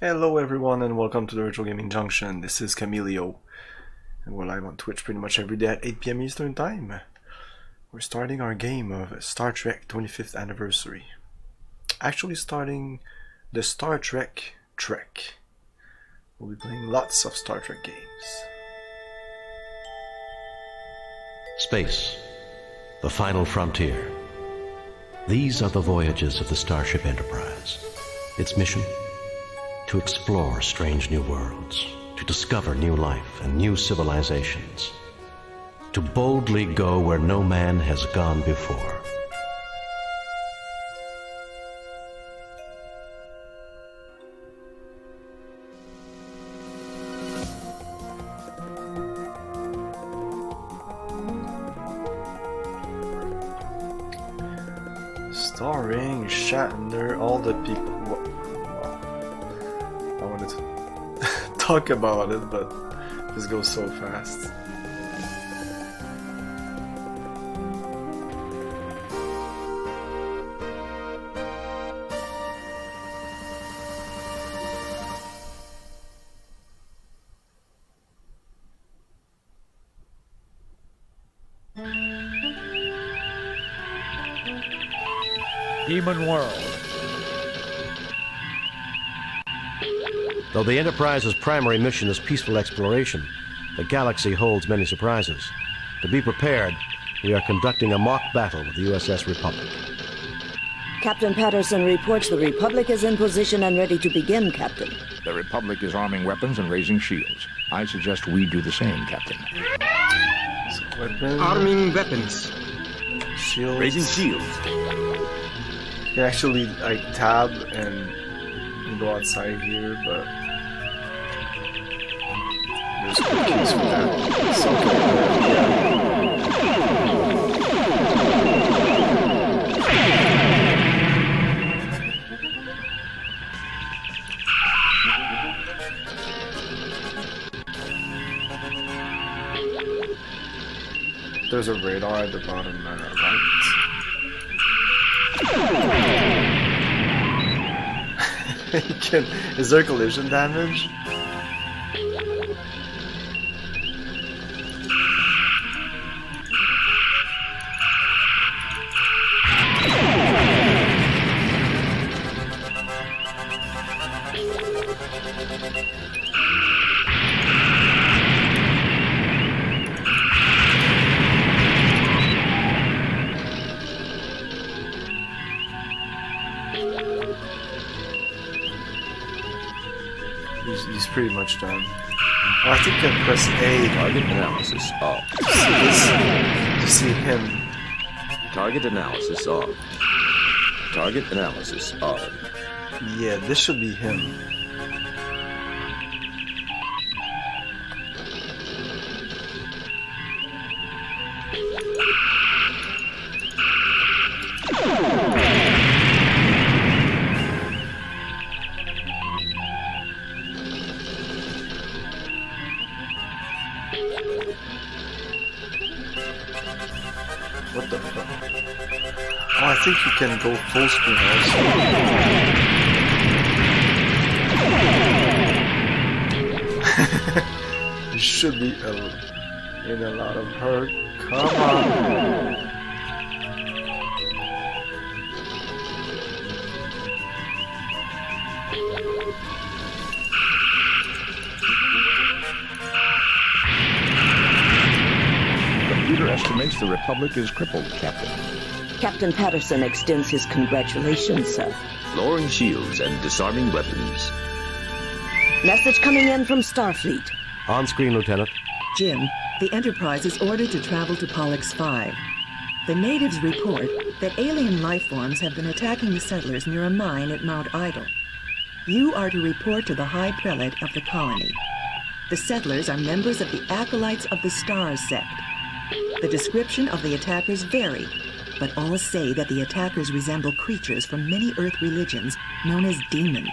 Hello everyone and welcome to the Virtual Gaming Junction. This is Camilio and we're live on Twitch pretty much every day at 8 PM Eastern Time. We're starting our game of Star Trek 25th Anniversary. Actually starting the Star Trek Trek. We'll be playing lots of Star Trek games. Space, the final frontier. These are the voyages of the Starship Enterprise. Its mission? To explore strange new worlds, to discover new life and new civilizations, to boldly go where no man has gone before. Starring Shatner, all the people. I wanted to talk about it, but this goes so fast. Demon World. Though the Enterprise's primary mission is peaceful exploration, the galaxy holds many surprises. To be prepared, we are conducting a mock battle with the USS Republic. Captain Patterson reports the Republic is in position and ready to begin, Captain. The Republic is arming weapons and raising shields. I suggest we do the same, Captain. Weapon, Arming weapons. shields. Raising shields. You can actually like tab and go outside here, but there's no keys for that. So there's a radar at the bottom right. Is there collision damage? He's pretty much done. Oh, I think I can press A. Target analysis off. To see him. Target analysis off. Target analysis on. Yeah, this should be him. What the fuck? Oh, I think you can go full screen also. You should be in a lot of hurt. Come on. Computer estimates the Republic is crippled, Captain. Captain Patterson extends his congratulations, sir. Lowering shields and disarming weapons. Message coming in from Starfleet. On screen, Lieutenant. Jim, the Enterprise is ordered to travel to Pollux 5. The natives report that alien life forms have been attacking the settlers near a mine at Mount Idle. You are to report to the High Prelate of the colony. The settlers are members of the Acolytes of the Stars sect. The description of the attackers vary, but all say that the attackers resemble creatures from many Earth religions known as demons.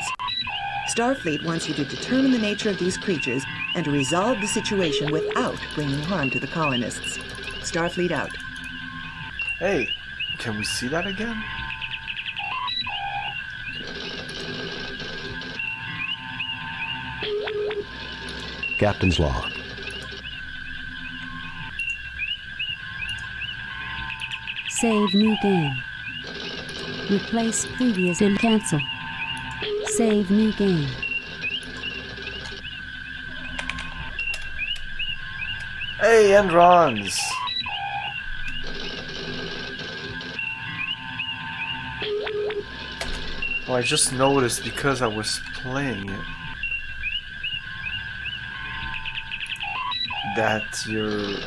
Starfleet wants you to determine the nature of these creatures and to resolve the situation without bringing harm to the colonists. Starfleet out. Hey, can we see that again? Captain's log. Save new game. Replace previous and cancel. Save new game. Hey, Endrons! Oh, I just noticed because I was playing it that your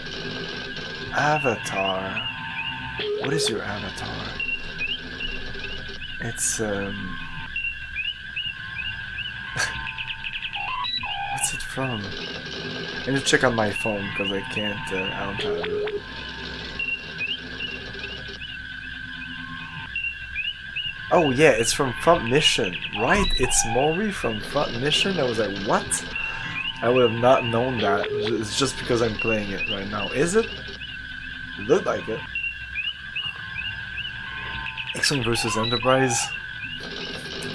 avatar. What is your avatar? It's what's it from? I need to check on my phone because I can't. I don't have it. Oh yeah, it's from Front Mission, right? It's Maury from Front Mission. I was like, what? I would have not known that. It's just because I'm playing it right now. Is it? It looked like it. X-Wing versus Enterprise.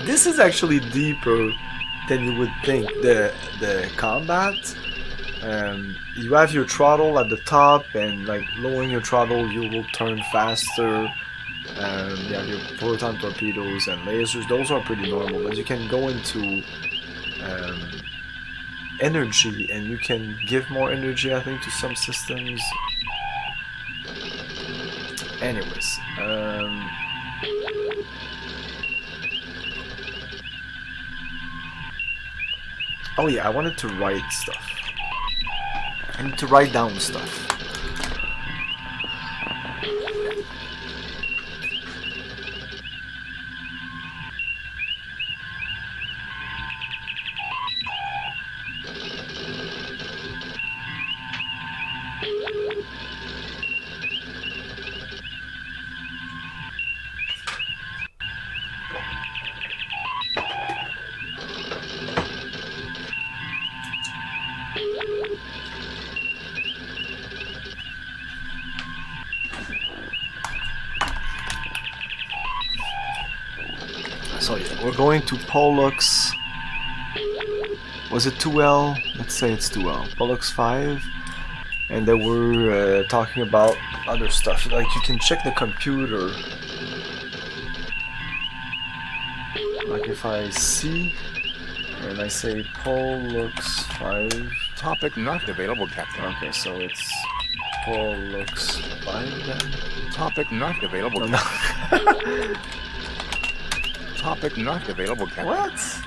This is actually deeper than you would think. The combat. You have your throttle at the top, and like lowering your throttle, you will turn faster. You have your proton torpedoes and lasers. Those are pretty normal, but you can go into energy, and you can give more energy, I think, to some systems. Anyways, oh yeah, I wanted to write stuff. I need to write down stuff. So yeah, we're going to Pollux. Was it 2L? Let's say it's 2L. Pollux 5. And then we're talking about other stuff. Like you can check the computer. Like if I see and I say Pollux 5. Topic not available, Captain. Okay, so it's Pollux 5 then? Topic not available, No, Captain. Topic not available, Captain. What?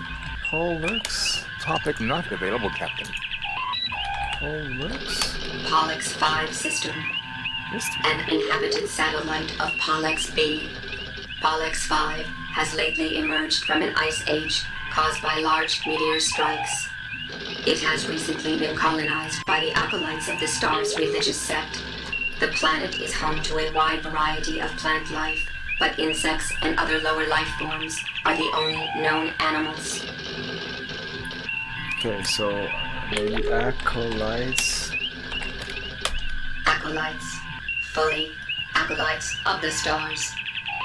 Pollux? Topic not available, Captain. Pollux? Pollux 5 system. An inhabited satellite of Pollux B. Pollux 5 has lately emerged from an ice age caused by large meteor strikes. It has recently been colonized by the acolytes of the star's religious sect. The planet is home to a wide variety of plant life, but insects and other lower life forms are the only known animals. Okay, so maybe acolytes. Acolytes. Fully acolytes of the stars.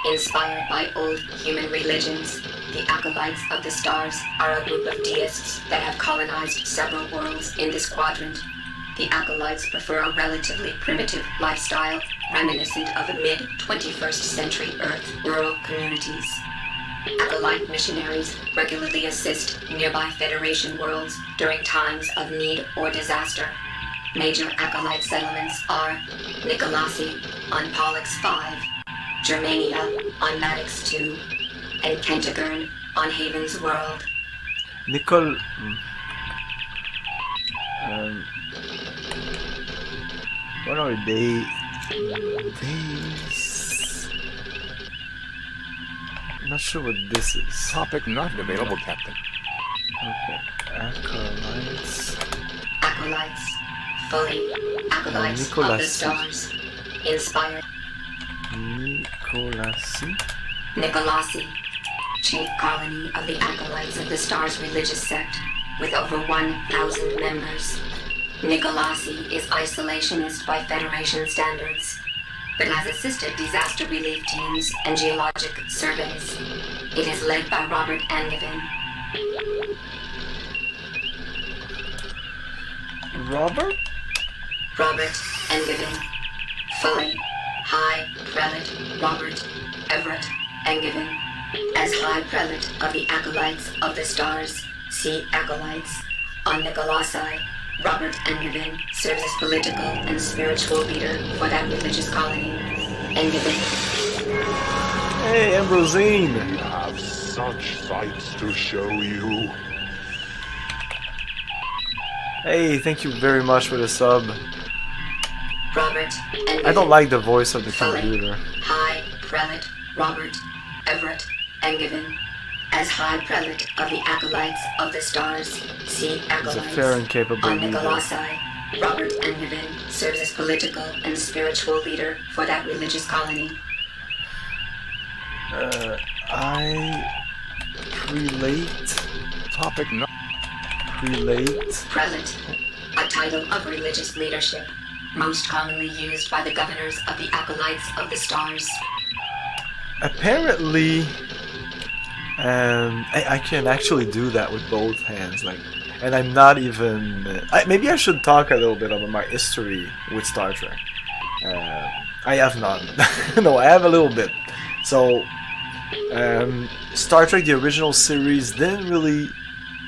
Inspired by old human religions, the acolytes of the stars are a group of deists that have colonized several worlds in this quadrant. The acolytes prefer a relatively primitive lifestyle, reminiscent of mid-21st century Earth rural communities. Acolyte missionaries regularly assist nearby Federation worlds during times of need or disaster. Major acolyte settlements are Nicolasi on Pollux 5, Germania on Maddox 2, and Kentigern on Haven's World. Nicol. What are they? I'm not sure what this is. Topic not available, Captain. Okay, acolytes. Acolytes. Fully acolytes of the stars. Inspired. Nicolasi, chief colony of the acolytes of the star's religious sect, with over 1,000 members. Nicolasi is isolationist by Federation standards, but has assisted disaster relief teams and geologic surveys. It is led by Robert Angevin. Robert? Robert Engiven. Fully. High Prelate Robert Everett Engiven. As High Prelate of the Acolytes of the Stars, see Acolytes. On the Colossi, Robert Engiven serves as political and spiritual leader for that religious colony. Engiven. Hey, Ambrosine! We have such sights to show you. Hey, thank you very much for the sub. Robert Engiven. I don't like the voice of the Fully. computer. High Prelate Robert Everett Engiven. As High Prelate of the Acolytes of the Stars, see Acolytes. He's a fair and capable On the leader. Colossi, Robert Engiven serves as political and spiritual leader for that religious colony. I prelate. Topic no. Prelate. Prelate, a title of religious leadership, most commonly used by the governors of the Acolytes of the Stars. Apparently, I can actually do that with both hands, like, and I'm not even. Maybe I should talk a little bit about my history with Star Trek. I have none. No, I have a little bit. So, Star Trek, the original series,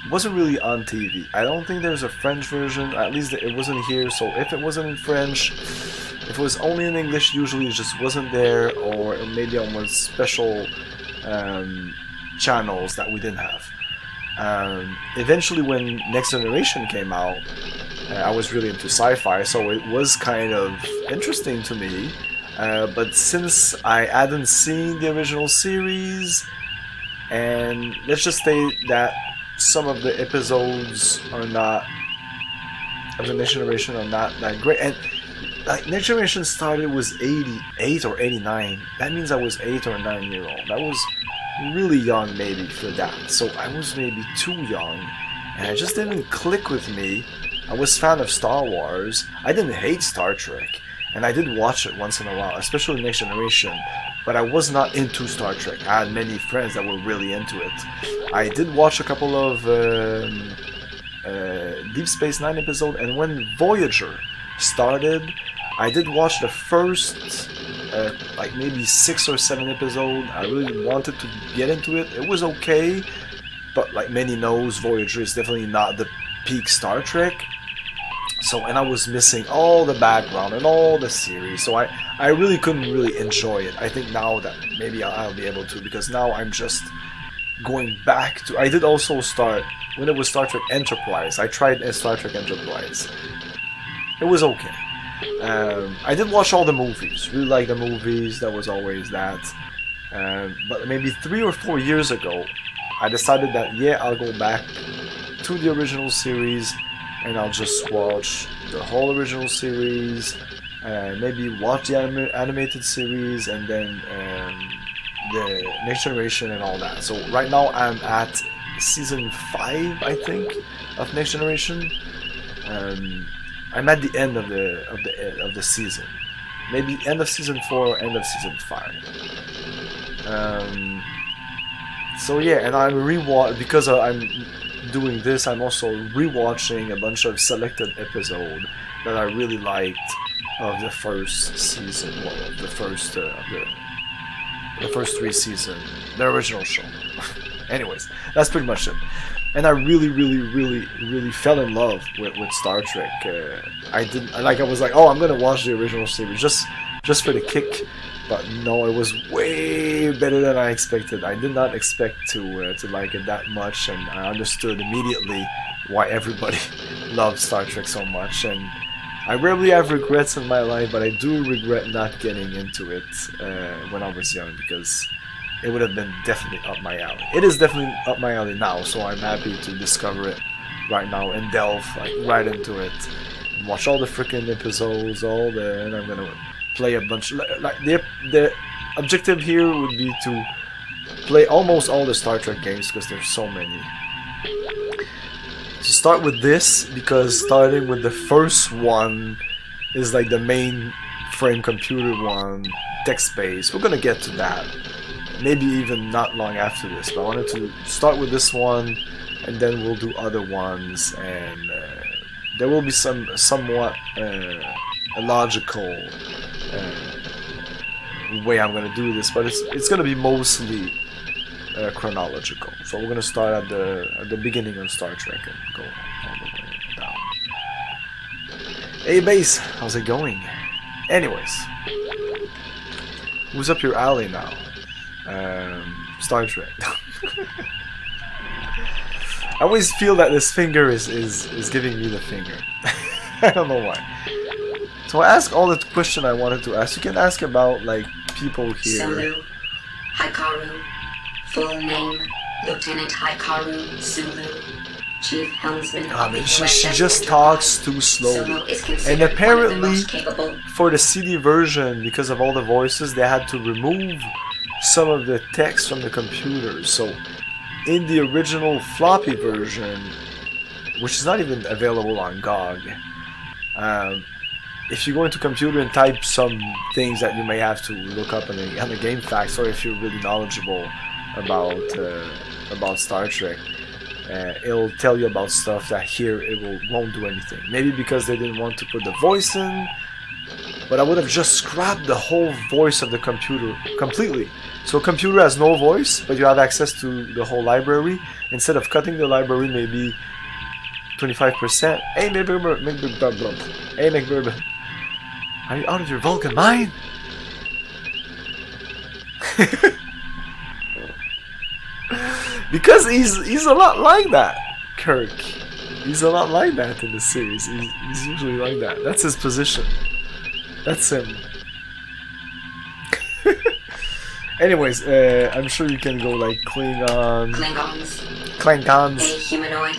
wasn't really on TV. I don't think there's a French version. At least it wasn't here. So if it wasn't in French, if it was only in English, usually it just wasn't there, or maybe on one special channels that we didn't have. Eventually, when Next Generation came out, I was really into sci-fi, so it was kind of interesting to me. But since I hadn't seen the original series, and let's just say that some of the episodes of the Next Generation are not that great, and like Next Generation started was 88 or 89. That means I was 8 or 9 years old. That was really young maybe for that. So I was maybe too young, and it just didn't click with me. I was fan of Star Wars. I didn't hate Star Trek, and I did watch it once in a while, especially Next Generation. But I was not into Star Trek. I had many friends that were really into it. I did watch a couple of Deep Space Nine episodes, and when Voyager started, I did watch the first like maybe 6 or 7 episodes. I really wanted to get into it. It was okay, but like many knows, Voyager is definitely not the peak Star Trek. So, and I was missing all the background and all the series, so I really couldn't really enjoy it. I think now that maybe I'll be able to, because now I'm just going back to... I did also start, when it was Star Trek Enterprise, I tried Star Trek Enterprise. It was okay. I did watch all the movies, really like the movies, that was always that. But maybe 3 or 4 years ago, I decided that, yeah, I'll go back to the original series, and I'll just watch the whole original series, maybe watch the animated series, and then the Next Generation and all that. So right now I'm at season 5, I think, of Next Generation. I'm at the end of the season, maybe end of season 4 or end of season 5. So yeah, and I'm because I'm doing this, I'm also rewatching a bunch of selected episodes that I really liked of the first season, well, the first 3 seasons, the original show. Anyways, that's pretty much it. And I really fell in love with Star Trek. I was like, oh, I'm gonna watch the original series just for the kick. But no, it was way better than I expected. I did not expect to like it that much, and I understood immediately why everybody loves Star Trek so much. And I rarely have regrets in my life, but I do regret not getting into it when I was young, because it would have been definitely up my alley. It is definitely up my alley now, so I'm happy to discover it right now and delve like right into it. Watch all the freaking episodes, and I'm gonna play a bunch. Like the objective here would be to play almost all the Star Trek games, because there's so many. So start with this, because starting with the first one is like the main frame computer one, text-based. We're gonna get to that, maybe even not long after this, but I wanted to start with this one, and then we'll do other ones, and there will be somewhat a logical way I'm gonna do this, but it's gonna be mostly chronological. So we're gonna start at the beginning of Star Trek and go all the way down. Hey base, how's it going? Anyways, who's up your alley now? Star Trek. I always feel that this finger is giving me the finger. I don't know why. So I ask all the question I wanted to ask. You can ask about like people here. Sulu, Hikaru, full name, Lieutenant Hikaru Sulu, Chief Helmsman. She just talks too slow. And apparently, for the CD version, because of all the voices, they had to remove some of the text from the computer. So in the original floppy version, which is not even available on GOG, if you go into computer and type some things that you may have to look up on the game facts, or if you're really knowledgeable about Star Trek, it'll tell you about stuff that here won't do anything. Maybe because they didn't want to put the voice in, but I would have just scrapped the whole voice of the computer completely. So a computer has no voice, but you have access to the whole library. Instead of cutting the library maybe 25%. Hey McBourbon. Hey McBourbon. Are you out of your Vulcan mind? Because he's a lot like that, Kirk. He's a lot like that in the series. He's usually like that. That's his position. That's him. Anyways, I'm sure you can go like Klingons.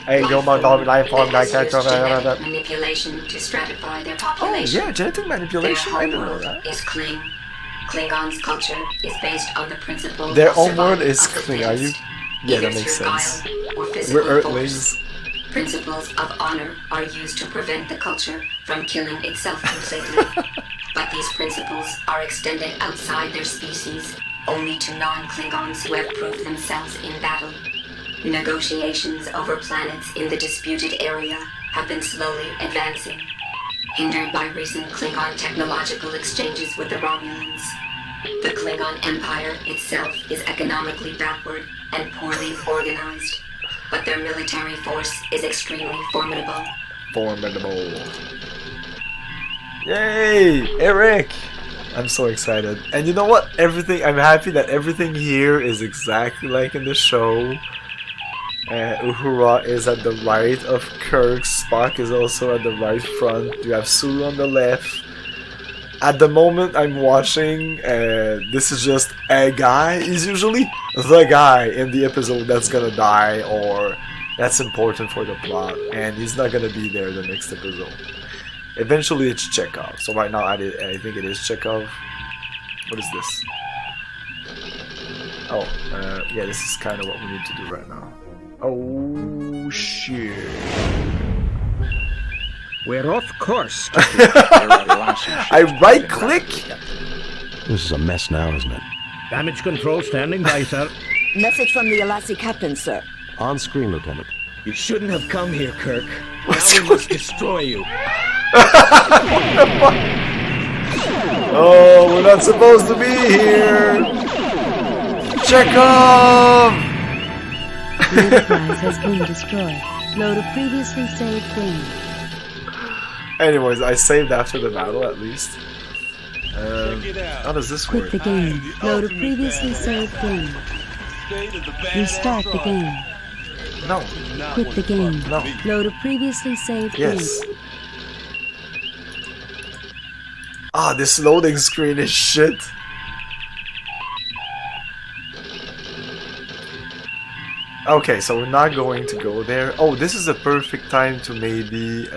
A humanoid life form that uses genetic manipulation to stratify their population. Oh yeah, genetic manipulation. I didn't know that. Is Klingons' culture is based on the principle. Their own word is Kling. Are you? Yeah, that makes sense. We're Earthlings. Principles of honor are used to prevent the culture from killing itself completely. But these principles are extended outside their species only to non-Klingons who have proved themselves in battle. Negotiations over planets in the disputed area have been slowly advancing, hindered by recent Klingon technological exchanges with the Romulans. The Klingon Empire itself is economically backward and poorly organized, but their military force is extremely formidable. Yay! Eric! I'm so excited. And you know what? I'm happy that everything here is exactly like in the show. Uhura is at the right of Kirk. Spock is also at the right front. You have Sulu on the left. At the moment I'm watching, this is just a guy. He's usually the guy in the episode that's gonna die or that's important for the plot. And he's not gonna be there the next episode. Eventually it's Chekhov. So right now I think it is Chekhov. What is this? Oh, yeah, this is kind of what we need to do right now. Oh shit. We're off course. I right click. This is a mess now, isn't it? Damage control standing by, sir. Message from the Alassi captain, sir. On screen, Lieutenant. You shouldn't have come here, Kirk. Now we must destroy you. Oh, we're not supposed to be here. Chekhov! The Enterprise has been destroyed. Load a previously saved game. Anyways, I saved after the battle at least. How does this work? Quit the game. Load a previously saved game. Restart the game. No. Quit the game. No. Load a previously saved Yes. game. Ah, this loading screen is shit. Okay, so we're not going to go there. Oh, this is a perfect time to maybe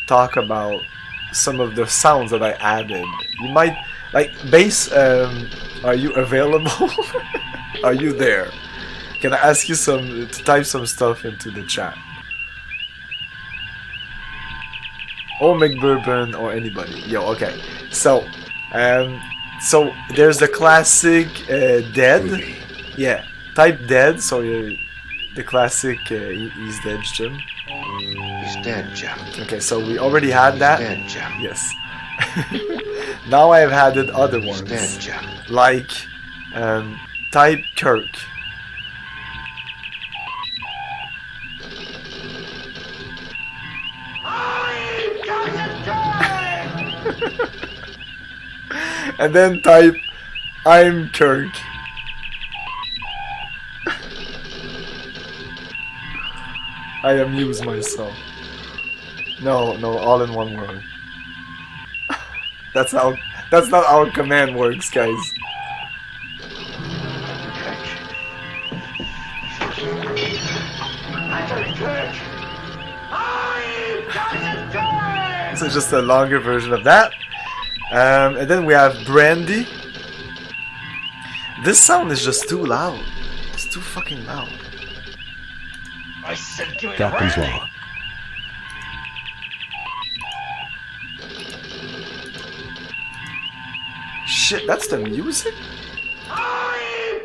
talk about some of the sounds that I added. You might, like, bass, are you available? Are you there? Can I ask you to type some stuff into the chat? Or McBourbon or anybody. Yo, okay. So there's the classic dead. Yeah, type dead. So the classic he's dead, Jim. He's Okay, so we already had that. Yes. Now I have added other ones, like type Kirk. And then type I'm Kirk. I amuse myself. No, all in one word. That's not how command works, guys. So just a longer version of that. And then we have Brandy. This sound is just too loud. It's too fucking loud. Captain's log. Shit, that's the music? I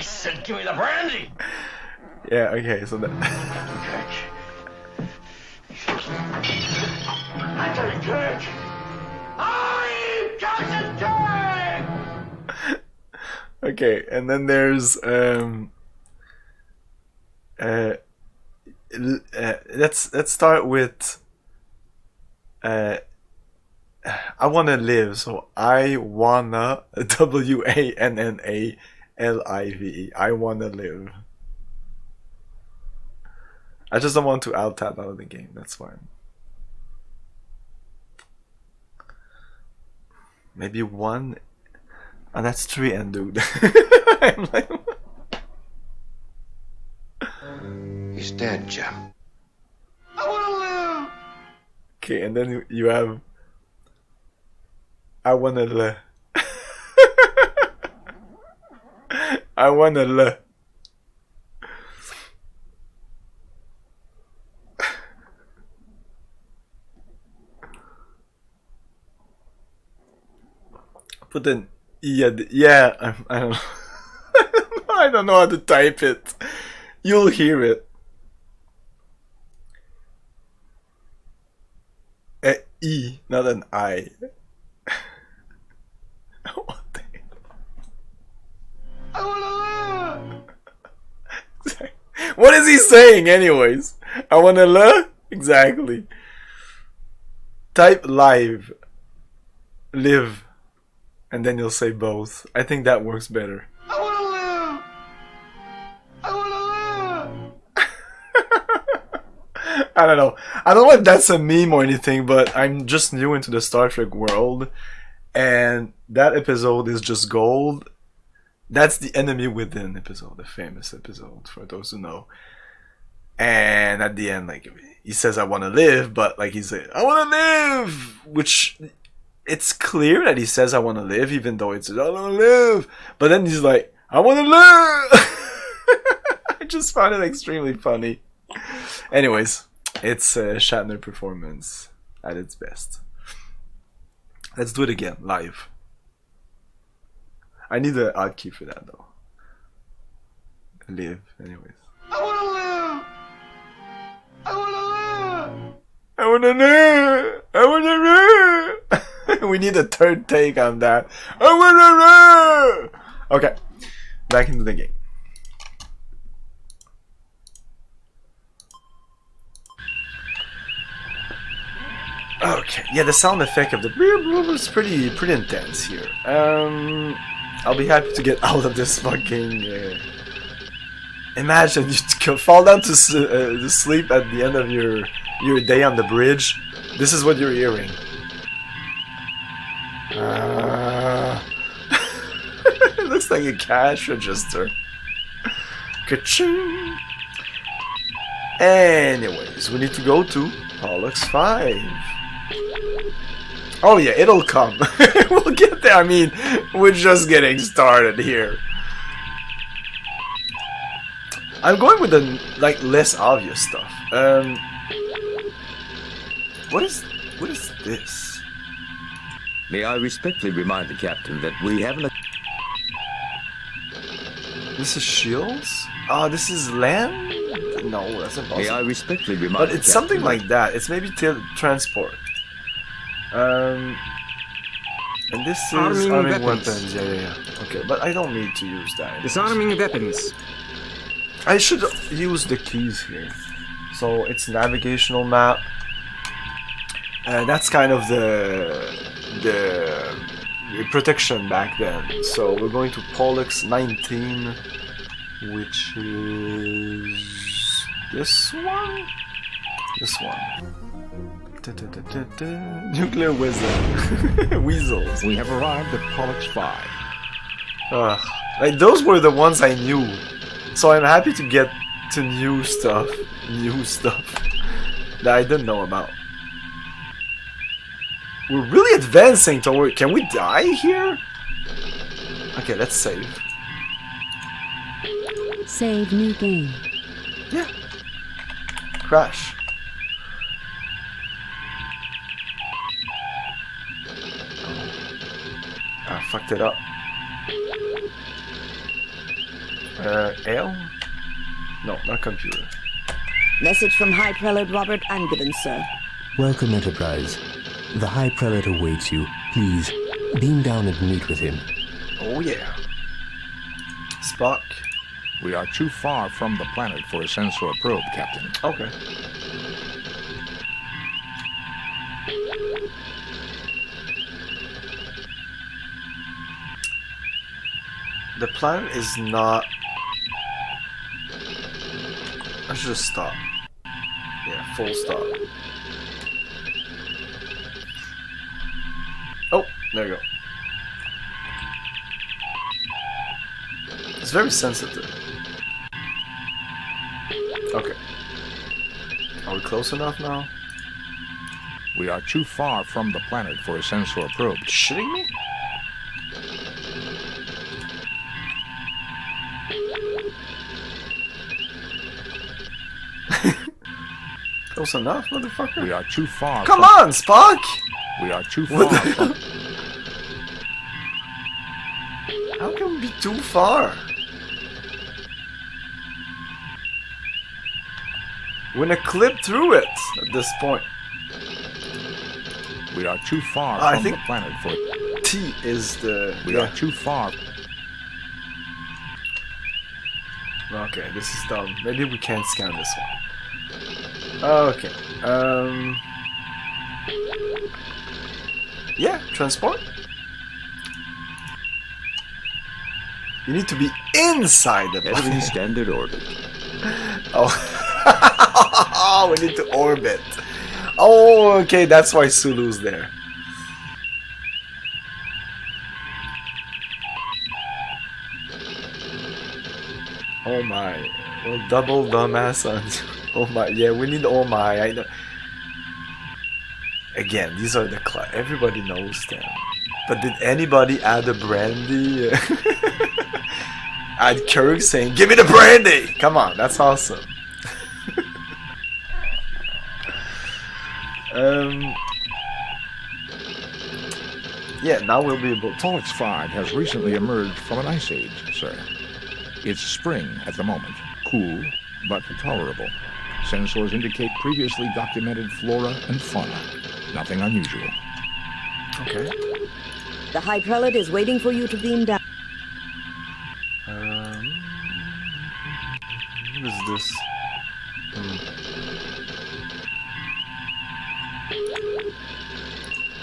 said give me the brandy! Yeah, okay, so that... I tell you, Kirk! I'm Captain Kirk! Okay, and then there's let's start with I wanna live. So I wanna WANNALIVE. I wanna live. I just don't want to alt tab out of the game. That's fine. Maybe one. And that's 3 and dude. I'm like, he's dead, Jim. I wanna live! okay, and then you have I wanna live. I wanna live. Put an E at the, yeah, I don't know. I don't know how to type it. You'll hear it. E, not an I. What the hell? I wanna live! What is he saying anyways? I wanna live? Exactly. Type live. Live. And then you'll say both. I think that works better. I wanna live! I wanna live! I don't know. I don't know if that's a meme or anything, but I'm just new into the Star Trek world. And that episode is just gold. That's the Enemy Within episode, the famous episode, for those who know. And at the end, like, he says, I want to live, but like he's like, I want to live! Which... it's clear that he says I want to live, even though it's I want to live. But then he's like, I want to live. I just found it extremely funny. Anyways, it's a Shatner performance at its best. Let's do it again, live. I need an odd key for that though. Live, anyways. I want to live! I want to live! I want to live! I want to live! We need a third take on that. Okay, back into the game. Okay, yeah, the sound effect of the is pretty intense here. I'll be happy to get out of this fucking. Imagine you fall down to sleep at the end of your day on the bridge. This is what you're hearing. It looks like a cash register. Ka-ching! Anyways, we need to go to Pollux 5. Oh yeah, it'll come. We'll get there. I mean, we're just getting started here. I'm going with the like less obvious stuff. What is this? May I respectfully remind the captain that we haven't... This is shields? Oh, this is land? No, that's impossible. May I respectfully remind But it's something like that. It's maybe transport. And this is arming weapons. Yeah. Okay, but I don't need to use that. Disarming weapons. I should use the keys here. So it's navigational map. That's kind of the protection back then. So we're going to Pollux 19, which is this one. This one. Nuclear wizard. Weasels. We have arrived at Pollux 5. Like those were the ones I knew. So I'm happy to get to new stuff that I didn't know about. We're really advancing toward. Can we die here? Okay, let's save. Save new game. Yeah. Crash. I fucked it up. L? No, not computer. Message from High Prelate Robert Angevin, sir. Welcome, Enterprise. The High Prelate awaits you. Please, beam down and meet with him. Oh yeah. Spock. We are too far from the planet for a sensor probe, Captain. Okay. The planet is not... I should just stop. Yeah, full stop. Oh, there you go. It's very sensitive. Okay. Are we close enough now? We are too far from the planet for a sensor probe. Shitting me? Close enough, motherfucker. We are too far. Come on, Spock! We are too far. How can we be too far? We're gonna clip through it at this point. We are too far from the planet for... T is the... We are too far. Okay, this is dumb. Maybe we can't scan this one. Okay. Yeah, transport. You need to be inside of it. Entering standard orbit. Oh, we need to orbit. Oh, okay, that's why Sulu's there. Oh my. Well, double dumbass on. Oh my. Yeah, we need oh my. I know. Again, these are the everybody knows them. But did anybody add a brandy? Add Kirk saying, "Give me the brandy!" Come on, that's awesome. Yeah, now we'll be able to... Pollux 5 has recently emerged from an ice age, sir. It's spring at the moment. Cool, but tolerable. Sensors indicate previously documented flora and fauna. Nothing unusual. Okay. The High Prelate is waiting for you to beam down. What is this?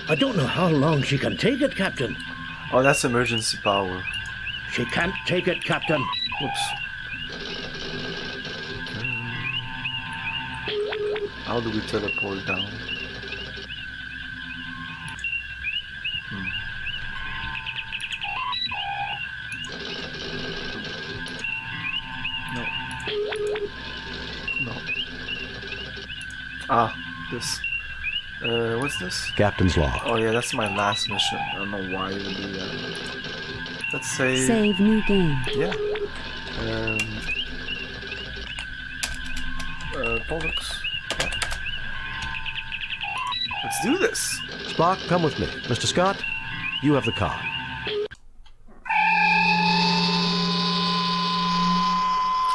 I don't know how long she can take it, Captain. Oh, that's emergency power. She can't take it, Captain. Whoops. How do we teleport down? No. No. Ah, this. What's this? Captain's log. Oh yeah, that's my last mission. I don't know why you would do that. Let's say... Save new game. Yeah. Pollux. Yeah. Let's do this. Spock, come with me. Mr. Scott, you have the con.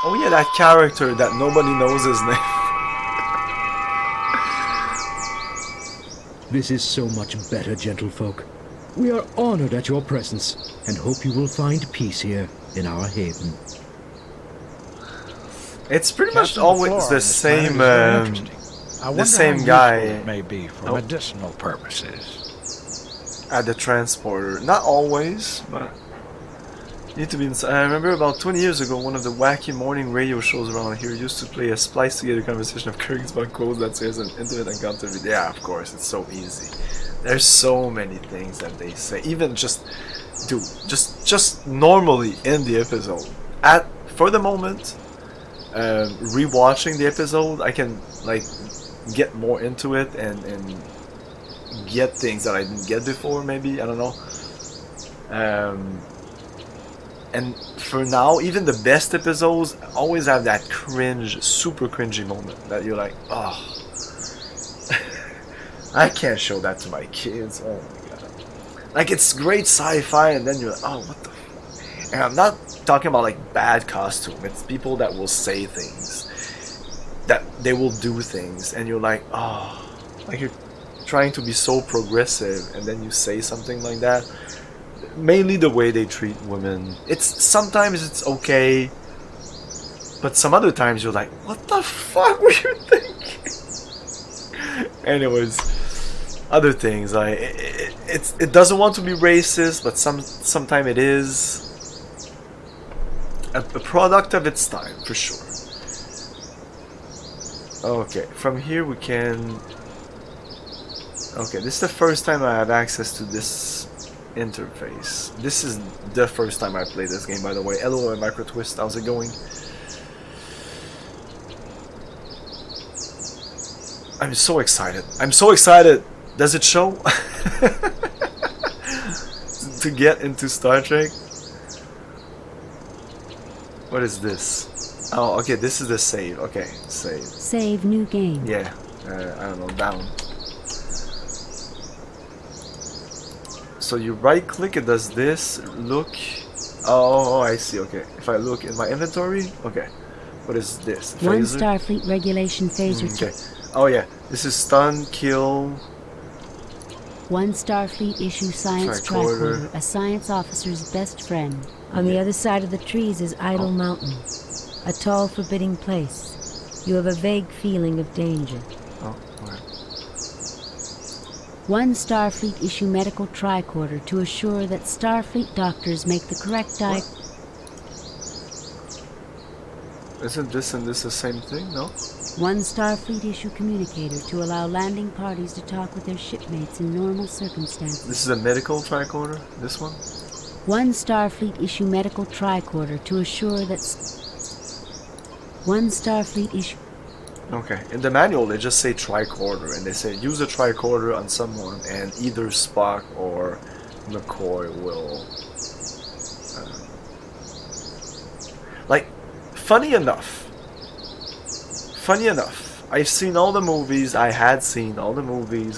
Oh yeah, that character that nobody knows his name. This is so much better, gentlefolk. We are honored at your presence, and hope you will find peace here in our haven. It's pretty much always the same, the same guy. It may be for medicinal purposes. At the transporter. Not always, but need to be inside. I remember about 20 years ago, one of the wacky morning radio shows around here used to play a spliced together conversation of Kurg's about quotes that says an intimate encounter with. Yeah, of course, it's so easy. There's so many things that they say. Even just, dude, just normally in the episode. For the moment, rewatching the episode, I can like get more into it and get things that I didn't get before. Maybe, I don't know. And for now, even the best episodes always have that cringe, super cringy moment that you're like, oh, I can't show that to my kids. Oh my god. Like, it's great sci-fi, and then you're like, oh, what the fuck? And I'm not talking about like bad costume. It's people that will say things, that they will do things, and you're like, oh, like you're trying to be so progressive, and then you say something like that. Mainly the way they treat women. Sometimes it's okay, but some other times you're like, what the fuck were you thinking? Anyways, other things like it doesn't want to be racist, but sometimes it is a product of its time for sure. Okay, from here we can. Okay, this is the first time I have access to this interface. This is the first time I played this game, by the way. Hello, Micro Twist, how's it going? I'm so excited. I'm so excited. Does it show? To get into Star Trek. What is this? Oh, okay, this is the save. Okay, save. Save new game. Yeah, I don't know, down. So you right click, it does this, look, oh I see, okay. If I look in my inventory, okay. What is this? Phaser? One Starfleet regulation phaser. Okay. Oh yeah, this is stun, kill. One Starfleet issue science tricorder, a science officer's best friend. On the other side of the trees is Idle Mountain, a tall, forbidding place. You have a vague feeling of danger. Oh, okay. One Starfleet issue medical tricorder to assure that Starfleet doctors make the correct Isn't this and this the same thing, no? One Starfleet issue communicator to allow landing parties to talk with their shipmates in normal circumstances. This is a medical tricorder, this one? One Starfleet issue medical tricorder to assure that... One Starfleet issue... Okay, in the manual they just say tricorder, and they say use a tricorder on someone and either Spock or McCoy will... like, funny enough, I've seen all the movies, I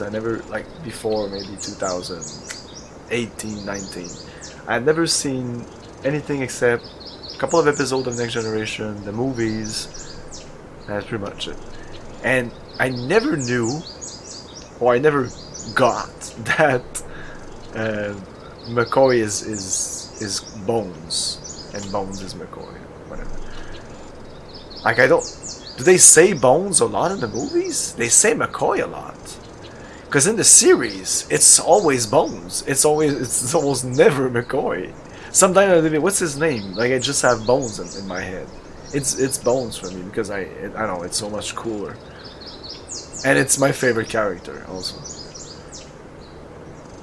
never, like, before maybe 2018, 19, I've never seen anything except a couple of episodes of Next Generation, the movies. That's pretty much it. And I never knew, or I never got that McCoy is Bones, and Bones is McCoy, whatever. Like, I don't... Do they say Bones a lot in the movies? They say McCoy a lot. Because in the series, it's always Bones. It's almost never McCoy. Sometimes I think, what's his name? Like, I just have Bones in my head. It's Bones for me because I don't know, it's so much cooler, and it's my favorite character also.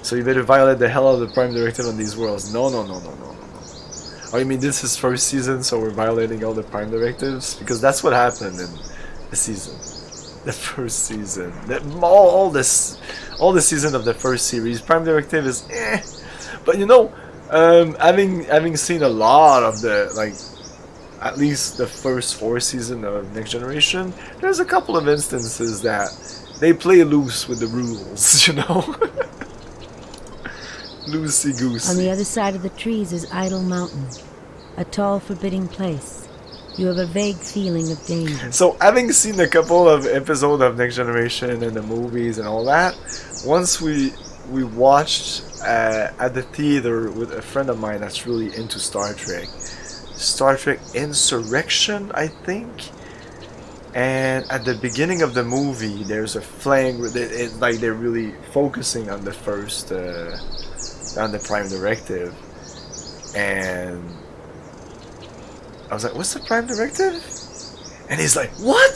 So you better violate the hell out of the Prime Directive on these worlds. No. Oh, you mean this is first season, so we're violating all the Prime Directives? Because that's what happened in the season, the first season. All the season of the first series, Prime Directive is but you know, having seen a lot of the, like, at least the first 4 seasons of Next Generation, there's a couple of instances that they play loose with the rules, you know? Loosey-goosey. On the other side of the trees is Idle Mountain, a tall, forbidding place. You have a vague feeling of danger. So, having seen a couple of episodes of Next Generation and the movies and all that, once we watched at the theater with a friend of mine that's really into Star Trek Insurrection, I think. And at the beginning of the movie, there's a flank where it's like they're really focusing on the first, on the Prime Directive, and I was like, "What's the Prime Directive?" And he's like, "What?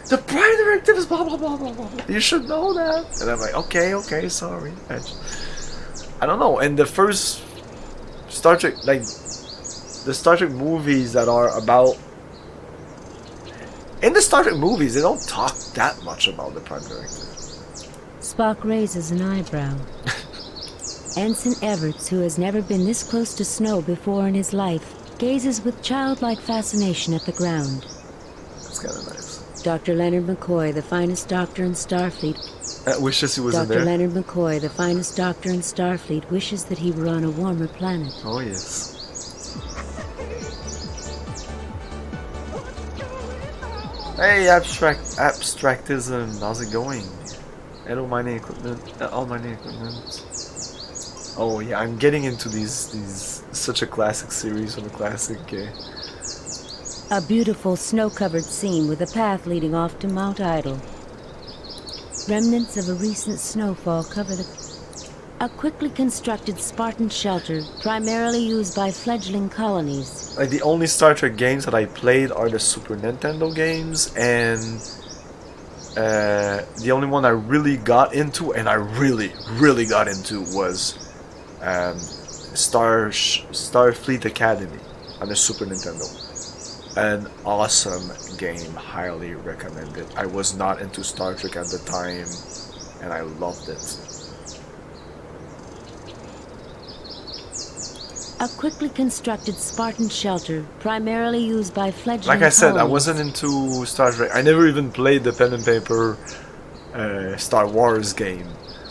The Prime Directive is blah blah blah blah blah. You should know that." And I'm like, "Okay, sorry." I don't know. And the first Star Trek, like the Star Trek movies that are about. In the Star Trek movies, they don't talk that much about the Prime Directive. Spock raises an eyebrow. Ensign Everts, who has never been this close to snow before in his life, gazes with childlike fascination at the ground. That's kind of nice. Dr. Leonard McCoy, the finest doctor in Starfleet. Wishes he was in there. Dr. Leonard McCoy, the finest doctor in Starfleet, wishes that he were on a warmer planet. Oh, yes. Hey, Abstractism, how's it going? Hello, mining equipment. All mining equipment. Oh yeah, I'm getting into these such a classic series from a classic. A beautiful snow-covered scene with a path leading off to Mount Idle. Remnants of a recent snowfall cover a quickly constructed Spartan shelter, primarily used by fledgling colonies. Like the only Star Trek games that I played are the Super Nintendo games, and the only one I really got into, and I really got into, was Starfleet Academy on the Super Nintendo. An awesome game, highly recommended. I was not into Star Trek at the time, and I loved it. A quickly constructed Spartan shelter, primarily used by fledgling Like I said, I colonies. wasn't into Star Trek. I never even played the pen and paper Star Wars game.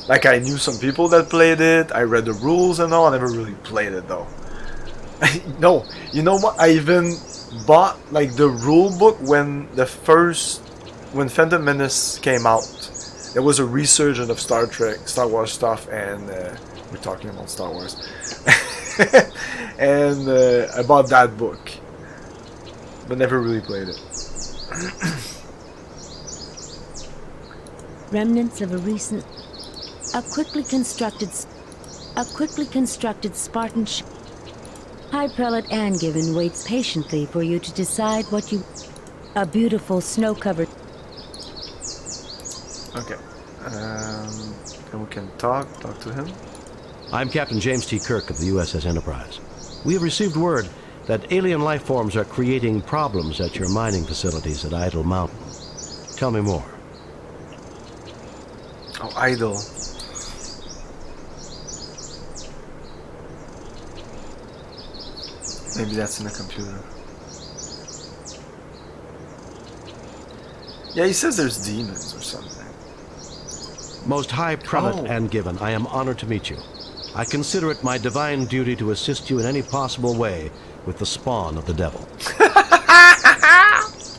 Like, I knew some people that played it, I read the rules and all, I never really played it though. No, you know what? I even bought like the rule book when Phantom Menace came out. There was a resurgence of Star Wars stuff, and we're talking about Star Wars. And I bought that book, but never really played it. Remnants of a recent... A quickly constructed Spartan... High Prelate Angiven waits patiently for you to decide what you... A beautiful snow-covered... Okay. And we can talk to him. I'm Captain James T. Kirk of the USS Enterprise. We have received word that alien life forms are creating problems at your mining facilities at Idle Mountain. Tell me more. Oh, Idle. Maybe that's in the computer. Yeah, he says there's demons or something. Most High Prelate Angiven, I am honored to meet you. I consider it my divine duty to assist you in any possible way with the spawn of the devil.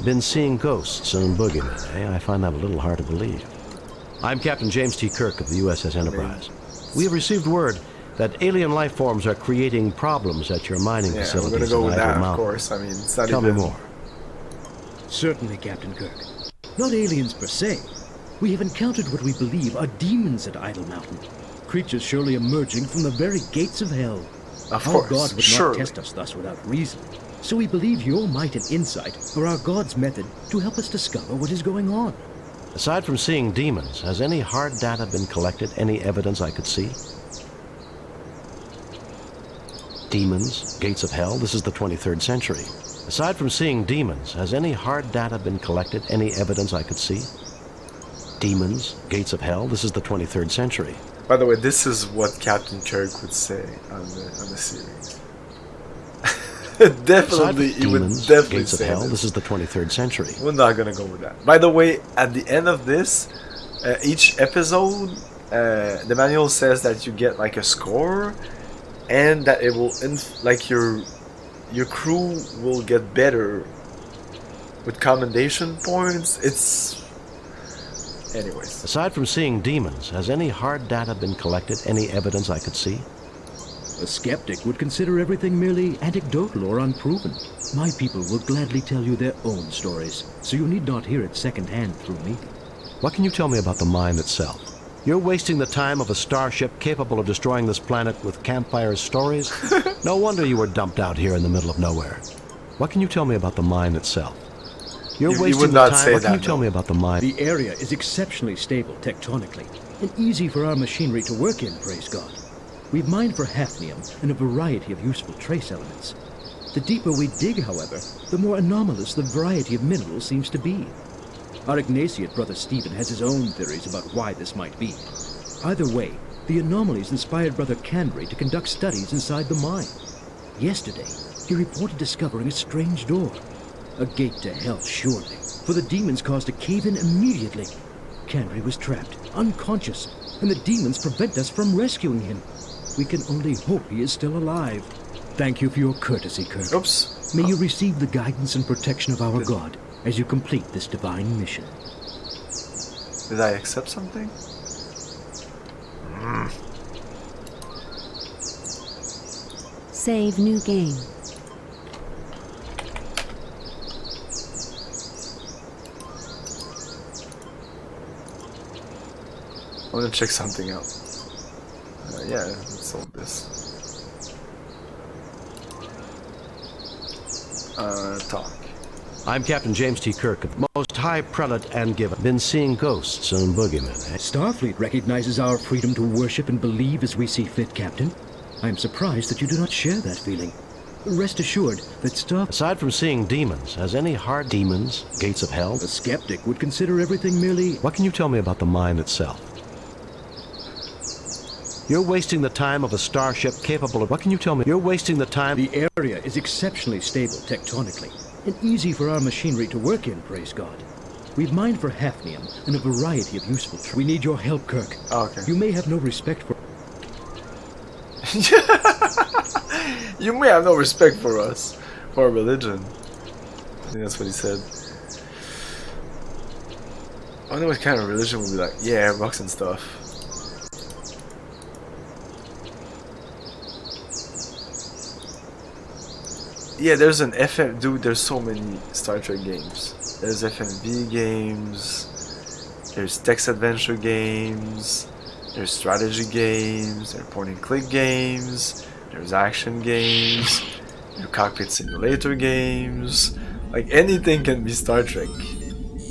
Been seeing ghosts and boogeymen, eh? I find that a little hard to believe. I'm Captain James T. Kirk of the USS Enterprise. We have received word that alien life forms are creating problems at your mining facilities. We're gonna go with that, Mountain. of course. I mean, it's not Tell even... me more. Certainly, Captain Kirk. Not aliens per se. We have encountered what we believe are demons at Idle Mountain. Creatures surely emerging from the very gates of hell. Of our course, God would surely. not test us thus without reason. So we believe your might and insight are our God's method to help us discover what is going on. Aside from seeing demons, has any hard data been collected? Any evidence I could see? Demons, gates of hell, this is the 23rd century. Aside from seeing demons, has any hard data been collected? Any evidence I could see? Demons, gates of hell, this is the 23rd century. By the way, this is what Captain Kirk would say on the series. Definitely, he would definitely gates of say hell, this. this is the 23rd century. We're not gonna go with that. By the way, at the end of this, each episode, the manual says that you get like a score, and that it will like your crew will get better with commendation points. It's... Anyways. Aside from seeing demons, has any hard data been collected? Any evidence I could see? A skeptic would consider everything merely anecdotal or unproven. My people will gladly tell you their own stories, so you need not hear it secondhand through me. What can you tell me about the mine itself? You're wasting the time of a starship capable of destroying this planet with campfire stories? No wonder you were dumped out here in the middle of nowhere. What can you tell me about the mine itself? You're wasting the time. What can you tell me about the mine? The area is exceptionally stable tectonically, and easy for our machinery to work in, praise God. We've mined for hafnium and a variety of useful trace elements. The deeper we dig, however, the more anomalous the variety of minerals seems to be. Our Ignatiate brother Stephen has his own theories about why this might be. Either way, the anomalies inspired Brother Candry to conduct studies inside the mine. Yesterday, he reported discovering a strange door. A gate to hell, surely, for the demons caused a cave-in immediately. Candry was trapped, unconscious, and the demons prevent us from rescuing him. We can only hope he is still alive. Thank you for your courtesy, Kirk. Oops. May you receive the guidance and protection of our God as you complete this divine mission. Did I accept something? Save new game. I want to check something out. Yeah, let's solve this. Talk. I'm Captain James T. Kirk, most high prelate and given. Been seeing ghosts and boogeymen, eh? Starfleet recognizes our freedom to worship and believe as we see fit, Captain. I'm surprised that you do not share that feeling. Rest assured that Aside from seeing demons, has any hard demons, gates of hell? A skeptic would consider everything merely... What can you tell me about the mine itself? You're wasting the time of a starship capable of... What can you tell me? You're wasting the time... The area is exceptionally stable tectonically, and easy for our machinery to work in, praise God. We've mined for hafnium and a variety of useful... We need your help, Kirk. Okay. You may have no respect for... You may have no respect for us, for our religion. I think that's what he said. I wonder what kind of religion would be like. Yeah, rocks and stuff. Yeah, there's an FM... Dude, there's so many Star Trek games. There's FMV games. There's text adventure games. There's strategy games. There's point and click games. There's action games. There's cockpit simulator games. Like, anything can be Star Trek.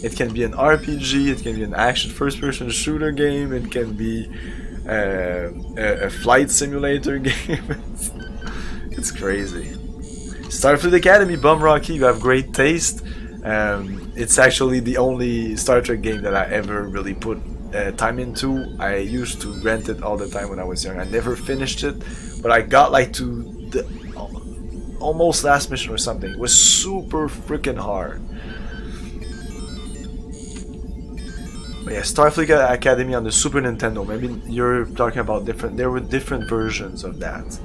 It can be an RPG. It can be an action first-person shooter game. It can be a flight simulator game. It's crazy. Starfleet Academy, Bum Rocky, you have great taste. It's actually the only Star Trek game that I ever really put time into. I used to rent it all the time when I was young. I never finished it, but I got like to the almost last mission or something. It was super freaking hard. But yeah, Starfleet Academy on the Super Nintendo. Maybe you're talking about different. There were different versions of that.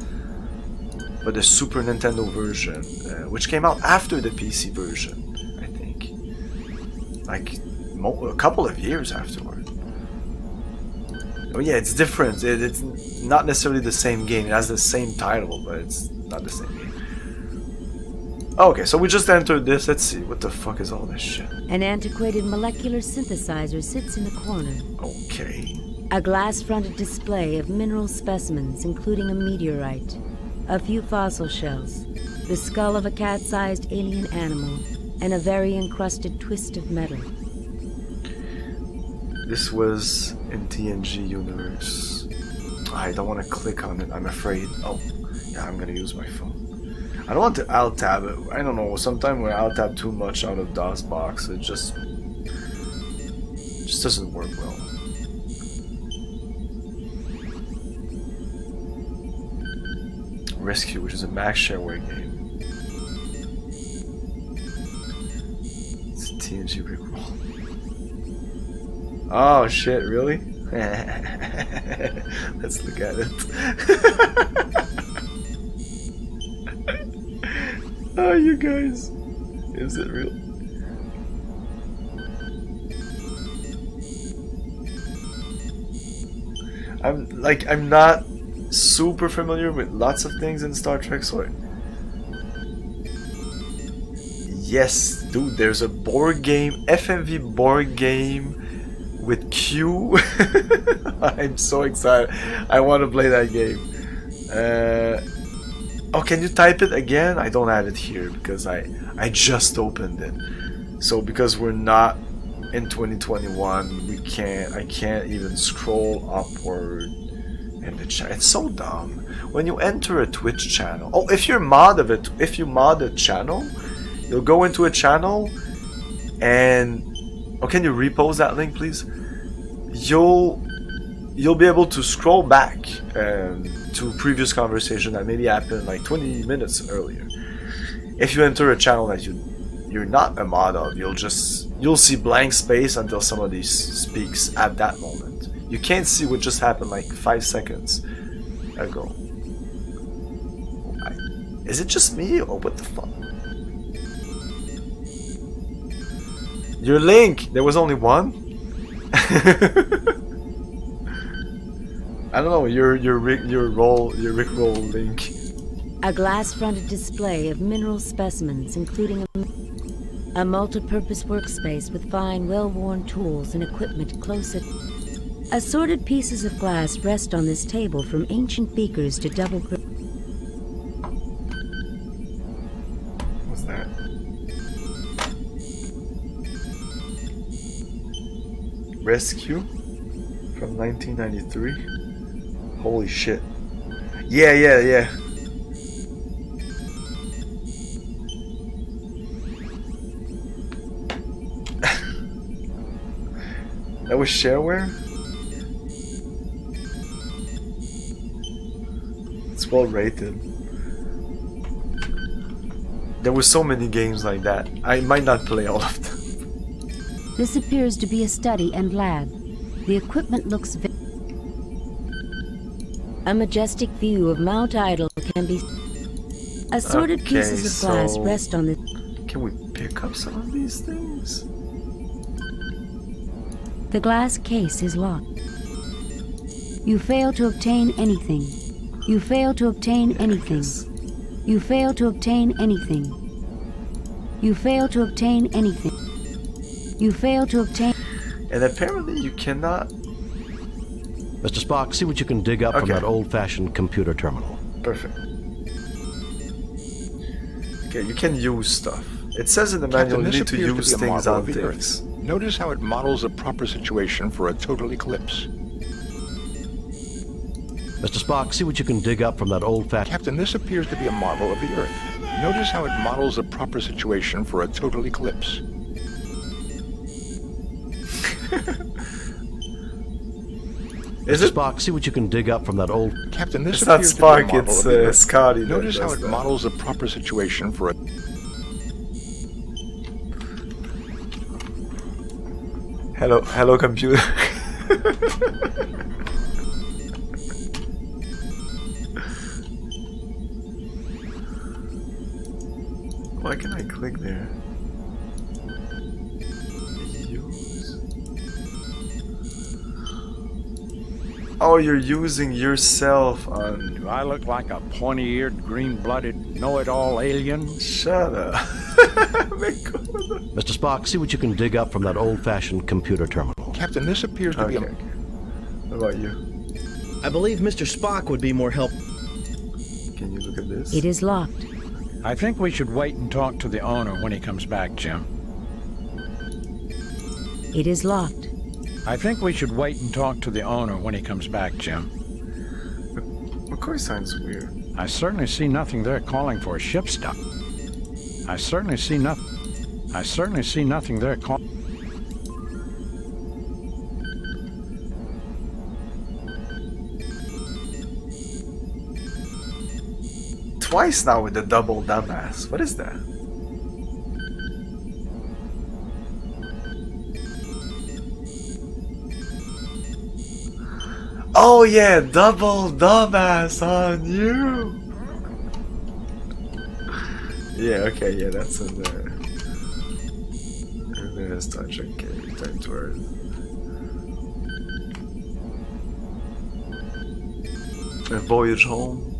But the Super Nintendo version, which came out after the PC version, I think, like a couple of years afterward. Oh yeah, it's different. It's not necessarily the same game. It has the same title, but it's not the same game. Okay, so we just entered this. Let's see, what the fuck is all this shit? An antiquated molecular synthesizer sits in the corner. Okay. A glass-fronted display of mineral specimens, including a meteorite. A few fossil shells, the skull of a cat-sized alien animal, and a very encrusted twist of metal. This was in TNG universe. I don't want to click on it, I'm afraid. Oh, yeah, I'm gonna use my phone. I don't want to alt-tab it. I don't know, sometimes when I alt-tab too much out of DOSBOX, it just doesn't work well. Rescue, which is a max shareware game. It's a TNG prequel. Oh shit, really? Let's look at it. Oh, you guys. Is it real? I'm not super familiar with lots of things in Star Trek, so yes, dude, there's a board game, FMV board game with Q. I'm so excited. I want to play that game. Oh, can you type it again? I don't have it here because I just opened it. So because we're not in 2021, I can't even scroll upward in the chat. It's so dumb. When you enter a Twitch channel, oh, if you mod a channel, you'll go into a channel and, oh, can you repost that link, please? You'll be able to scroll back to previous conversation that maybe happened like 20 minutes earlier. If you enter a channel that you're not a mod of, you'll see blank space until somebody speaks at that moment. You can't see what just happened like 5 seconds ago. Is it just me or what the fuck? Your link, there was only one? I don't know, your Rickroll link. A glass-fronted display of mineral specimens, including a multi-purpose workspace with fine, well-worn tools and equipment close at... Assorted pieces of glass rest on this table, from ancient beakers to double... What's that? Rescue from 1993? Holy shit. Yeah. That was shareware? It's well rated. There were so many games like that. I might not play all of them. This appears to be a study and lab. The equipment looks... A majestic view of Mount Idle can be... Assorted pieces of glass rest on the... Can we pick up some of these things? The glass case is locked. You fail to obtain anything. You fail to obtain anything. You fail to obtain anything. You fail to obtain anything. You fail to obtain... And apparently you cannot... Mr. Spock, see what you can dig up from that old-fashioned computer terminal. Perfect. Okay, you can use stuff. It says in the manual you need to use things on things. Notice how it models a proper situation for a total eclipse. Mr. Spock, see what you can dig up from that old-fashioned... Captain, this appears to be a model of the Earth. Notice how it models a proper situation for a total eclipse. Mr. Spock, see what you can dig up from that old... Captain, this it's not appears Spock, to be a model it's of the Earth. Scotty. Notice how it models a proper situation for a... Hello, computer. Why can I click there? Use. Oh, you're using yourself on... Do I look like a pointy-eared, green-blooded, know-it-all alien? Shut up. Mr. Spock, see what you can dig up from that old-fashioned computer terminal. Captain, this appears to be a... What about you? I believe Mr. Spock would be more help. Can you look at this? It is locked. I think we should wait and talk to the owner when he comes back, Jim. It is locked. I think we should wait and talk to the owner when he comes back, Jim. McCoy sounds weird. I certainly see nothing there calling for a ship stop. I certainly see nothing there calling... Twice now with the double dumbass. What is that? Oh yeah, double dumbass on you. Yeah, okay, yeah, that's in there. And there's Star Trek, Return to Earth. A Voyage Home.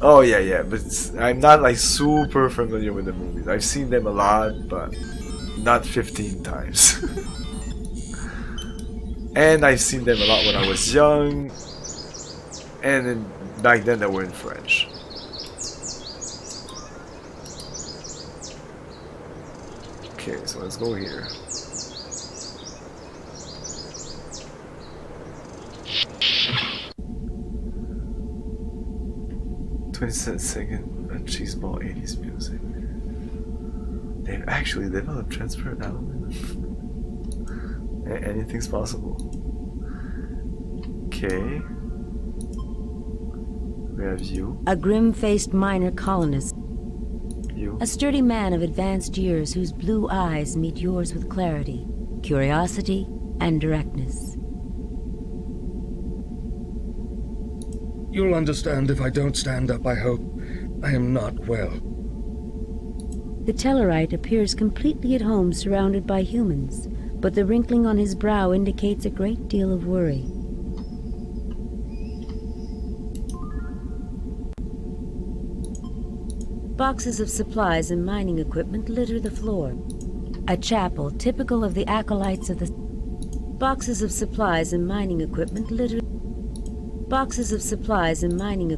Oh yeah, but I'm not like super familiar with the movies. I've seen them a lot, but not 15 times. And I've seen them a lot when I was young, and then back then they were in French. Okay, so let's go here. Second cheeseball 80s music. They've actually developed transparent element. Anything's possible. Okay. We have you. A grim-faced minor colonist. You. A sturdy man of advanced years whose blue eyes meet yours with clarity, curiosity, and directness. You'll understand if I don't stand up, I hope. I am not well. The Tellarite appears completely at home surrounded by humans, but the wrinkling on his brow indicates a great deal of worry. Boxes of supplies and mining equipment litter the floor. A chapel typical of the acolytes of the... Boxes of supplies and mining equipment litter... Boxes of supplies and mining...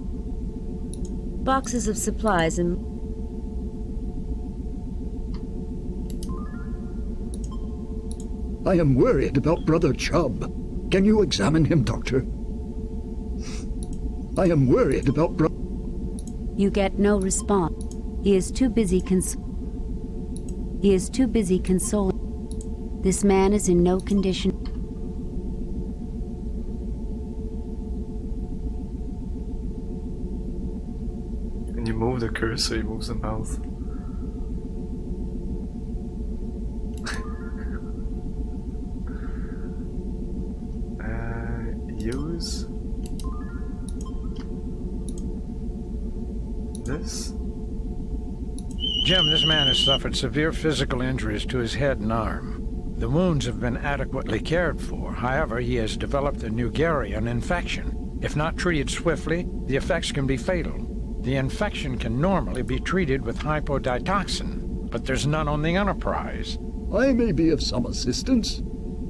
Boxes of supplies and... I am worried about Brother Chubb. Can you examine him, Doctor? I am worried about You get no response. He is too busy consoling. This man is in no condition. And you move the cursor, he moves the mouth. Use this. Jim, this man has suffered severe physical injuries to his head and arm. The wounds have been adequately cared for. However, he has developed a Nugarian infection. If not treated swiftly, the effects can be fatal. The infection can normally be treated with hypoditoxin, but there's none on the Enterprise. I may be of some assistance.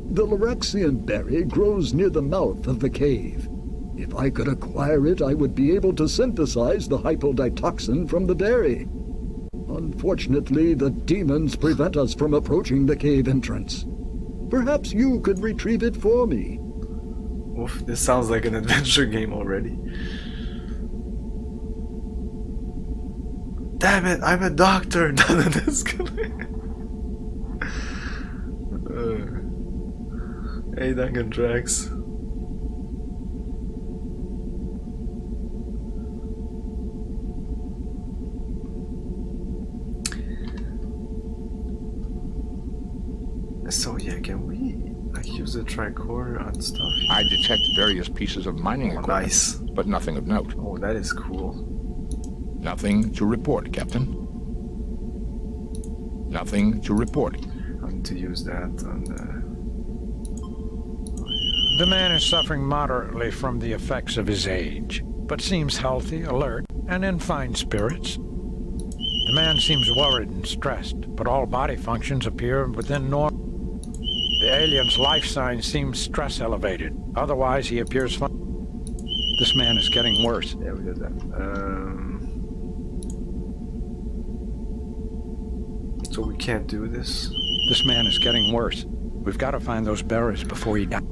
The Lorexian berry grows near the mouth of the cave. If I could acquire it, I would be able to synthesize the hypoditoxin from the berry. Unfortunately, the demons prevent us from approaching the cave entrance. Perhaps you could retrieve it for me. Oof, this sounds like an adventure game already. Damn it, I'm a doctor! None of this Hey, Duncan Drax. So yeah, can we like use the tricorder on stuff? I detect various pieces of mining equipment, nice, but nothing of note. Oh, that is cool. Nothing to report, Captain. Nothing to report. I need to use that on the... The man is suffering moderately from the effects of his age, but seems healthy, alert, and in fine spirits. The man seems worried and stressed, but all body functions appear within normal. The alien's life signs seem stress elevated. Otherwise, he appears fine. This man is getting worse. Yeah, we did that. So we can't do this? This man is getting worse. We've got to find those berries before he dies.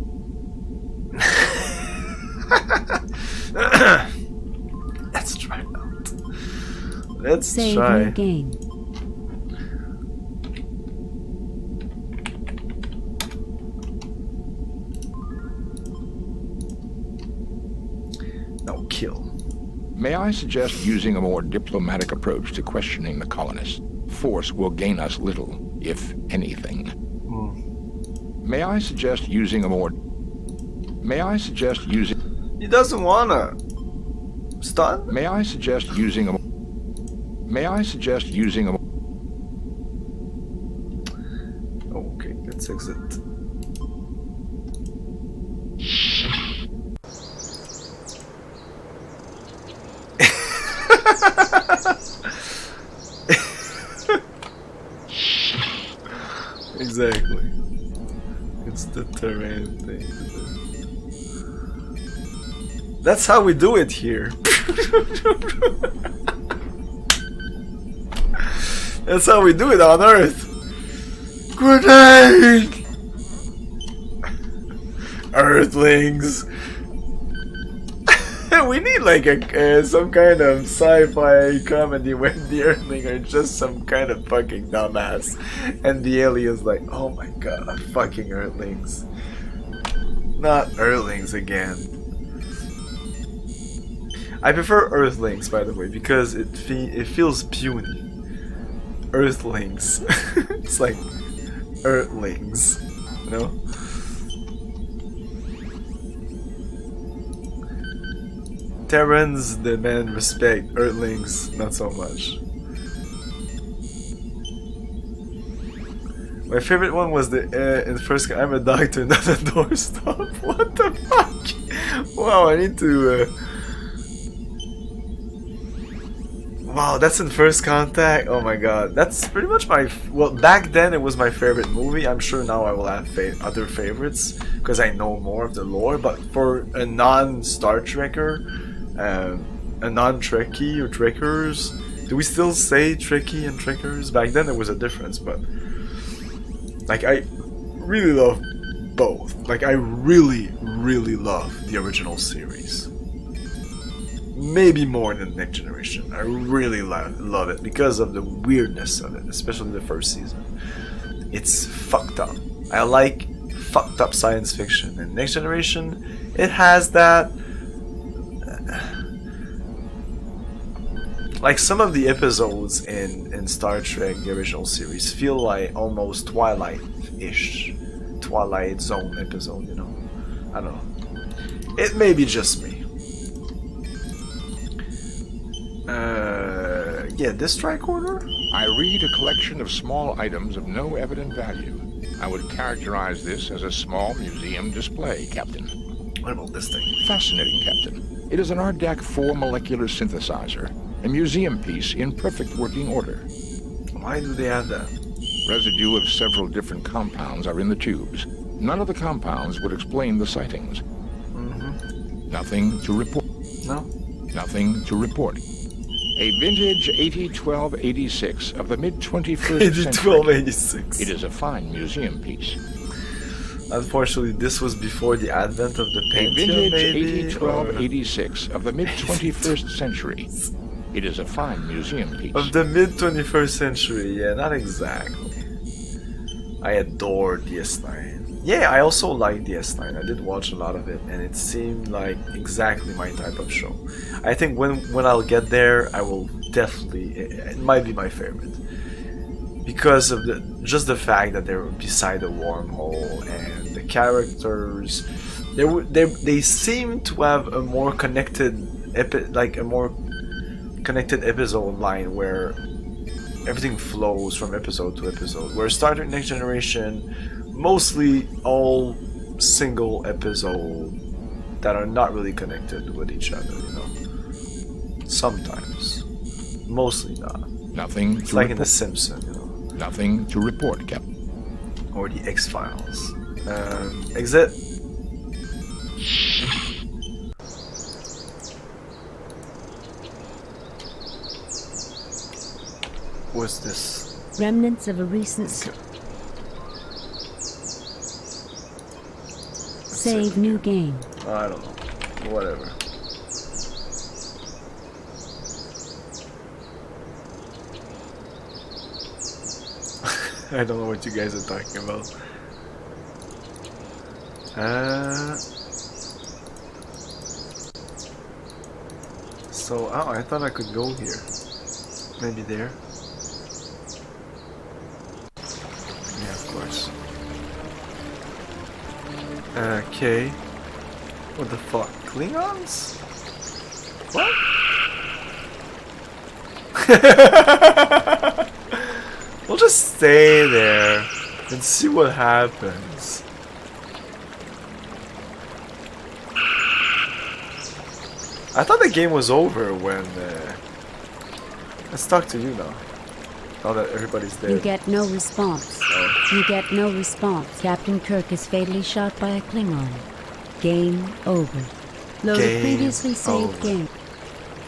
Let's try it out. Let's Save try. New game. No, kill. May I suggest using a more diplomatic approach to questioning the colonists? Force will gain us little, if anything. May I suggest using a more... May I suggest using... He doesn't wanna... Stun? May I suggest using a... May I suggest using a... Okay, let's exit. Exactly. It's the terrain thing. That's how we do it here. That's how we do it on Earth. Grenade! Earthlings. We need like some kind of sci-fi comedy when the Earthlings are just some kind of fucking dumbass, and the alien's like, oh my god, fucking Earthlings. Not Earthlings again. I prefer Earthlings, by the way, because it feels puny. Earthlings. It's like Earthlings, you know? Terrans demand respect, Earthlings not so much. My favorite one was the in the first. I'm a doctor, not a doorstop. What the fuck? Wow, I need to. Wow, that's in First Contact. Oh my god, that's pretty much my. Well, back then it was my favorite movie. I'm sure now I will have other favorites because I know more of the lore. But for a non-Star Trekker, a non-Trekkie or Trekkers, do we still say Trekkie and Trekkers? Back then there was a difference, but like I really love both. Like I really love the original series. Maybe more than Next Generation. I really love it because of the weirdness of it, especially the first season. It's fucked up. I like fucked up science fiction. And Next Generation, it has that. Like some of the episodes in Star Trek, the original series, feel like almost Twilight-ish. Twilight Zone episode, you know? I don't know. It may be just me. Yeah, this tricorder? I read a collection of small items of no evident value. I would characterize this as a small museum display, Captain. What about this thing? Fascinating, Captain. It is an RDAC 4 molecular synthesizer, a museum piece in perfect working order. Why do they have that? Residue of several different compounds are in the tubes. None of the compounds would explain the sightings. Mm-hmm. Nothing to report. No? Nothing to report. A vintage 801286 of the mid-21st century. 801286. It is a fine museum piece. Unfortunately, this was before the advent of the Pentium, A vintage maybe? 801286 of the mid-21st century. It is a fine museum piece. Of the mid-21st century, yeah, not exactly. I adore DS9. Yeah, I also like DS9. I did watch a lot of it, and it seemed like exactly my type of show. I think when I'll get there, I will definitely. It might be my favorite because of just the fact that they're beside a wormhole and the characters. They seem to have a more connected episode line where everything flows from episode to episode. Where Star Trek Next Generation, mostly all single episode that are not really connected with each other, you know. Sometimes, mostly not. Nothing. It's like in The Simpsons, you know. Nothing to report, Captain. Or the X-Files. Exit. What's this? Remnants of a recent save new game. I don't know. Whatever. I don't know what you guys are talking about. So, oh, I thought I could go here. Maybe there. Yeah, of course. Okay. What the fuck? Klingons? What? We'll just stay there and see what happens. I thought the game was over when Let's talk to you now. Now that everybody's dead. You get no response. You get no response. Captain Kirk is fatally shot by a Klingon. Game over. Load a previously saved game.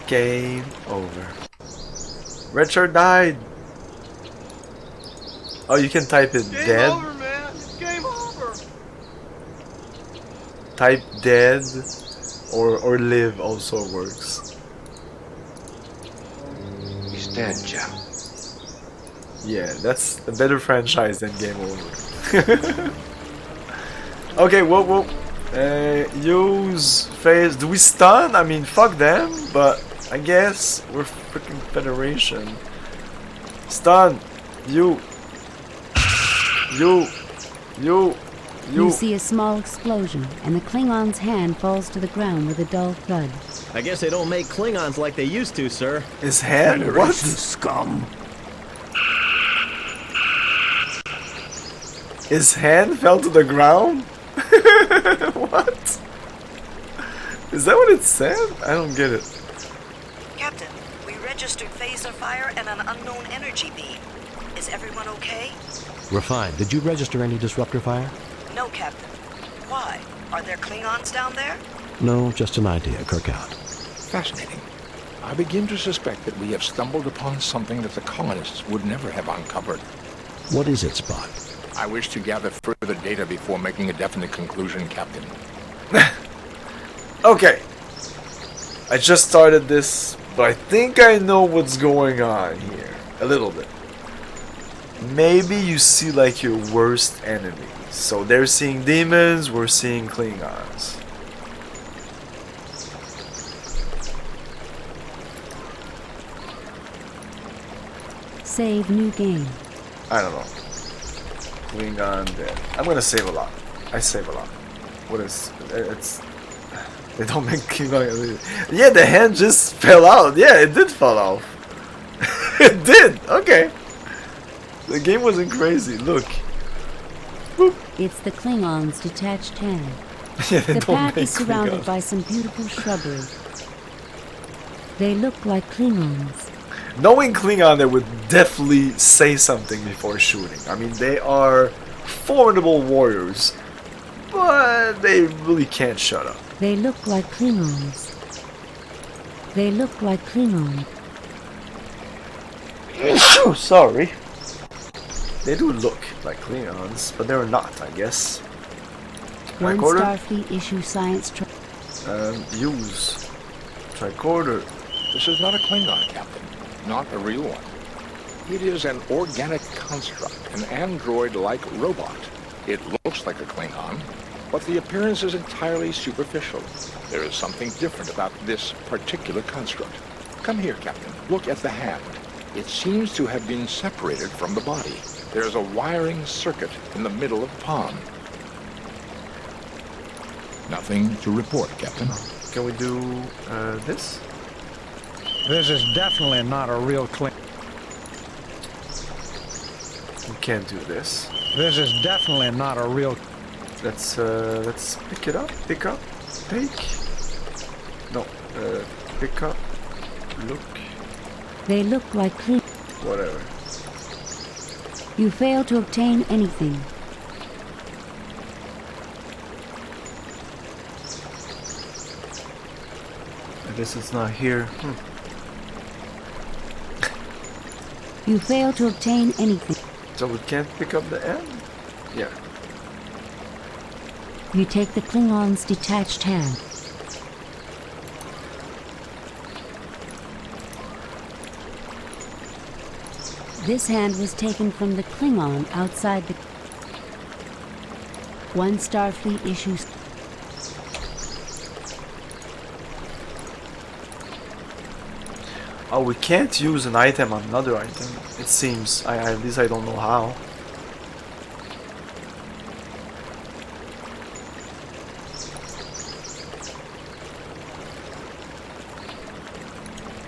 Game over. Richard died. Oh, you can type it Game dead. over, man. Game over. Type dead or live also works. He's dead, Jim. Yeah, that's a better franchise than Game Over. Okay, whoa. Use phase. Do we stun? I mean, fuck them, but I guess we're freaking Federation. Stun. You see a small explosion, and the Klingon's hand falls to the ground with a dull thud. I guess they don't make Klingons like they used to, sir. His hand? Federation What? scum. His hand fell to the ground? What? Is that what it said? I don't get it. Captain, we registered phaser fire and an unknown energy beam. Is everyone okay? We're fine. Did you register any disruptor fire? No, Captain. Why? Are there Klingons down there? No, just an idea. Kirk out. Fascinating. I begin to suspect that we have stumbled upon something that the colonists would never have uncovered. What is it, Spock? I wish to gather further data before making a definite conclusion, Captain. Okay. I just started this, but I think I know what's going on here. A little bit. Maybe you see like your worst enemies. So they're seeing demons, we're seeing Klingons. Save new game. I don't know. Klingon dead. I'm gonna save a lot. I save a lot. What is... It's... They don't make Klingon... Yeah, the hand just fell out. Yeah, it did fall off. It did! Okay. The game wasn't crazy. Look. Boop. It's the Klingon's detached hand. Yeah, the path is surrounded by some beautiful shrubbery. They look like Klingons. Knowing Klingon, they would definitely say something before shooting. I mean, they are formidable warriors, but they really can't shut up. They look like Klingons. They look like Klingons. Sorry. They do look like Klingons, but they're not, I guess. One Tricorder? Starfleet issue science use. Tricorder. This is not a Klingon, Captain. Not a real one. It is an organic construct, an android-like robot. It looks like a Klingon, but the appearance is entirely superficial. There is something different about this particular construct. Come here, Captain. Look at the hand. It seems to have been separated from the body. There's a wiring circuit in the middle of the palm. Nothing to report, Captain. Can we do this? This is definitely not a real Klingon. We can't do this. This is definitely not a real... Let's pick it up. Pick up. Take. No. Pick up. Look. They look like Klingons. Whatever. You fail to obtain anything. I guess it's not here. You fail to obtain anything. So we can't pick up the end? Yeah. You take the Klingon's detached hand. This hand was taken from the Klingon outside the... One Starfleet issue... Oh, we can't use an item on another item. It seems. At least I don't know how.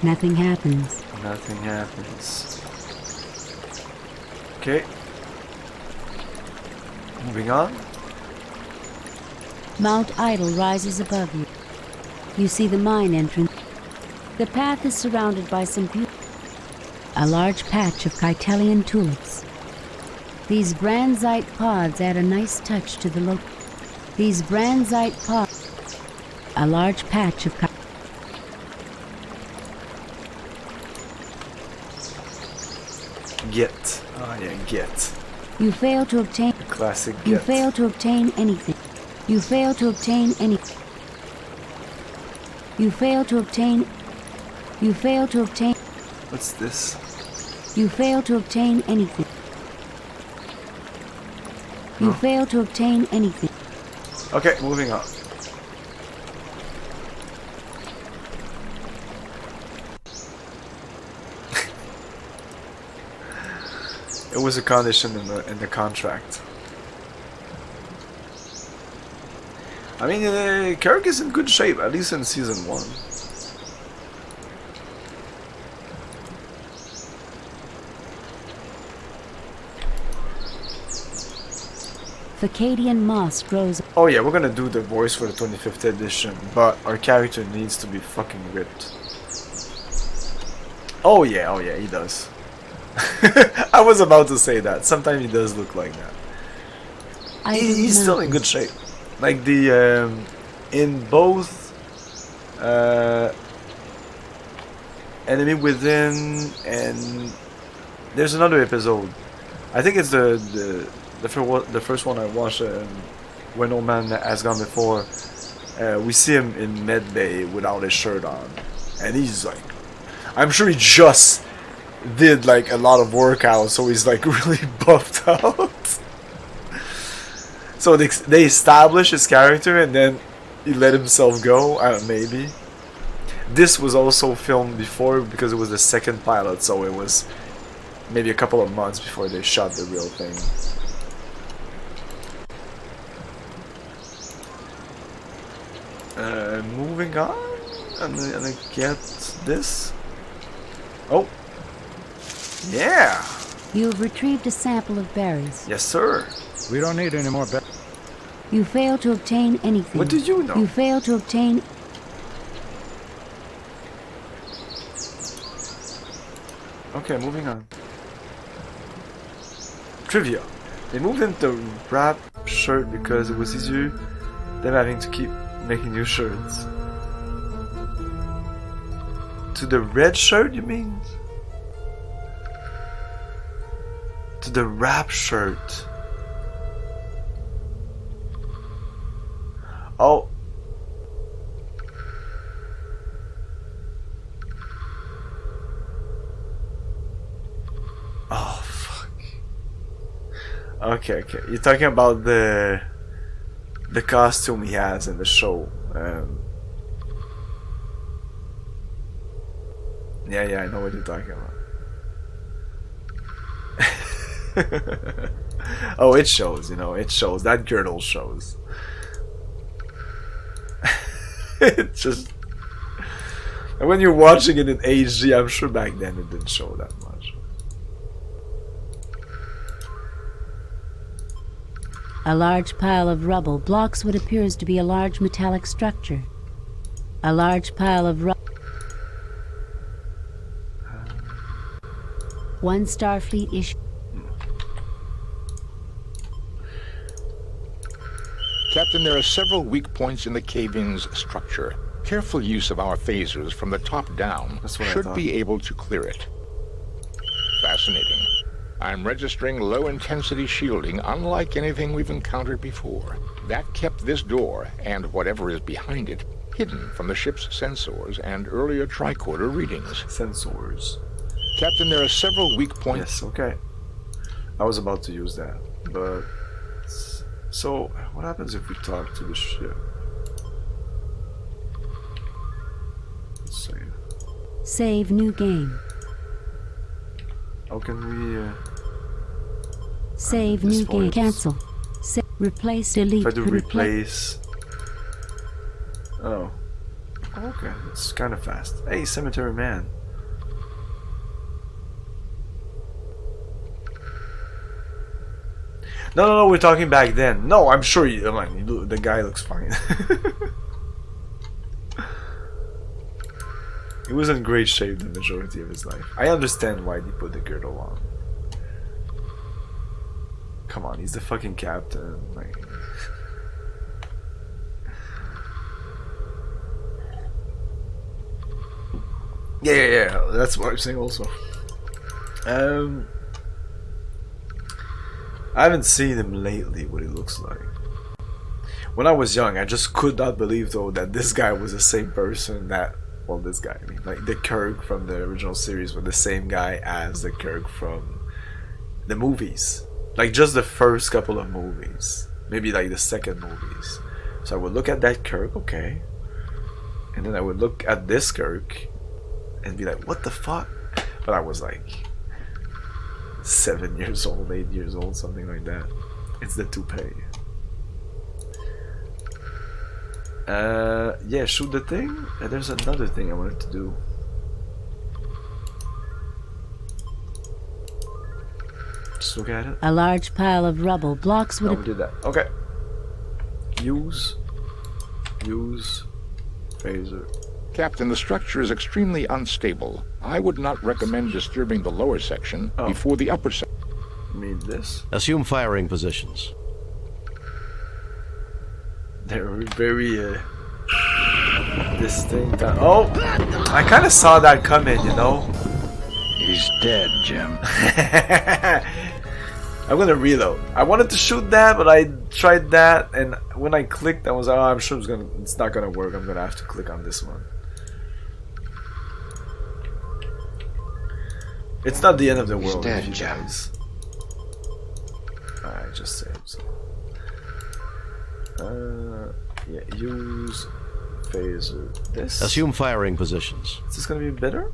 Nothing happens. Nothing happens. Okay. Moving on. Mount Idle rises above you. You see the mine entrance. The path is surrounded by some beautiful... A large patch of Kytelian tulips. These Brandzite pods add a nice touch to the look. These Brandzite pods. A large patch of Get. Oh yeah, get. You fail to obtain. Classic get. You fail to obtain anything. You fail to obtain anything. You fail to obtain. You fail to obtain. What's this? You fail to obtain anything. You fail to obtain anything. Okay, moving on. It was a condition in the contract. I mean, Kirk is in good shape, at least in season 1. Facadian moss grows. Oh yeah, we're gonna do the voice for the 25th edition, but our character needs to be fucking ripped. Oh yeah, he does. I was about to say that. Sometimes he does look like that. He's still in good shape. Like the in both Enemy Within and there's another episode. I think it's the first one I watched, When Old Man Has Gone Before. We see him in med bay without his shirt on, and he's like, I'm sure he just did like a lot of workouts, so he's like really buffed out. So they establish his character and then he let himself go. Maybe this was also filmed before because it was the second pilot, so it was maybe a couple of months before they shot the real thing. Moving on, I'm gonna get this. Oh, yeah. You have retrieved a sample of berries. Yes, sir. We don't need any more berries. You fail to obtain anything. What do you know? You fail to obtain. Okay, moving on. Trivia. They moved into wrap shirt because it was easier than having to keep making new shirts. To the red shirt, you mean? To the wrap shirt. Oh. Oh, fuck. Okay. You're talking about the costume he has in the show. Yeah, I know what you're talking about. Oh, it shows, it shows. That girdle shows. It just... And when you're watching it in HD, I'm sure back then it didn't show that much. A large pile of rubble blocks what appears to be a large metallic structure. A large pile of rubble. One Starfleet issue. Captain, there are several weak points in the cave-in's structure. Careful use of our phasers from the top down should be able to clear it. Fascinating. I'm registering low-intensity shielding unlike anything we've encountered before. That kept this door, and whatever is behind it, hidden from the ship's sensors and earlier tricorder readings. Sensors. Captain, there are several weak points. Yes, okay. I was about to use that, but... So, what happens if we talk to the ship? Let's save. Save new game. How can we... Save new game. Cancel. Replace, delete. If I do replace... Oh. Okay, it's kind of fast. Hey, Cemetery Man. No, we're talking back then. No, I'm sure the guy looks fine. He was in great shape the majority of his life. I understand why he put the girdle on. Come on, he's the fucking captain. Like, yeah. That's what I'm saying also. I haven't seen him lately. What he looks like. When I was young, I just could not believe though that this guy was the same person that. Well, this guy. I mean, like the Kirk from the original series was the same guy as the Kirk from the movies. Like just the first couple of movies, maybe like the second movies. So I would look at that Kirk, okay, and then I would look at this Kirk and be like, what the fuck? But I was like 7 years old, 8 years old, something like that. It's the toupee. Yeah, shoot the thing. And there's another thing I wanted to do. Just look at it. A large pile of rubble blocks we did that. Okay. Use phaser. Captain, the structure is extremely unstable. I would not recommend disturbing the lower section before the upper section. Mean this? Assume firing positions. They're very distinct. Oh, I kind of saw that coming, you know. He's dead, Jim. I'm gonna reload. I wanted to shoot that, but I tried that, and when I clicked, I was like, oh, I'm sure it's not gonna work. I'm gonna have to click on this one. It's not the end of the world, dead, you guys. I just saved. So. Yeah, use phaser. This. Assume firing positions. Is this gonna be better?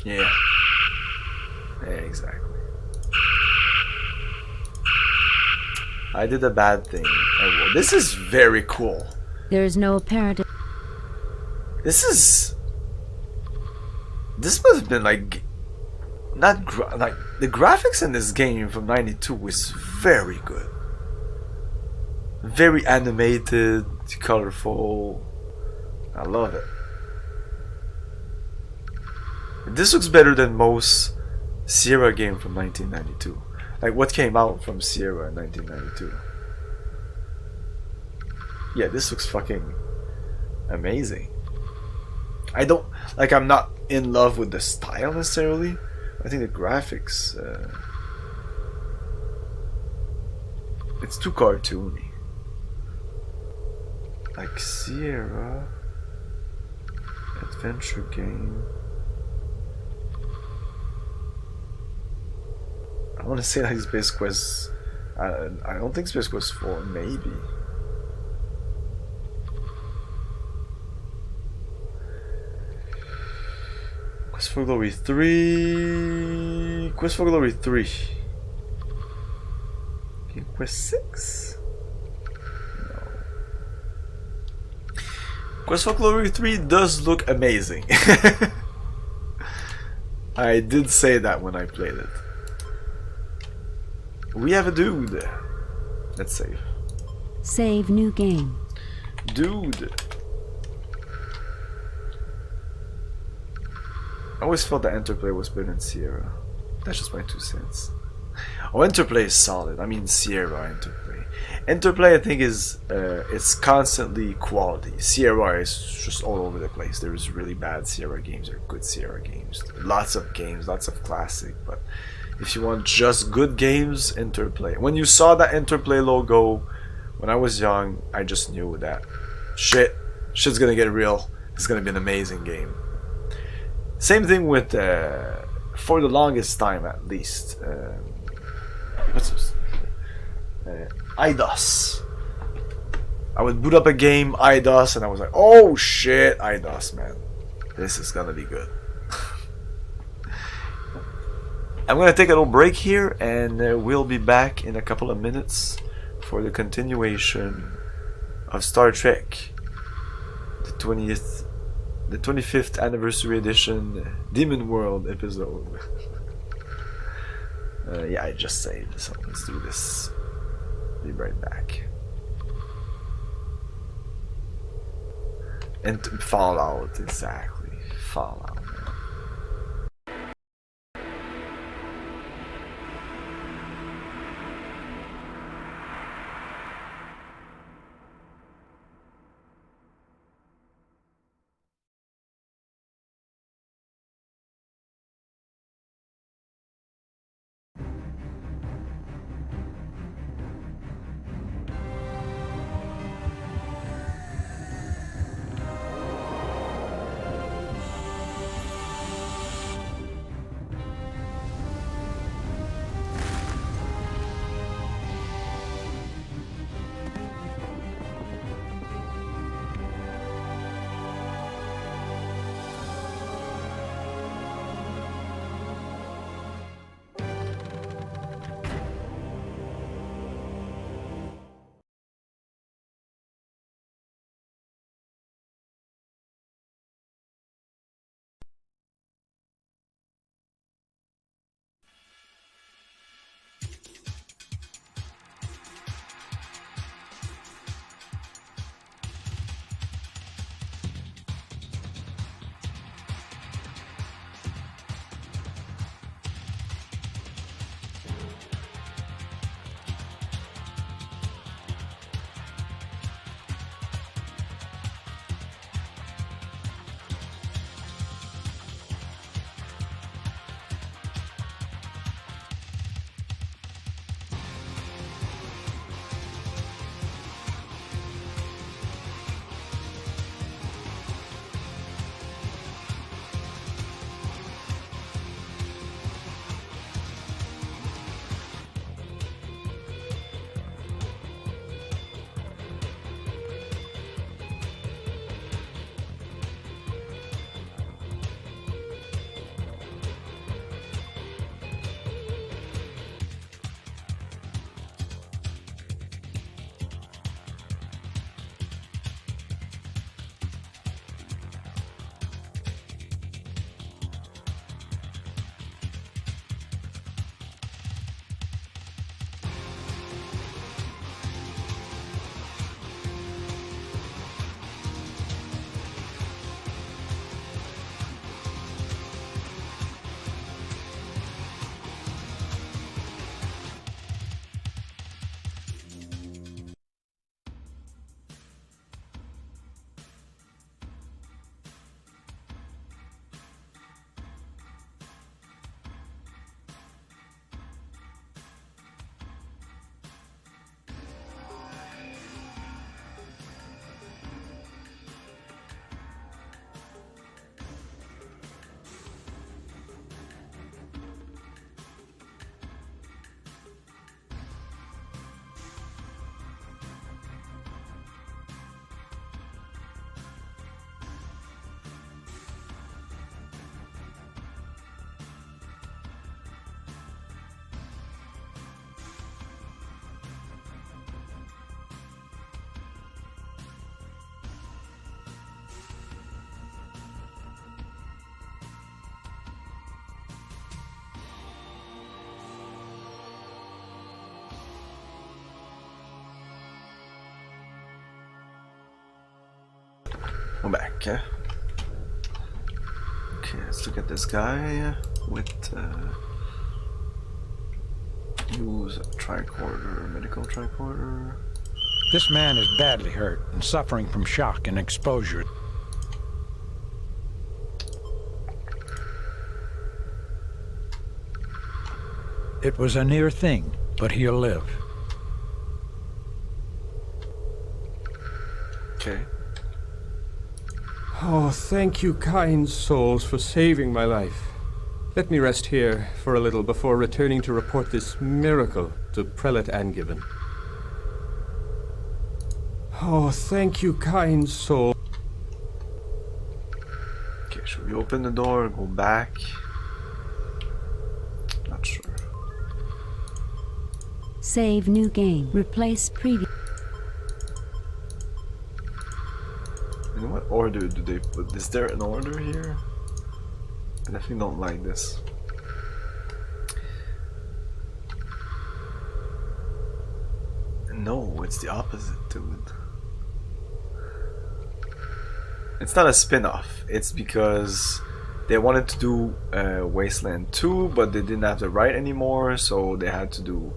Yeah. Yeah, exactly. I did a bad thing. This is very cool. There is no apparent. This must have been like like the graphics in this game from '92 was very good. Very animated, colorful. I love it. This looks better than most Sierra game from 1992. Like what came out from Sierra in 1992. Yeah, this looks fucking amazing. I'm not in love with the style necessarily. I think the graphics, it's too cartoony. Like Sierra adventure game. I want to say like Space Quest. I don't think Space Quest 4. Maybe. Quest for Glory 3. Quest for Glory 3. Okay, Quest 6. No. Quest for Glory 3 does look amazing. I did say that when I played it. We have a dude. Let's save. Save new game. Dude. I always felt that Interplay was better than Sierra. That's just my 2 cents. Oh, Interplay is solid. I mean Sierra, Interplay. Interplay, I think, is it's constantly quality. Sierra is just all over the place. There's really bad Sierra games. There are good Sierra games. Lots of games, lots of classic, but if you want just good games, Interplay. When you saw that Interplay logo, when I was young, I just knew that shit's gonna get real. It's gonna be an amazing game. Same thing with, for the longest time at least, what's this? IDOS. I would boot up a game, IDOS, and I was like, oh shit, IDOS, man. This is gonna be good. I'm gonna take a little break here, and we'll be back in a couple of minutes for the continuation of Star Trek, the 25th anniversary edition, Demon World episode. Yeah, I just saved, so let's do this. Be right back. And Fallout, exactly. Fallout. We're back. Okay, let's look at this guy with use a tricorder, medical tricorder. This man is badly hurt and suffering from shock and exposure. It was a near thing, but he'll live. Okay. Oh, thank you, kind souls, for saving my life. Let me rest here for a little before returning to report this miracle to Prelate Angiven. Oh, thank you, kind soul. Okay, should we open the door and go back? Not sure. Save new game. Replace previous. In what order do they put? Is there an order here? I definitely don't like this. No, it's the opposite, dude. It's not a spin-off. It's because they wanted to do Wasteland 2, but they didn't have the right anymore, so they had to do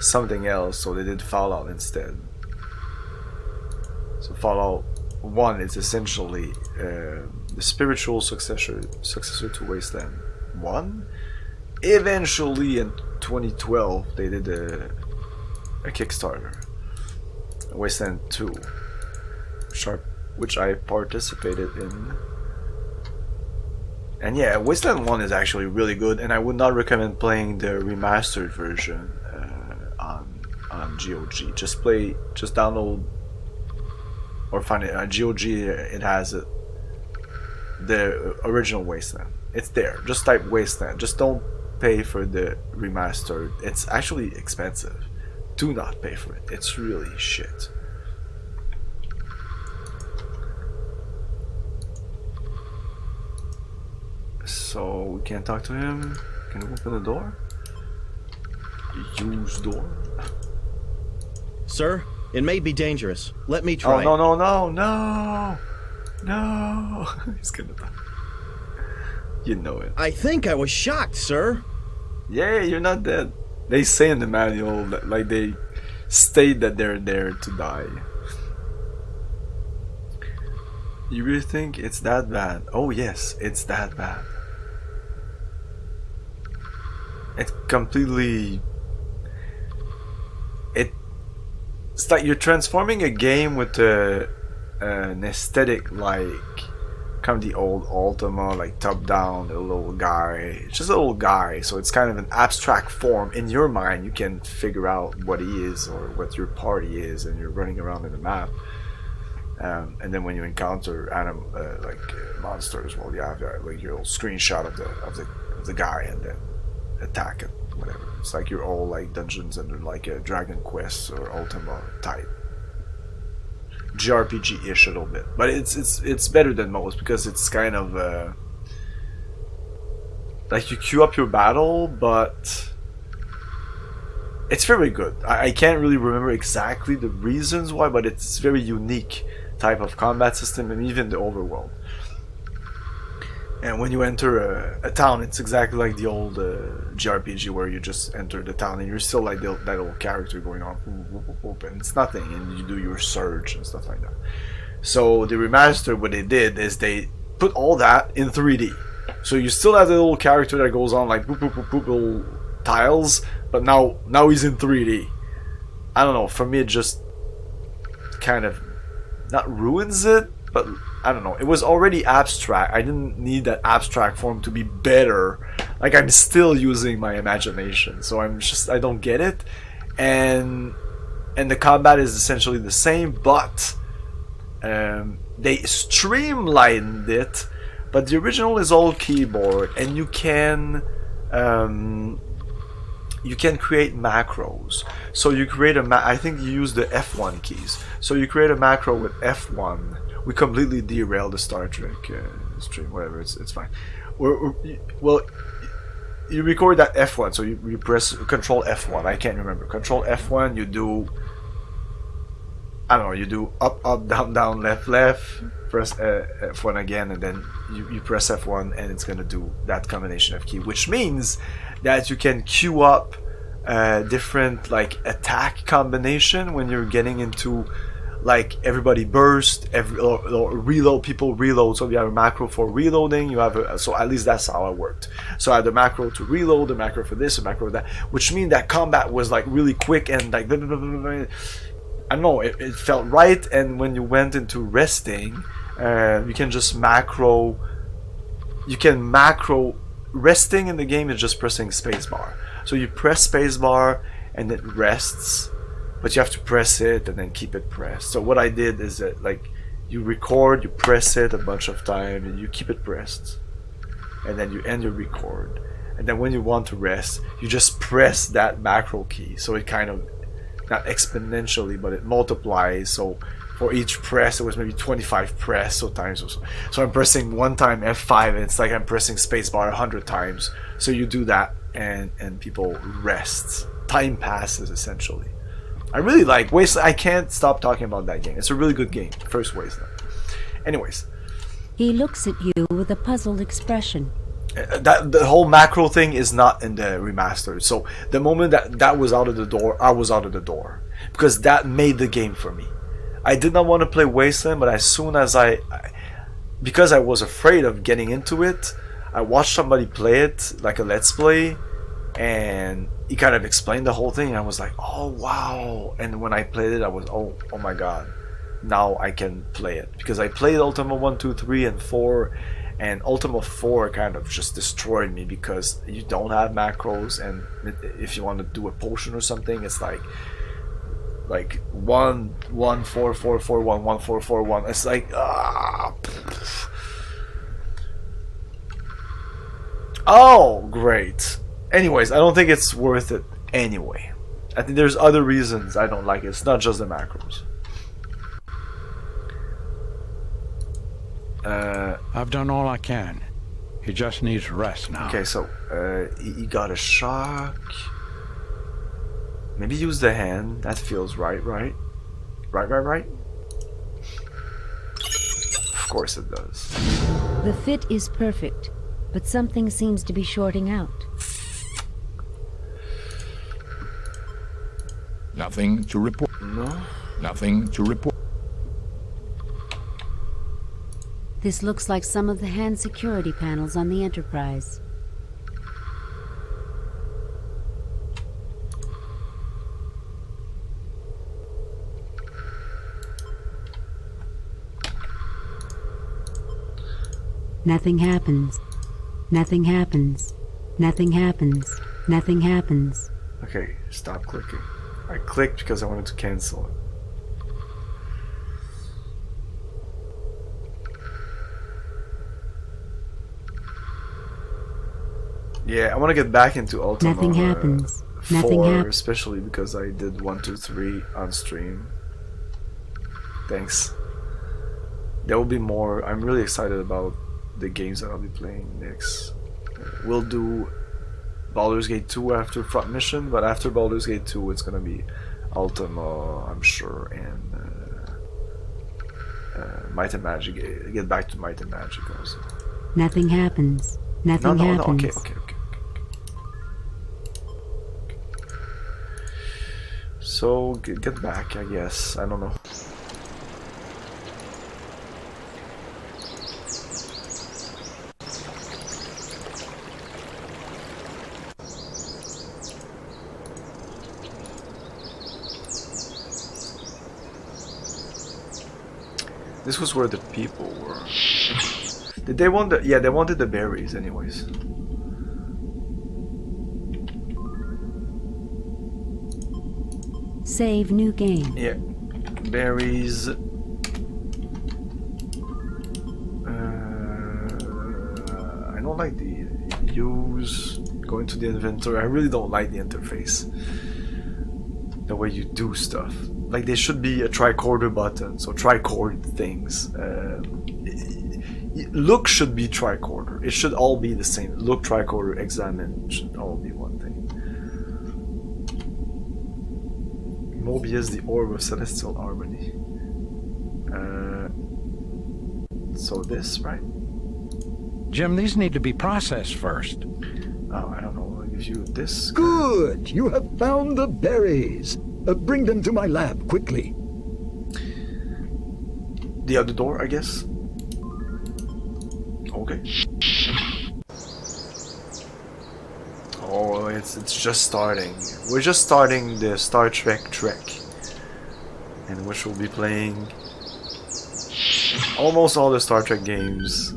something else, so they did Fallout instead. So Fallout 1 is essentially the spiritual successor to Wasteland 1. Eventually in 2012 they did a Kickstarter, Wasteland 2, which I participated in. And yeah, Wasteland 1 is actually really good, and I would not recommend playing the remastered version on GOG. Just download or find it on GOG. It has it, the original Wasteland. It's there. Just type Wasteland. Just don't pay for the remastered. It's actually expensive. Do not pay for it. It's really shit. So we can't talk to him. Can we open the door? Use door. Sir, it may be dangerous. Let me try. Oh no! He's gonna die. You know it. I think I was shocked, sir. Yeah, you're not dead. They say in the manual that, like, they state that they're there to die. You really think it's that bad? Oh yes, it's that bad. It's completely... It's like you're transforming a game with an aesthetic like kind of the old Ultima, like top down, a little guy. It's just a little guy, so it's kind of an abstract form. In your mind you can figure out what he is or what your party is, and you're running around in the map. And then when you encounter monsters, well, you have like your little screenshot of the guy, and then attack it, whatever. It's like your old like dungeons under like a Dragon Quest or Ultima type JRPG-ish a little bit, but it's better than most because it's kind of like you queue up your battle, but it's very good. I can't really remember exactly the reasons why, but it's very unique type of combat system, and even the overworld. And when you enter a town, it's exactly like the old JRPG where you just enter the town and you're still like that old character going on, and it's nothing, and you do your surge and stuff like that. So the remaster, what they did is they put all that in 3D. So you still have the little character that goes on like boop boop boop boop little tiles, but now he's in 3D. I don't know. For me, it just kind of not ruins it, but I don't know. It was already abstract. I didn't need that abstract form to be better. Like, I'm still using my imagination, so I don't get it. And the combat is essentially the same, but they streamlined it. But the original is all keyboard, and you can create macros. So you create I think you use the F1 keys. So you create a macro with F1. We completely derailed the Star Trek stream. Whatever, it's fine. Well, you record that F1. So you press Control F1. I can't remember. Control F1. You do, I don't know. You do up up down down left left. Press F1 again, and then you press F1, and it's gonna do that combination of key, which means that you can queue up different like attack combination when you're getting into like everybody burst, or reload, people reload. So you have a macro for reloading. You have so at least that's how it worked. So I had the macro to reload, the macro for this, a macro for that, which means that combat was like really quick and like blah, blah, blah, blah, blah. I don't know, it felt right. And when you went into resting, you can just macro. You can macro. Resting in the game is just pressing spacebar. So you press spacebar and it rests, but you have to press it and then keep it pressed. So what I did is that, like, you record, you press it a bunch of times, and you keep it pressed, and then you end your record, and then when you want to rest, you just press that macro key. So it kind of, not exponentially, but it multiplies. So for each press, it was maybe 25 press so times. So I'm pressing one time F5, and it's like I'm pressing spacebar 100 times. So you do that, and people rest. Time passes essentially. I really like Wasteland. I can't stop talking about that game. It's a really good game. First Wasteland. Anyways, He looks at you with a puzzled expression. That the whole macro thing is not in the remastered. So the moment that was out of the door, I was out of the door, because that made the game for me. I did not want to play Wasteland, but as soon as because I was afraid of getting into it, I watched somebody play it, like a Let's Play, and he kind of explained the whole thing, and I was like, oh wow. And when I played it, I was oh my god, now I can play it, because I played Ultima 1, 2, 3, and 4, and Ultima 4 kind of just destroyed me, because you don't have macros, and if you want to do a potion or something, it's like 1 1 4 4 4 1 1 4 4 1. It's like oh great. Anyways, I don't think it's worth it anyway. I think there's other reasons I don't like it. It's not just the macros. I've done all I can. He just needs rest now. Okay, so he got a shock. Maybe use the hand. That feels right. Right. Of course it does. The fit is perfect, but something seems to be shorting out. Nothing to report. No. Nothing to report. This looks like some of the hand security panels on the Enterprise. Nothing happens. Nothing happens. Nothing happens. Nothing happens. Okay, stop clicking. I clicked because I wanted to cancel it. Yeah, I want to get back into Ultima. Nothing happens. 4, Nothing happens. especially because I did 1, 2, 3 on stream. Thanks. There will be more. I'm really excited about the games that I'll be playing next. We'll do Baldur's Gate 2 after Front Mission, but after Baldur's Gate 2 it's gonna be Ultima, I'm sure, and Might and Magic. Get back to Might and Magic also. Nothing happens. Nothing happens. No, okay. So get back, I guess. I don't know. This was where the people were. Did they want the? Yeah, they wanted the berries, anyways. Save new game. Yeah, berries. I don't like the use. Going to the inventory. I really don't like the interface. The way you do stuff. Like, there should be a tricorder button, so tricord things. Look should be tricorder. It should all be the same. Look, tricorder, examine should all be one thing. Mobius, the orb of celestial harmony. So this, right? Jim, these need to be processed first. Oh, I don't know. I'll give you this. Good! You have found the berries. Bring them to my lab, quickly. The other door, I guess? Okay. Oh, it's just starting. We're just starting the Star Trek Trek. In which we'll be playing almost all the Star Trek games.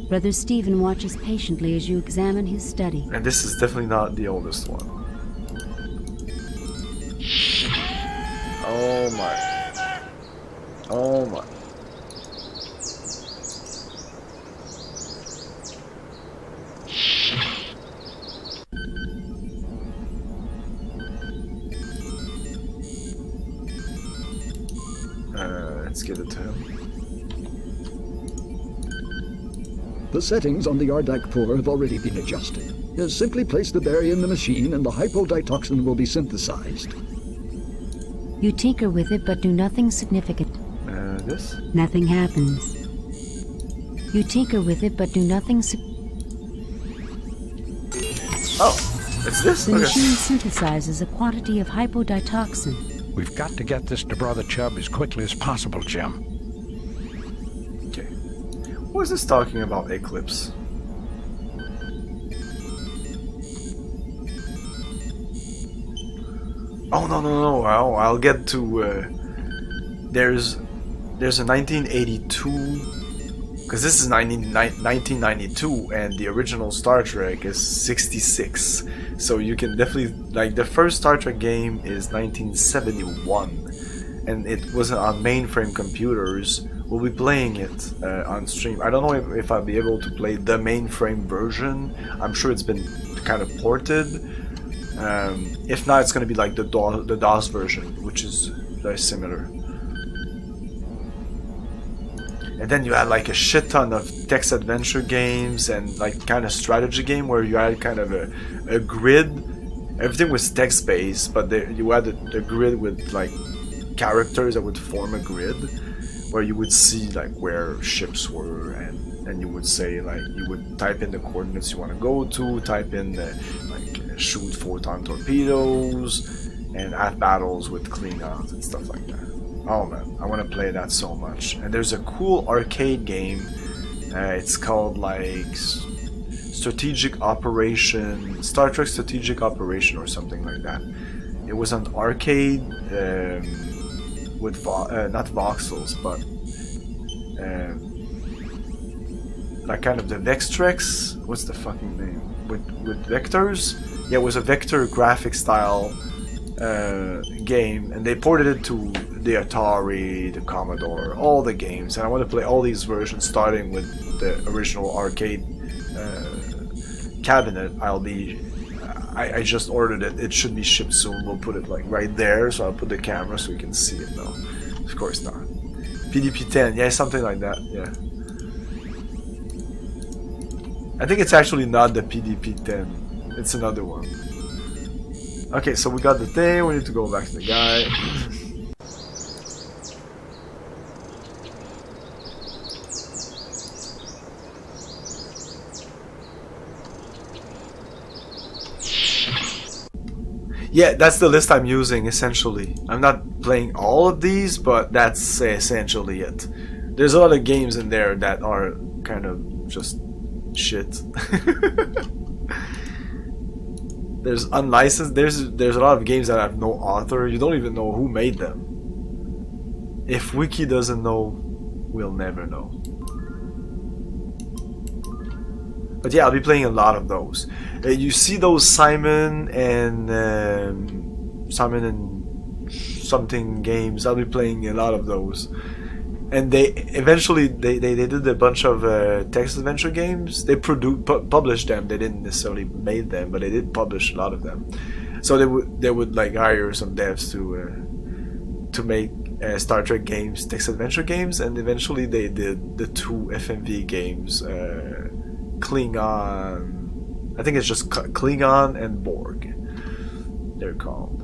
Brother Stephen watches patiently as you examine his study. And this is definitely not the oldest one. Oh my. Oh my. Let's get it to him. The settings on the Ardak 4 have already been adjusted. Simply place the berry in the machine and the hypoditoxin will be synthesized. You tinker with it, but do nothing significant. This? Nothing happens. You tinker with it, but do nothing Oh, it's this? The machine synthesizes a quantity of hypoditoxin. We've got to get this to Brother Chubb as quickly as possible, Jim. Okay. What is this talking about, Eclipse? Oh, no. I'll get to... There's a 1982... Because this is 1992, and the original Star Trek is 66. So you can definitely... Like, the first Star Trek game is 1971. And it wasn't on mainframe computers. We'll be playing it on stream. I don't know if I'll be able to play the mainframe version. I'm sure it's been kind of ported. If not, it's going to be like the DOS version, which is very similar. And then you had like a shit ton of text adventure games and like kind of strategy game where you had kind of a grid. Everything was text based, but you had a grid with like characters that would form a grid where you would see like where ships were, and you would say like you would type in the coordinates you want to go to, type in the like shoot photon torpedoes, and have battles with Klingons and stuff like that. Oh man, I want to play that so much. And there's a cool arcade game. It's called like Strategic Operation, Star Trek Strategic Operation or something like that. It was an arcade with not voxels, but like kind of the Vextrex. What's the fucking name? With vectors? Yeah, it was a vector graphic style game, and they ported it to the Atari, the Commodore, all the games. And I want to play all these versions, starting with the original arcade cabinet. I just ordered it. It should be shipped soon. We'll put it like right there, so I'll put the camera so you can see it now. Of course not. PDP-10, yeah, something like that, yeah. I think it's actually not the PDP-10. It's another one. Okay, so we got the thing. We need to go back to the guy. Yeah, that's the list I'm using, essentially. I'm not playing all of these, but that's essentially it. There's a lot of games in there that are kind of just shit. There's unlicensed, there's a lot of games that have no author. You don't even know who made them. If Wiki doesn't know, we'll never know. But yeah, I'll be playing a lot of those. You see those Simon and something games. I'll be playing a lot of those. And they eventually they did a bunch of text adventure games. They published them. They didn't necessarily made them, but they did publish a lot of them. So they would like hire some devs to make Star Trek games, text adventure games, and eventually they did the 2 FMV games. Klingon, I think it's just Klingon and Borg, they're called.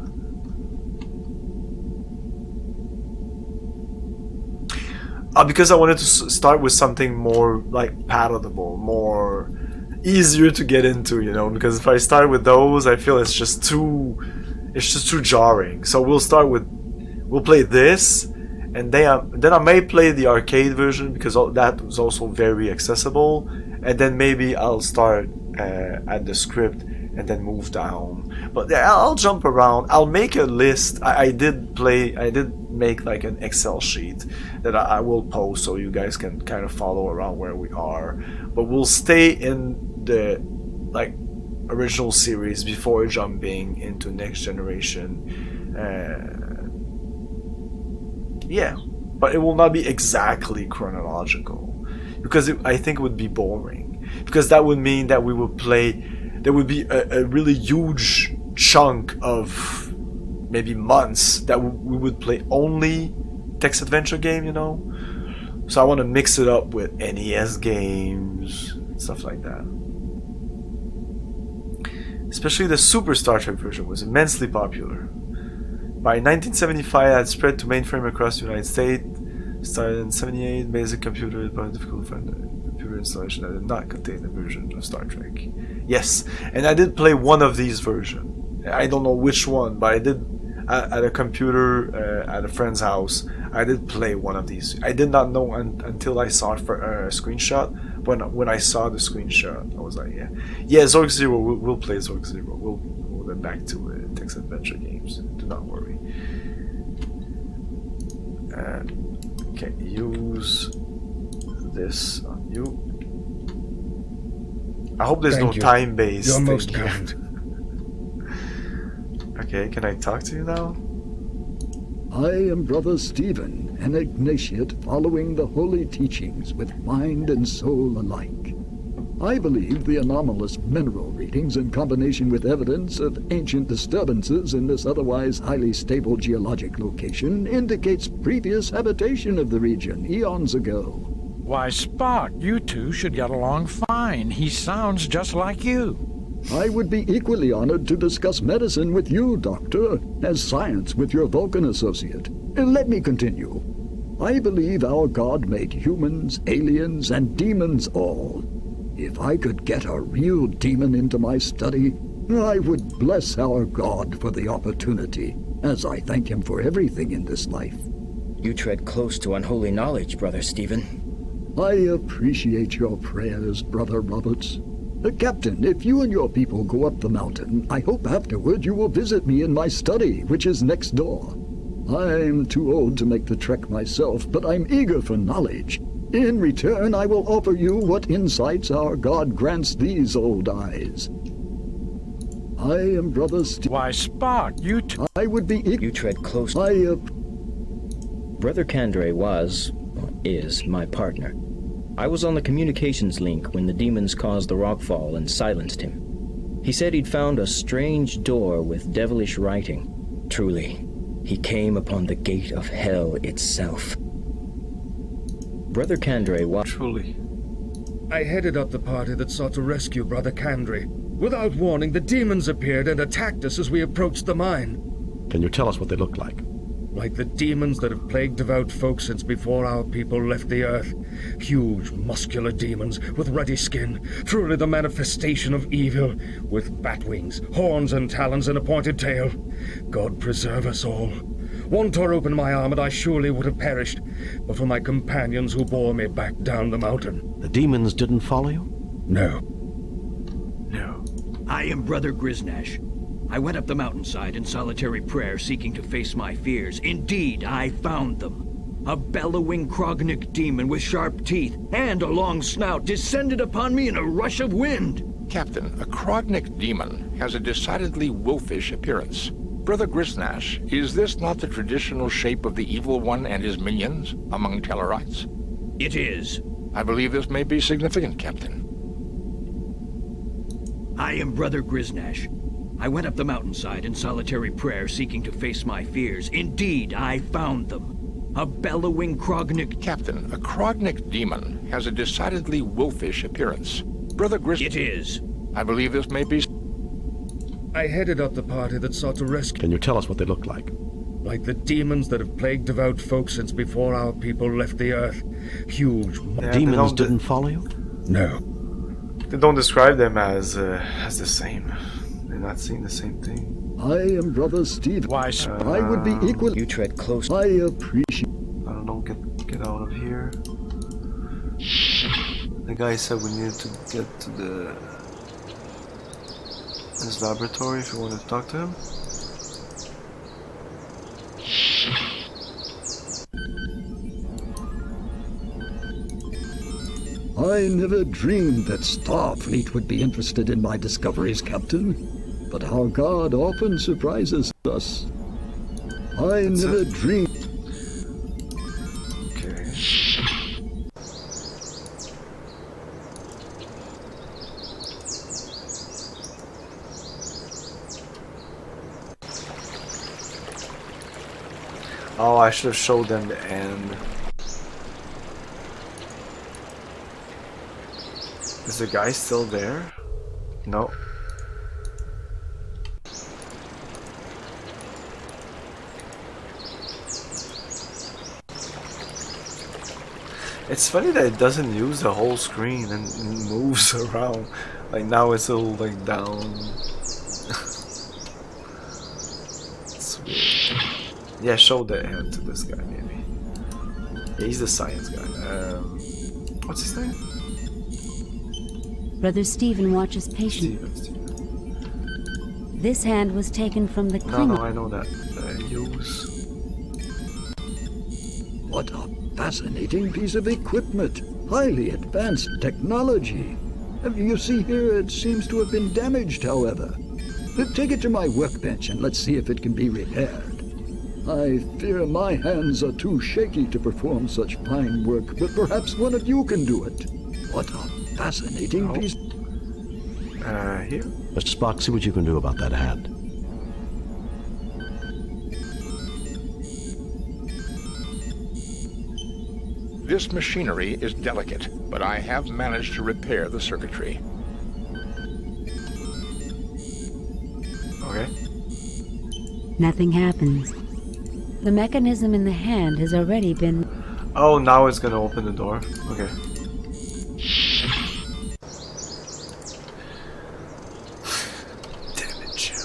Because I wanted to start with something more like palatable, more easier to get into, you know, because if I start with those, I feel it's just too jarring. So we'll play this, and then I may play the arcade version because that was also very accessible. And then maybe I'll start at the script and then move down. But yeah, I'll jump around. I'll make a list. I did make like an Excel sheet that I will post so you guys can kind of follow around where we are. But we'll stay in the like original series before jumping into next generation. Yeah, but it will not be exactly chronological. Because I think it would be boring. Because that would mean that we would play... There would be a really huge chunk of maybe months that we would play only text adventure game, you know? So I want to mix it up with NES games, stuff like that. Especially the Super Star Trek version was immensely popular. By 1975, it had spread to mainframe across the United States. Started in 78, basic computer, but difficult to find a computer installation that did not contain a version of Star Trek. Yes, and I did play one of these versions. I don't know which one, but I did at a computer at a friend's house. I did play one of these. I did not know until I saw a screenshot. When I saw the screenshot, I was like, yeah, Zork Zero. We'll play Zork Zero. We'll get back to text adventure games. Do not worry. Okay, use this on you. I hope there's no time-based. You're most kind. Okay, can I talk to you now? I am Brother Stephen, an Ignatiate following the holy teachings with mind and soul alike. I believe the anomalous mineral readings in combination with evidence of ancient disturbances in this otherwise highly stable geologic location indicates previous habitation of the region eons ago. Why, Spock, you two should get along fine. He sounds just like you. I would be equally honored to discuss medicine with you, Doctor, as science with your Vulcan associate. Let me continue. I believe our God made humans, aliens, and demons all. If I could get a real demon into my study, I would bless our God for the opportunity, as I thank him for everything in this life. You tread close to unholy knowledge, Brother Stephen. I appreciate your prayers, Brother Roberts. Captain, if you and your people go up the mountain, I hope afterward you will visit me in my study, which is next door. I'm too old to make the trek myself, but I'm eager for knowledge. In return, I will offer you what insights our God grants these old eyes. I am Brother Why, Spock, you I would be You tread close. Brother Kandre is my partner. I was on the communications link when the demons caused the rockfall and silenced him. He said he'd found a strange door with devilish writing. Truly, he came upon the gate of hell itself. Brother Kandre was... Truly. I headed up the party that sought to rescue Brother Kandre. Without warning, the demons appeared and attacked us as we approached the mine. Can you tell us what they look like? Like the demons that have plagued devout folk since before our people left the earth. Huge, muscular demons with ruddy skin, truly the manifestation of evil, with bat wings, horns and talons and a pointed tail. God preserve us all. One tore open my arm and I surely would have perished, but for my companions who bore me back down the mountain. The demons didn't follow you? No. No. I am Brother Griznash. I went up the mountainside in solitary prayer, seeking to face my fears. Indeed, I found them. A bellowing Krognik demon with sharp teeth and a long snout descended upon me in a rush of wind. Captain, a Krognik demon has a decidedly wolfish appearance. Brother Griznash, is this not the traditional shape of the Evil One and his minions among Tellarites? It is. I believe this may be significant, Captain. I am Brother Griznash. I went up the mountainside in solitary prayer, seeking to face my fears. Indeed, I found them. A bellowing Krognik... Captain, a Krognik demon has a decidedly wolfish appearance. Brother Griznash... It is. I believe this may be... I headed up the party that sought to rescue... Can you tell us what they look like? Like the demons that have plagued devout folk since before our people left the earth. Huge... The demons didn't follow you? No. They don't describe them as the same. They're not seeing the same thing. I am Brother Steve. Why, I would be equal. You tread close. I appreciate... I don't know, get out of here. The guy said we needed to get to his laboratory if you wanted to talk to him. I never dreamed that Starfleet would be interested in my discoveries, Captain. But our God often surprises us. I never dreamed... Okay. Oh, I should have showed them the end. Is the guy still there? No. It's funny that it doesn't use the whole screen and moves around. Like now it's all like down. It's weird. Yeah, show the hand to this guy maybe. Yeah, he's the science guy. What's his name? Brother Stephen watches patiently. Steven. This hand was taken from the No, I know that. Use. What a fascinating piece of equipment. Highly advanced technology. You see here, it seems to have been damaged, however. Take it to my workbench and let's see if it can be repaired. I fear my hands are too shaky to perform such fine work, but perhaps one of you can do it. What a fascinating piece. Here? Mr. Spock, see what you can do about that hand. This machinery is delicate, but I have managed to repair the circuitry. Okay. Nothing happens. The mechanism in the hand has already been... Oh, now it's gonna open the door. Okay. Damn it, Jim.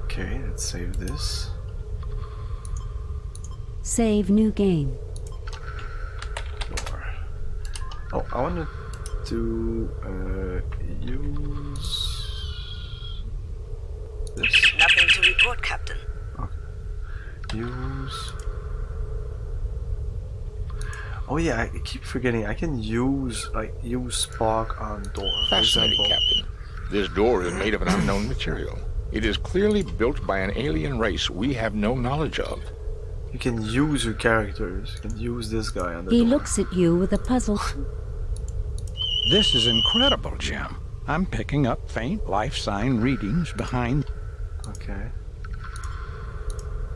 Okay, let's save this. Save new game. Oh, I wanted to use this. Nothing to report, Captain. Okay. Use. Oh yeah, I keep forgetting. I can use Spock on door. Fascinating, Captain. This door is made of an unknown material. It is clearly built by an alien race we have no knowledge of. You can use your characters. You can use this guy on the He door. looks at you with a puzzle. This is incredible, Jim. I'm picking up faint life sign readings behind. Okay.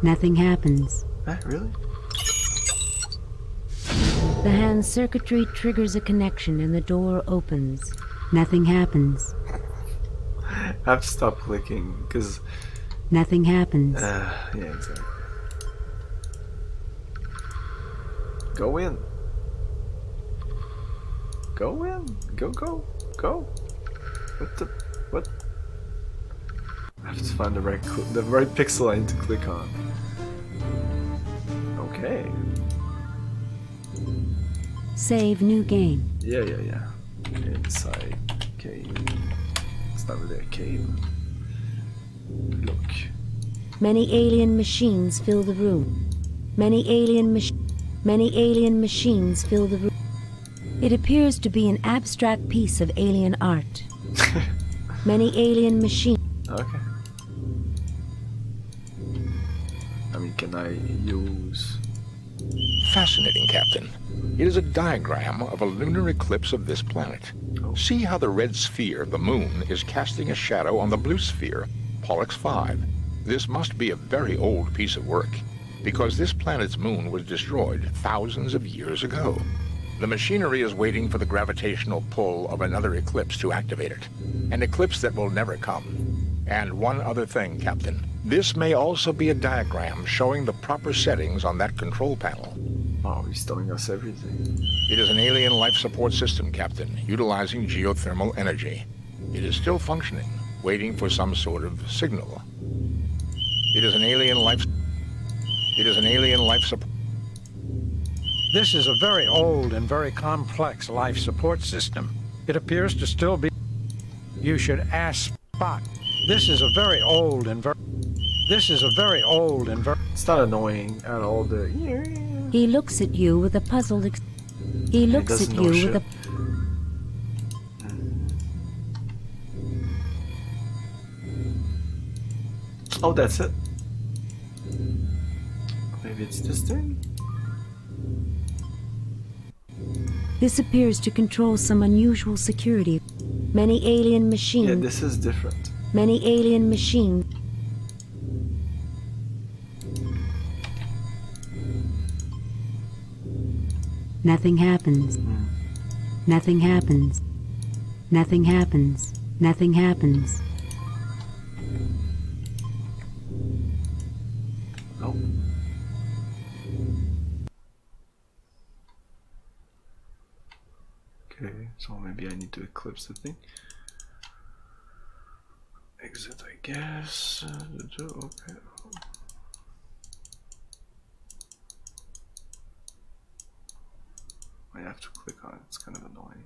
Nothing happens. Really? The hand's circuitry triggers a connection and the door opens. Nothing happens. I have to stop clicking because nothing happens. Yeah, exactly. Go in. Go in. Go. What? I have to find the right pixel I need to click on. Okay. Save new game. Yeah. Inside cave. It's not really a cave. Look. Many alien machines fill the room. Many alien machines fill the room. It appears to be an abstract piece of alien art. Many alien machines. Okay. I mean, can I use... Fascinating, Captain. It is a diagram of a lunar eclipse of this planet. Oh. See how the red sphere, the moon, is casting a shadow on the blue sphere, Pollux 5. This must be a very old piece of work, because this planet's moon was destroyed thousands of years ago. The machinery is waiting for the gravitational pull of another eclipse to activate it. An eclipse that will never come. And one other thing, Captain. This may also be a diagram showing the proper settings on that control panel. Oh, he's telling us everything. It is an alien life support system, Captain, utilizing geothermal energy. It is still functioning, waiting for some sort of signal. It is an alien life support. This is a very old and very complex life support system. It appears to still be... You should ask Spock. This is a very old and very... It's not annoying at all, He looks at you with a puzzled He looks at you with a... Oh, that's it. Maybe it's this thing? This appears to control some unusual security. Many alien machines... Yeah, this is different. Many alien machines... Nothing happens. Nothing happens. Nothing happens. Nothing happens. Oh. Okay, so maybe I need to eclipse the thing. Exit, I guess. Okay. I have to click on it, it's kind of annoying.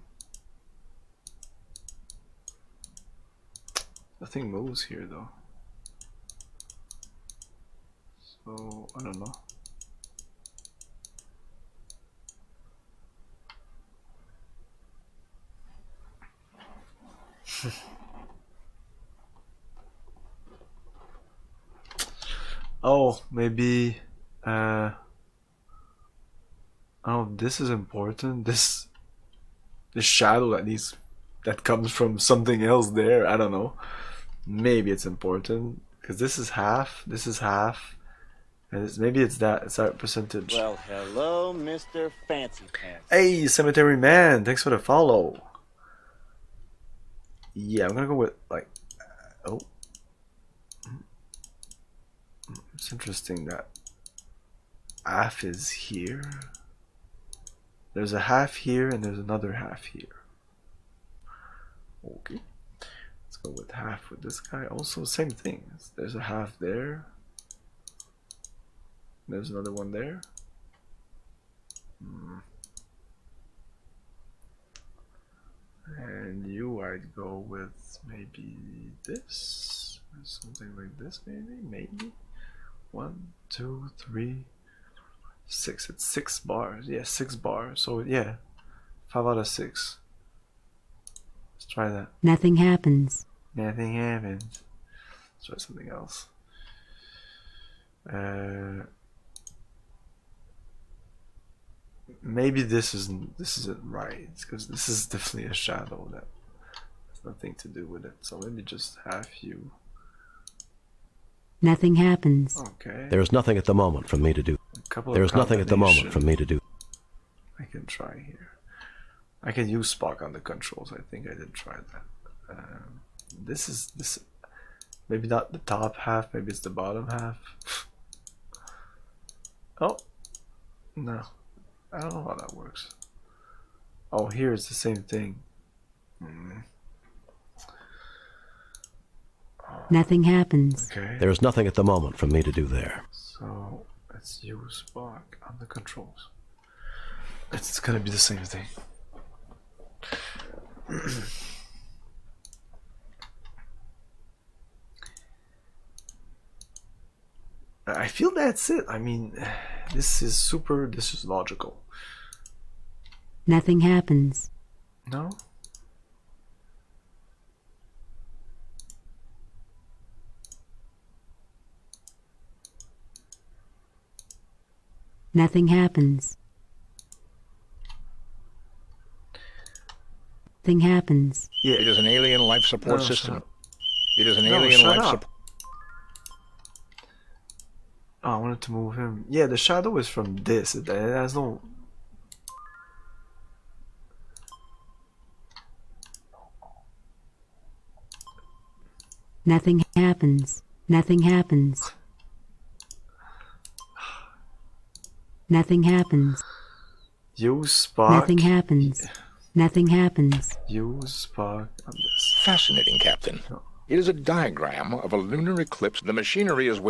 Nothing moves here though. So, I don't know. Oh, maybe oh, this is important. This shadow that comes from something else there. I don't know. Maybe it's important because this is half, and maybe it's that percentage. Well, hello, Mr. Fancy Pants. Hey, Cemetery Man, thanks for the follow. Yeah, I'm gonna go with like, oh, it's interesting that half is here. There's a half here and there's another half here. Okay, let's go with half with this guy. Also, same thing. There's a half there. There's another one there. And you, I'd go with maybe this, or something like this, maybe. 1, 2, 3, 6. It's 6 bars. Yeah, 6 bars. So yeah, 5 out of 6. Let's try that. Nothing happens. Nothing happens. Let's try something else. Maybe this isn't right, because this is definitely a shadow that has nothing to do with it. So maybe just half you. Nothing happens. Okay. There is nothing at the moment for me to do. There is nothing at the moment for me to do. I can try here. I can use Spock on the controls. I think I did try that. This. Maybe not the top half. Maybe it's the bottom half. Oh no, I don't know how that works. Oh, here it's the same thing. Nothing happens. Okay. There is nothing at the moment for me to do there. So let's use Spock on the controls. It's gonna be the same thing. I feel that's it. I mean, this is logical. Nothing happens. No? Nothing happens. Nothing happens. Yeah. It is an alien life support system. It is an alien life support. Oh, I wanted to move him. Yeah, the shadow is from this. It has no... Nothing happens. Nothing happens. Nothing happens. Use Spock. Nothing happens. Nothing happens. Use Spock on this. Fascinating, Captain. It is a diagram of a lunar eclipse. The machinery is...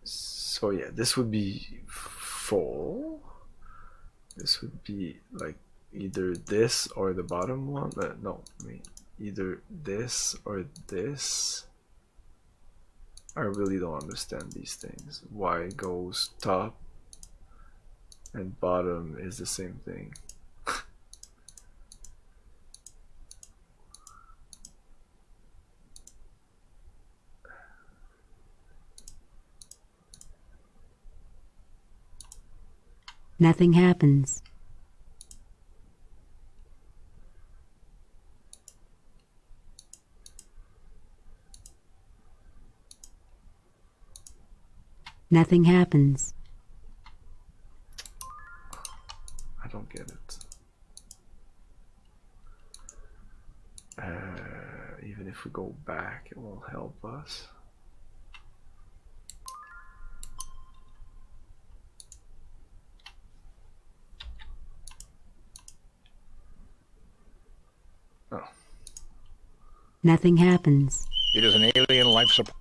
So yeah, this would be full. This would be like either this or the bottom one. No, I mean either this or this. I really don't understand these things. Why goes top and bottom is the same thing. Nothing happens. Nothing happens. go back, it won't help us. Oh. Nothing happens. It is an alien life support.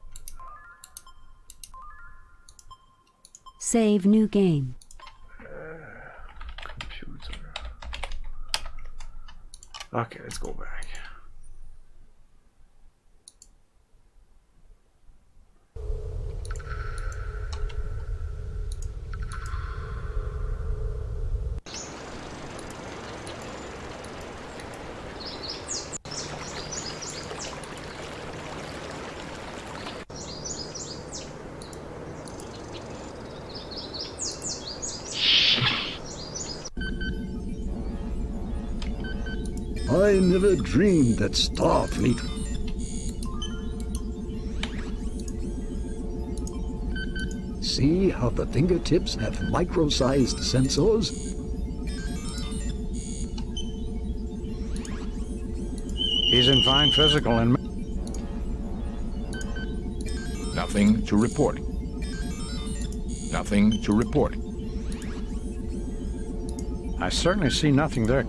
Save new game. Computer. Okay, let's go back. I never dreamed that Starfleet... See how the fingertips have micro-sized sensors? He's in fine physical and... Nothing to report. Nothing to report. I certainly see nothing there.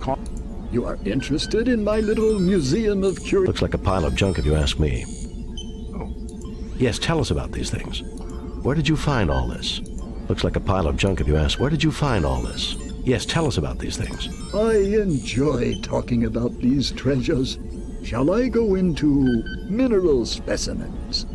You are interested in my little museum of curiosity? Looks like a pile of junk if you ask me. Oh. Yes, tell us about these things. Where did you find all this? Looks like a pile of junk if you ask. Where did you find all this? Yes, tell us about these things. I enjoy talking about these treasures. Shall I go into mineral specimens?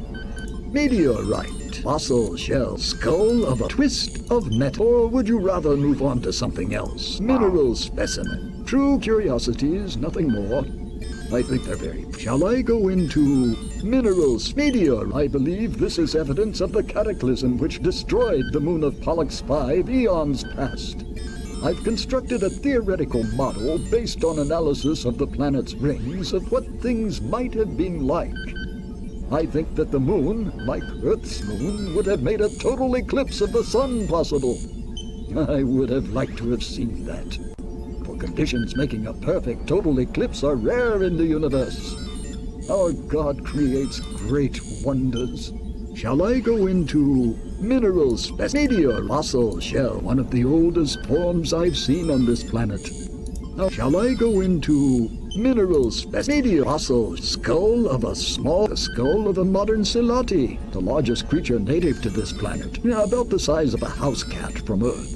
Meteorite, fossil shell, skull of a twist of metal, or would you rather move on to something else? Mineral specimen. True curiosities, nothing more. I think they're very... Shall I go into minerals? Meteor. I believe this is evidence of the cataclysm which destroyed the moon of Pollux 5 eons past. I've constructed a theoretical model based on analysis of the planet's rings of what things might have been like. I think that the moon, like Earth's moon, would have made a total eclipse of the sun possible. I would have liked to have seen that. Conditions making a perfect total eclipse are rare in the universe. Our God creates great wonders. Shall I go into minerals? Meteor, fossil shell, one of the oldest forms I've seen on this planet. Now, shall I go into minerals? Meteor, fossil skull of a the skull of a modern Silati, the largest creature native to this planet, about the size of a house cat from Earth.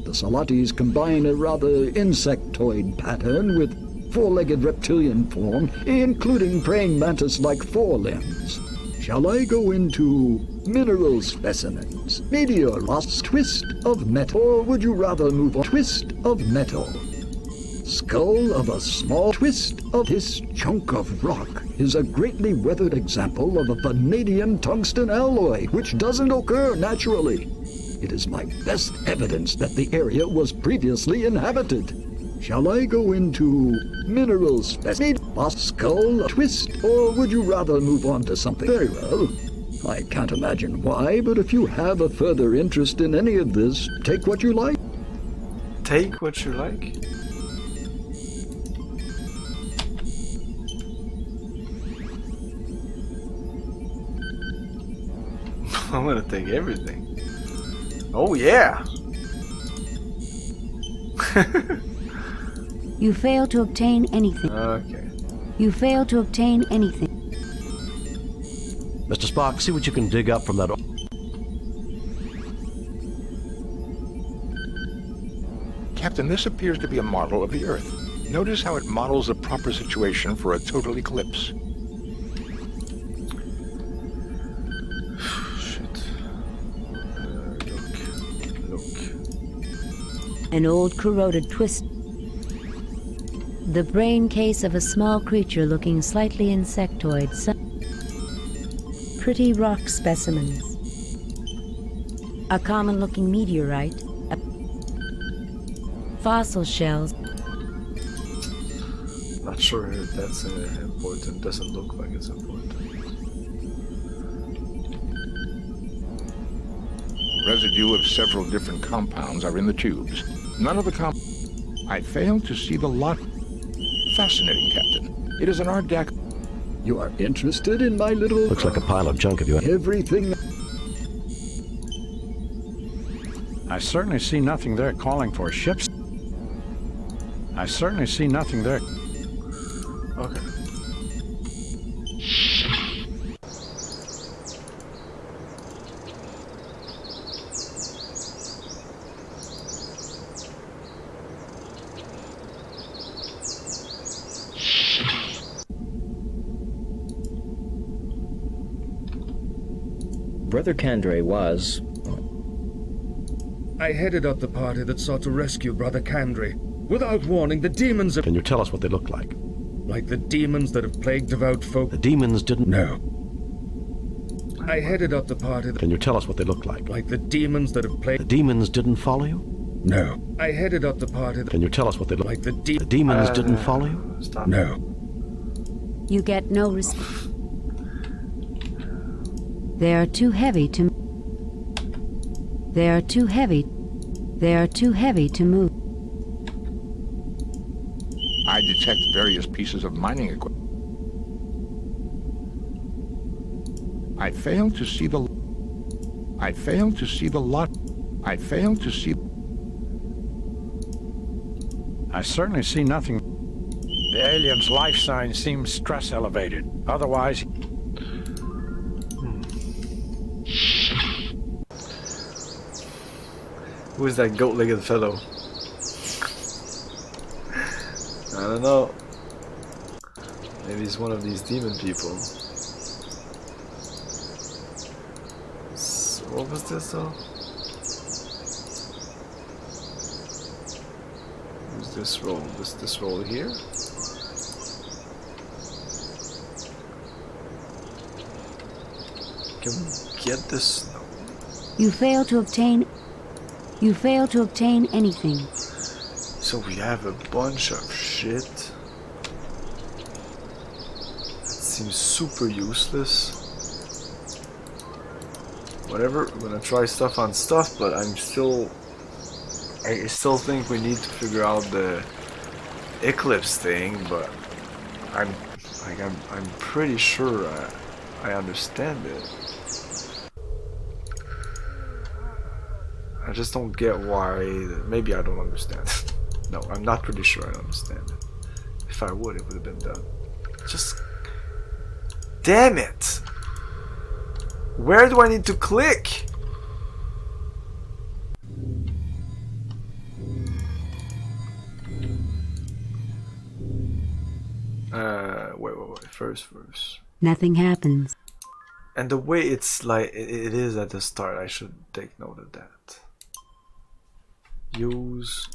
The Salatis combine a rather insectoid pattern with four-legged reptilian form, including praying mantis-like forelimbs. Shall I go into mineral specimens? Meteor, twist of metal, or would you rather move on? Twist of metal. Skull of a small twist of this chunk of rock is a greatly weathered example of a vanadium tungsten alloy, which doesn't occur naturally. It is my best evidence that the area was previously inhabited. Shall I go into mineral specimen, skull, twist, or would you rather move on to something? Very well. I can't imagine why, but if you have a further interest in any of this, take what you like. Take what you like? I'm gonna take everything. Oh yeah! You fail to obtain anything. Okay. You fail to obtain anything. Mr. Spock, see what you can dig up from that... Captain, this appears to be a model of the Earth. Notice how it models the proper situation for a total eclipse. An old corroded twist. The brain case of a small creature looking slightly insectoid. Pretty rock specimens. A common looking meteorite. Fossil shells. Not sure if that's important. Doesn't look like it's important. Residue of several different compounds are in the tubes. None of the I fail to see the lot. Fascinating, Captain. It is an art deck. You are interested in my little... Looks like a pile of junk of you. Everything... I certainly see nothing there calling for ships. I certainly see nothing there. Okay. Brother Kandre was... I headed up the party that sought to rescue Brother Kandre. Without warning, the demons have... Can you tell us what they look like? Like the demons that have plagued devout folk. The demons didn't... No. I headed up the party that... Can you tell us what they look like? Like the demons that have plagued... The demons didn't follow you? No. I headed up the party that... Can you tell us what they look like? The demons didn't follow you? Stop. No. You get no response. They are too heavy to... They are too heavy. They are too heavy to move. I detect various pieces of mining equipment. I fail to see the... I fail to see the lot. I fail to see... I certainly see nothing. The alien's life sign seems stress elevated. Otherwise... Who is that goat-legged fellow? I don't know. Maybe he's one of these demon people. So what was this though? Who's this roll? This roll here? Can we get this? No. You fail to obtain anything. So we have a bunch of shit. That seems super useless. Whatever, I'm gonna try stuff on stuff, but I still think we need to figure out the eclipse thing, but I'm pretty sure I understand it. I just don't get why. Maybe I don't understand. No, I'm not pretty sure I understand it. If I would, it would have been done. Just... Damn it! Where do I need to click? Wait. First verse. Nothing happens. And the way it's like it is at the start, I should take note of that. Use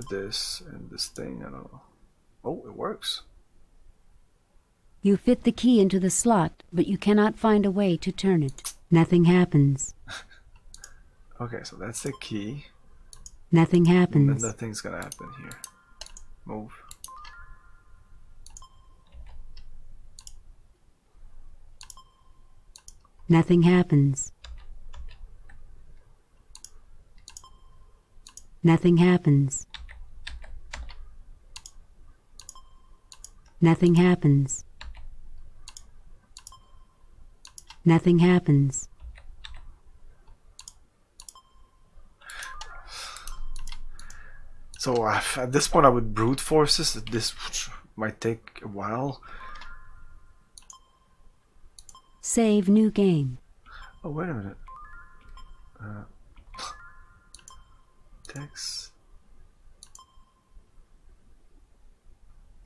this and this thing, I don't know. Oh, it works. You fit the key into the slot, but you cannot find a way to turn it. Nothing happens. Okay, so that's the key. Nothing happens. And nothing's gonna happen here. Move. Nothing happens. Nothing happens. Nothing happens. Nothing happens. So at this point I would brute force this. This might take a while. Save new game. Oh, wait a minute. Text.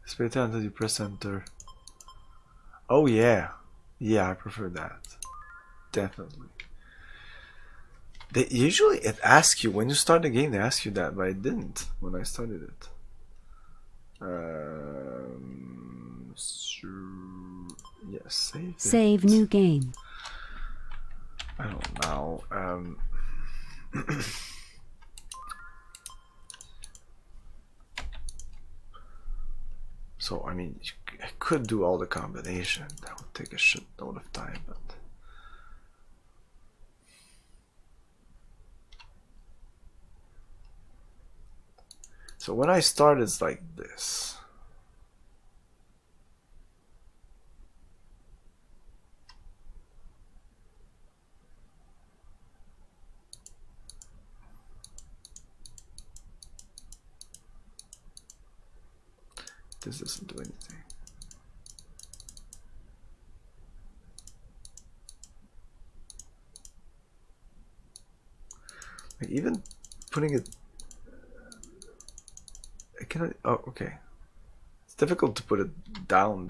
Split until you press enter. Oh yeah. Yeah, I prefer that. Definitely. They usually it asks you when you start the game. They ask you that, but it didn't when I started it. Yes, save new game. I don't know. So I mean, I could do all the combination. That would take a shitload of time, but. So when I start, it's like this. This doesn't do anything. Like even putting it, I cannot. Oh, okay. It's difficult to put it down.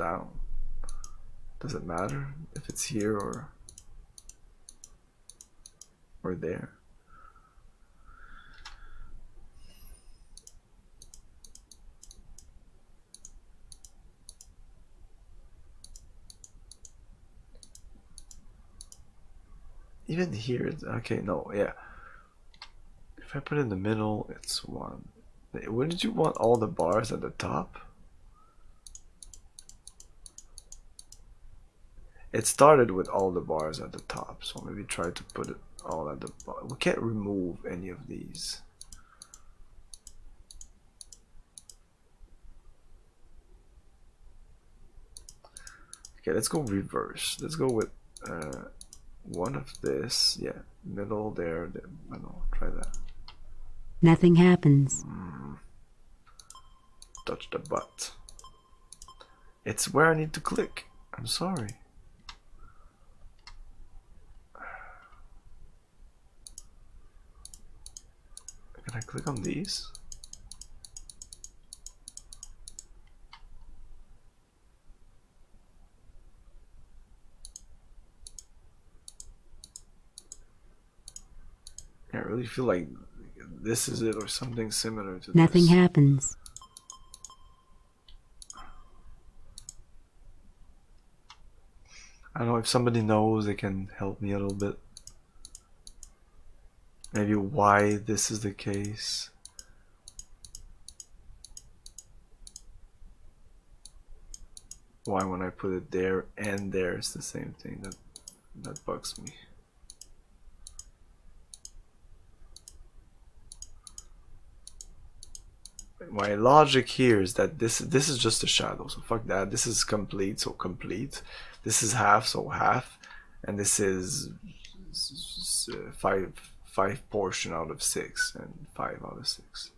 Does it matter if it's here or there? Even here, okay, no, yeah. If I put it in the middle, it's 1. Wouldn't you want all the bars at the top? It started with all the bars at the top, so maybe try to put it all at the bottom. We can't remove any of these. Okay, let's go reverse. Let's go with one of this, yeah, middle there. I don't know, try that. Nothing happens. Touch the butt. It's where I need to click. I'm sorry. Can I click on these? I really feel like this is it or something similar to Nothing this. happens. I don't know if somebody knows, they can help me a little bit. Maybe why this is the case. Why when I put it there and there it's the same thing. That bugs me. My logic here is that this is just a shadow, so fuck that. This is complete, so complete. This is half, so half, and this is 5 portion out of 6 and 5 out of 6.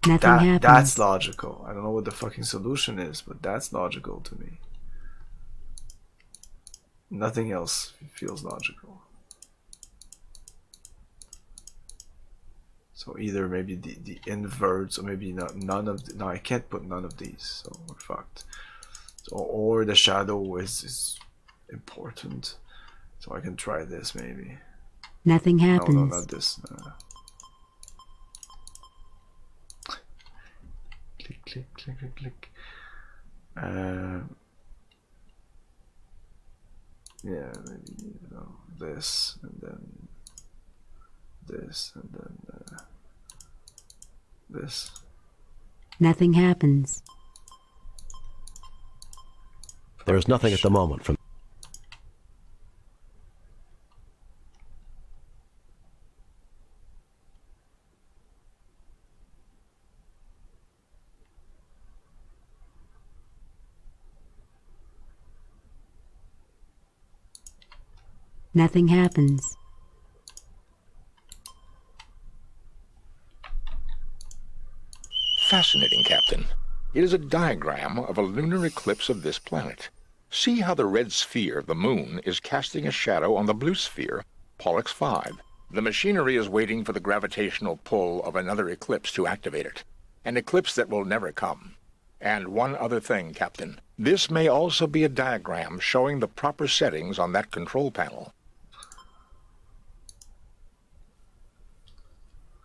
Nothing happens. That's logical. I don't know what the fucking solution is, but that's logical to me. Nothing else feels logical. So either maybe the inverts, or maybe not, none of the, no, I can't put none of these, so we're fucked. So, or the shadow is important, so I can try this maybe. Nothing happens. No, not this. Click, click, click, click, click. Yeah, maybe this, and then this, and then this. Nothing happens. There's nothing at the moment from. Nothing happens. Fascinating, Captain. It is a diagram of a lunar eclipse of this planet. See how the red sphere, the moon, is casting a shadow on the blue sphere, Pollux 5. The machinery is waiting for the gravitational pull of another eclipse to activate it. An eclipse that will never come. And one other thing, Captain. This may also be a diagram showing the proper settings on that control panel.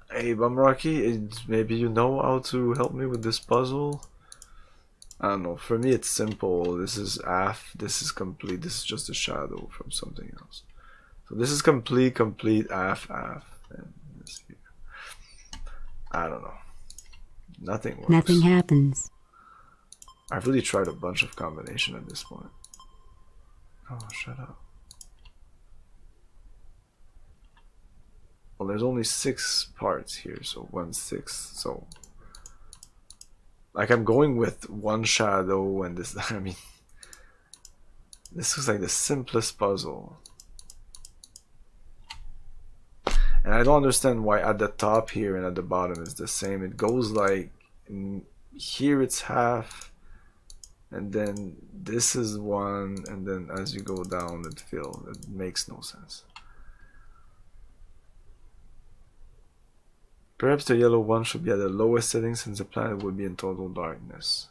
Hey, Bumrocky, maybe you know how to help me with this puzzle? I don't know, for me it's simple. This is half, this is complete, this is just a shadow from something else. So this is complete, half, and this here. I don't know. Nothing works. Nothing happens. I've really tried a bunch of combination at this point. Oh, shut up. Well, there's only 6 parts here, so 1/6. So, like, I'm going with one shadow and this. I mean, this looks like the simplest puzzle, and I don't understand why at the top here and at the bottom is the same. It goes like here it's half, and then this is 1, and then as you go down it fills. It makes no sense. Perhaps the yellow one should be at the lowest setting since the planet would be in total darkness.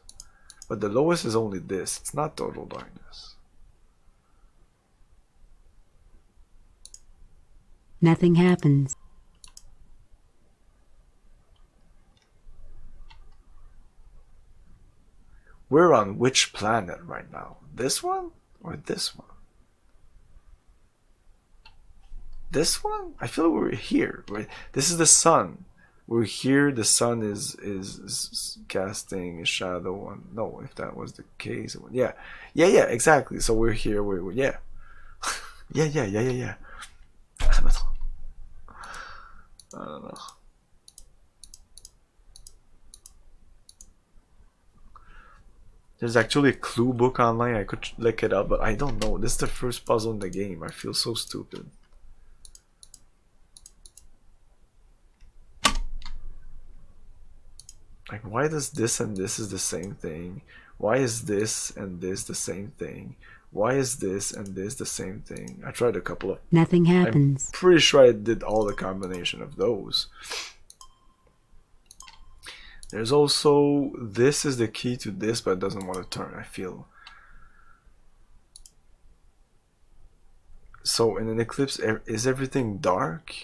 But the lowest is only this, it's not total darkness. Nothing happens. We're on which planet right now? This one or this one? This one? I feel like we're here. Right? This is the sun. We're here. The sun is casting a shadow on. No, if that was the case, yeah, exactly. So we're here. We're yeah, yeah. I don't know. There's actually a clue book online. I could look it up, but I don't know. This is the first puzzle in the game. I feel so stupid. Like, why does this and this is the same thing? Why is this and this the same thing? Why is this and this the same thing? I tried a couple of... Nothing happens. I'm pretty sure I did all the combination of those. There's also... This is the key to this, but it doesn't want to turn, I feel. So, in an eclipse, is everything dark?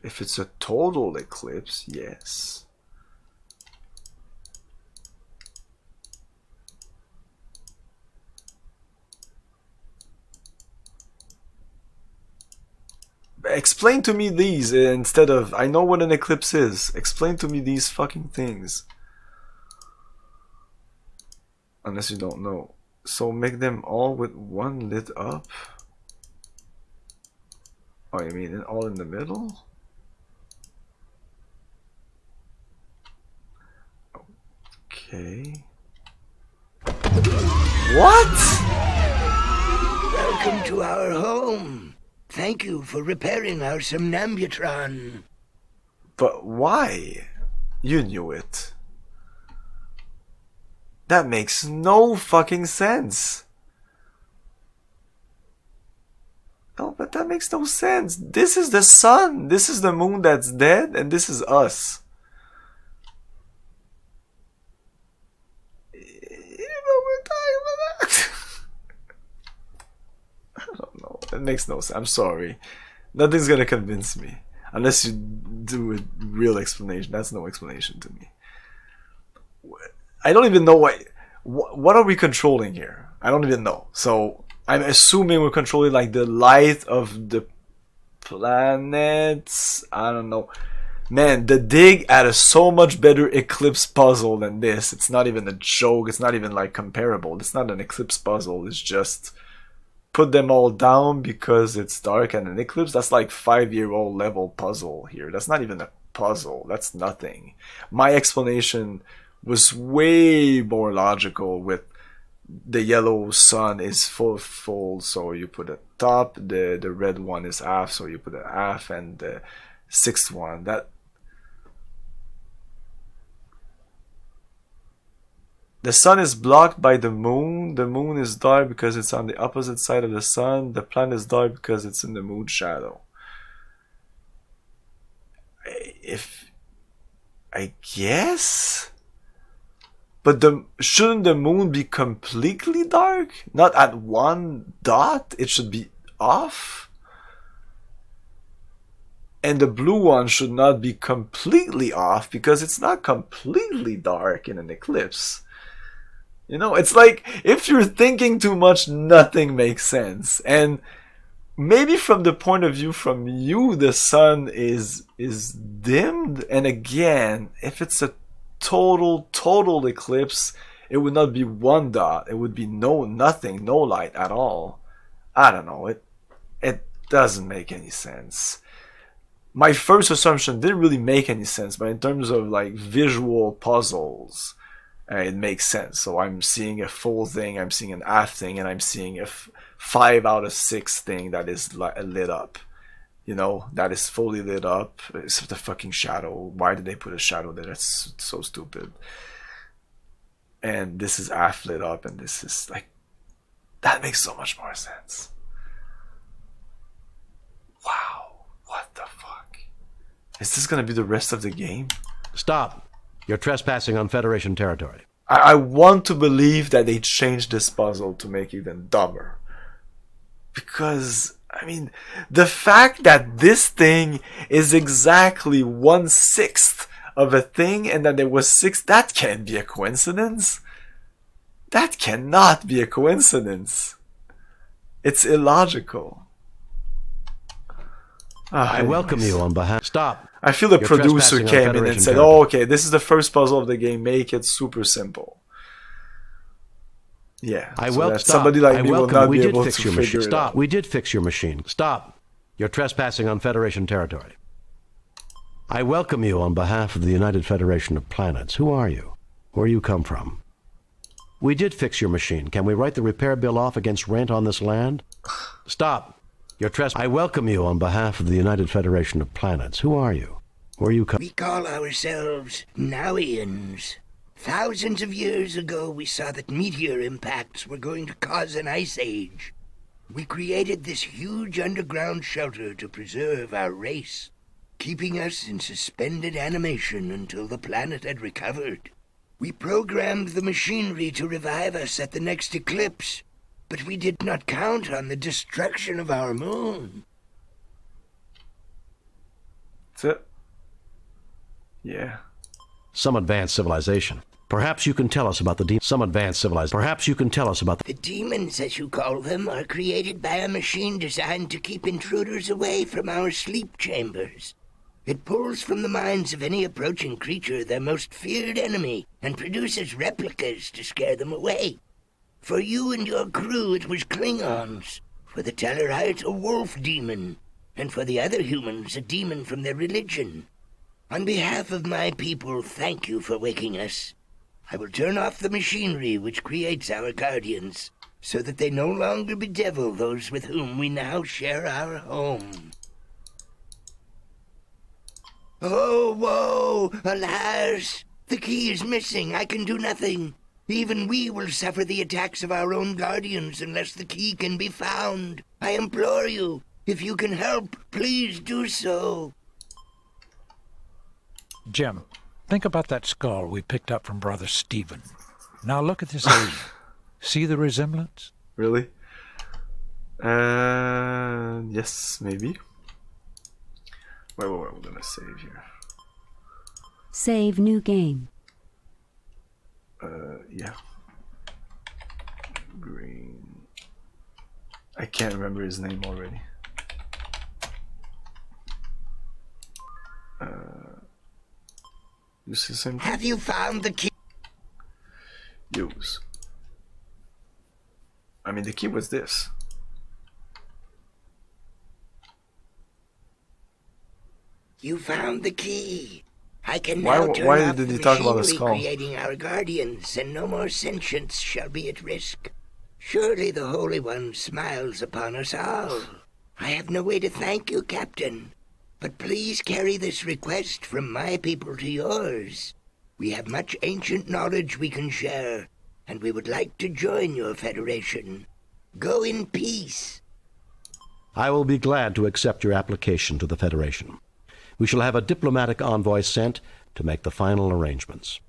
If it's a total eclipse, yes. Explain to me these instead of... I know what an eclipse is. Explain to me these fucking things. Unless you don't know. So make them all with one lit up? Oh, you mean all in the middle? Okay. What? Welcome to our home. Thank you for repairing our somnambutron. But why? You knew it. That makes no fucking sense. No, but that makes no sense. This is the sun. This is the moon that's dead, and this is us. I don't know. It makes no sense. I'm sorry. Nothing's gonna convince me. Unless you do a real explanation. That's no explanation to me. I don't even know what are we controlling here? I don't even know. So I'm assuming we're controlling like the light of the planets. I don't know. Man, the dig had a so much better eclipse puzzle than this. It's not even a joke. It's not even like comparable. It's not an eclipse puzzle. It's just put them all down because it's dark and an eclipse. That's like 5-year-old level puzzle here. That's not even a puzzle. That's nothing. My explanation was way more logical with the yellow sun is full, so you put a top, the red one is half, so you put a half, and the sixth one, that the sun is blocked by the moon is dark because it's on the opposite side of the sun, the planet is dark because it's in the moon shadow. I guess? But shouldn't the moon be completely dark? Not at one dot? It should be off? And the blue one should not be completely off because it's not completely dark in an eclipse. You know, it's like if you're thinking too much, nothing makes sense. And maybe from the point of view from you, the sun is dimmed. And again, if it's a total eclipse, it would not be one dot. It would be nothing, no light at all. I don't know. It doesn't make any sense. My first assumption didn't really make any sense, but in terms of like visual puzzles, it makes sense. So I'm seeing a full thing, I'm seeing an half thing, and I'm seeing a 5 out of 6 thing that is lit up. you know, that is fully lit up. It's the fucking shadow. Why did they put a shadow there? That's so stupid. And this is half lit up, and this is like, that makes so much more sense. Wow, what the fuck? Is this gonna be the rest of the game? Stop. You're trespassing on Federation territory. I want to believe that they changed this puzzle to make it even dumber. Because, I mean, the fact that this thing is exactly 1/6 of a thing and that there was 6, that can't be a coincidence. That cannot be a coincidence. It's illogical. I welcome you on behalf. Stop. I feel the producer came in and said, "Oh, okay, this is the first puzzle of the game. Make it super simple." Yeah. Somebody like me will not be able to figure it out. We did fix your machine. Stop. You're trespassing on Federation territory. I welcome you on behalf of the United Federation of Planets. Who are you? Where you come from? We did fix your machine. Can we write the repair bill off against rent on this land? Stop. You're I welcome you on behalf of the United Federation of Planets. Who are you? Where you come? We call ourselves Nowians. Thousands of years ago, we saw that meteor impacts were going to cause an ice age. We created this huge underground shelter to preserve our race, keeping us in suspended animation until the planet had recovered. We programmed the machinery to revive us at the next eclipse, but we did not count on the destruction of our moon. That's it. Yeah. Some advanced civilization. Perhaps you can tell us about the some advanced civilization. Perhaps you can tell us about the demons, as you call them, are created by a machine designed to keep intruders away from our sleep chambers. It pulls from the minds of any approaching creature their most feared enemy and produces replicas to scare them away. For you and your crew, it was Klingons. For the Tellarite, a wolf demon. And for the other humans, a demon from their religion. On behalf of my people, thank you for waking us. I will turn off the machinery which creates our guardians, so that they no longer bedevil those with whom we now share our home. Oh, woe! Alas! The key is missing. I can do nothing. Even we will suffer the attacks of our own guardians unless the key can be found. I implore you, if you can help, please do so. Jim, think about that skull we picked up from Brother Stephen. Now look at this alien. See the resemblance? Really? Yes, maybe. Wait, we're gonna save here. Save new game. Yeah. Green. I can't remember his name already. Use the same thing? Have you found the key? Use. I mean, the key was this. You found the key. I can now turn off the machinery creating our guardians, and no more sentience shall be at risk. Surely the Holy One smiles upon us all. I have no way to thank you, Captain, but please carry this request from my people to yours. We have much ancient knowledge we can share, and we would like to join your federation. Go in peace. I will be glad to accept your application to the Federation. We shall have a diplomatic envoy sent to make the final arrangements.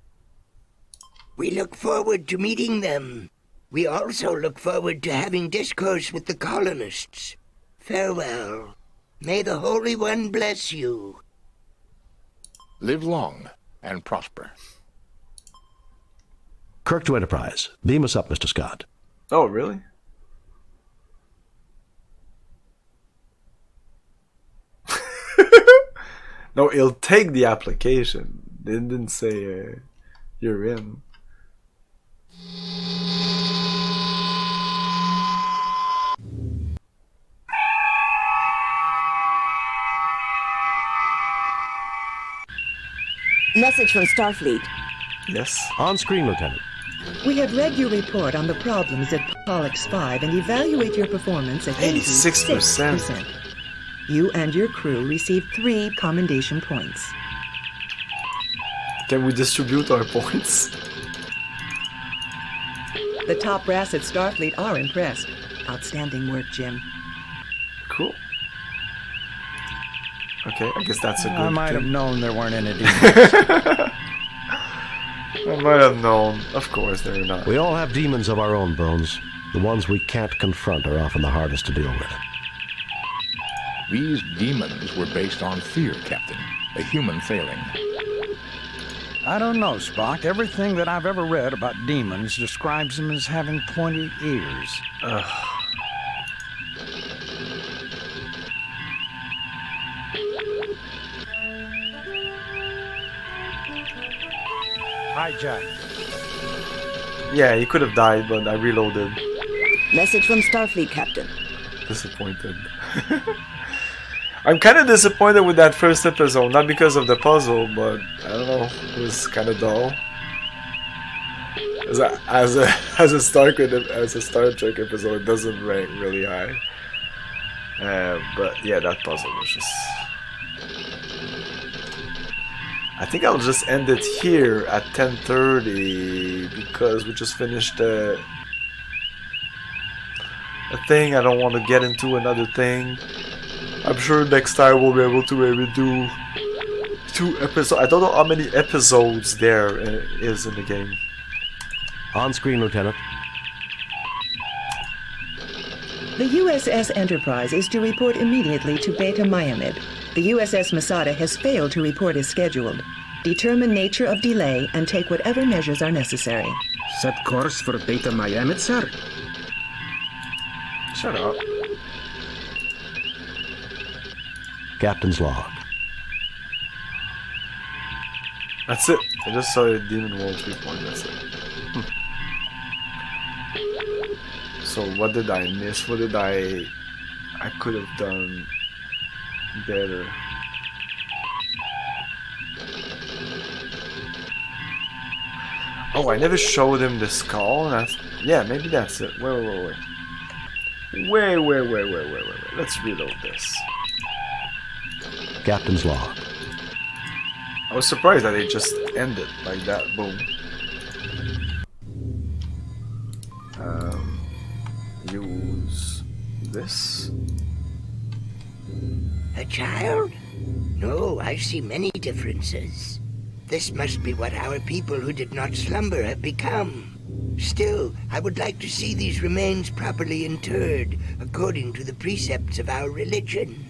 We look forward to meeting them. We also look forward to having discourse with the colonists. Farewell. May the Holy One bless you. Live long and prosper. Kirk to Enterprise. Beam us up, Mr. Scott. Oh, really? No, it'll take the application. They didn't say you're in. Message from Starfleet. Yes. On screen, Lieutenant. We have read your report on the problems at Pollux 5 and evaluate your performance at 86%. You and your crew receive 3 commendation points. Can we distribute our points? The top brass at Starfleet are impressed. Outstanding work, Jim. Cool. Okay, I guess that's a good I might have thing. known there weren't any demons. I might have known. Of course, they're not. We all have demons of our own, Bones. The ones we can't confront are often the hardest to deal with. These demons were based on fear, Captain. A human failing. I don't know, Spock. Everything that I've ever read about demons describes them as having pointy ears. Hi, Jack. Yeah, he could have died, but I reloaded. Message from Starfleet, Captain. Disappointed. I'm kind of disappointed with that first episode, not because of the puzzle, but I don't know, it was kind of dull. As a Star Trek episode, it doesn't rank really high. But yeah, that puzzle was just. I think I'll just end it here at 10:30 because we just finished a thing. I don't want to get into another thing. I'm sure next time we'll be able to maybe do 2 episodes. I don't know how many episodes there is in the game. On screen, Lieutenant. The USS Enterprise is to report immediately to Beta Miamid. The USS Masada has failed to report as scheduled. Determine nature of delay and take whatever measures are necessary. Set course for Beta Miamid, sir. Shut up. Captain's log. That's it. I just saw a Demon World 3 that's it. So what did I miss? What did I could have done better? Oh, I never showed him the skull. Yeah, maybe that's it. Wait. Let's reload this. Captain's log. I was surprised that it just ended like that. Boom. Use this. A child? No, I see many differences. This must be what our people who did not slumber have become. Still, I would like to see these remains properly interred according to the precepts of our religion.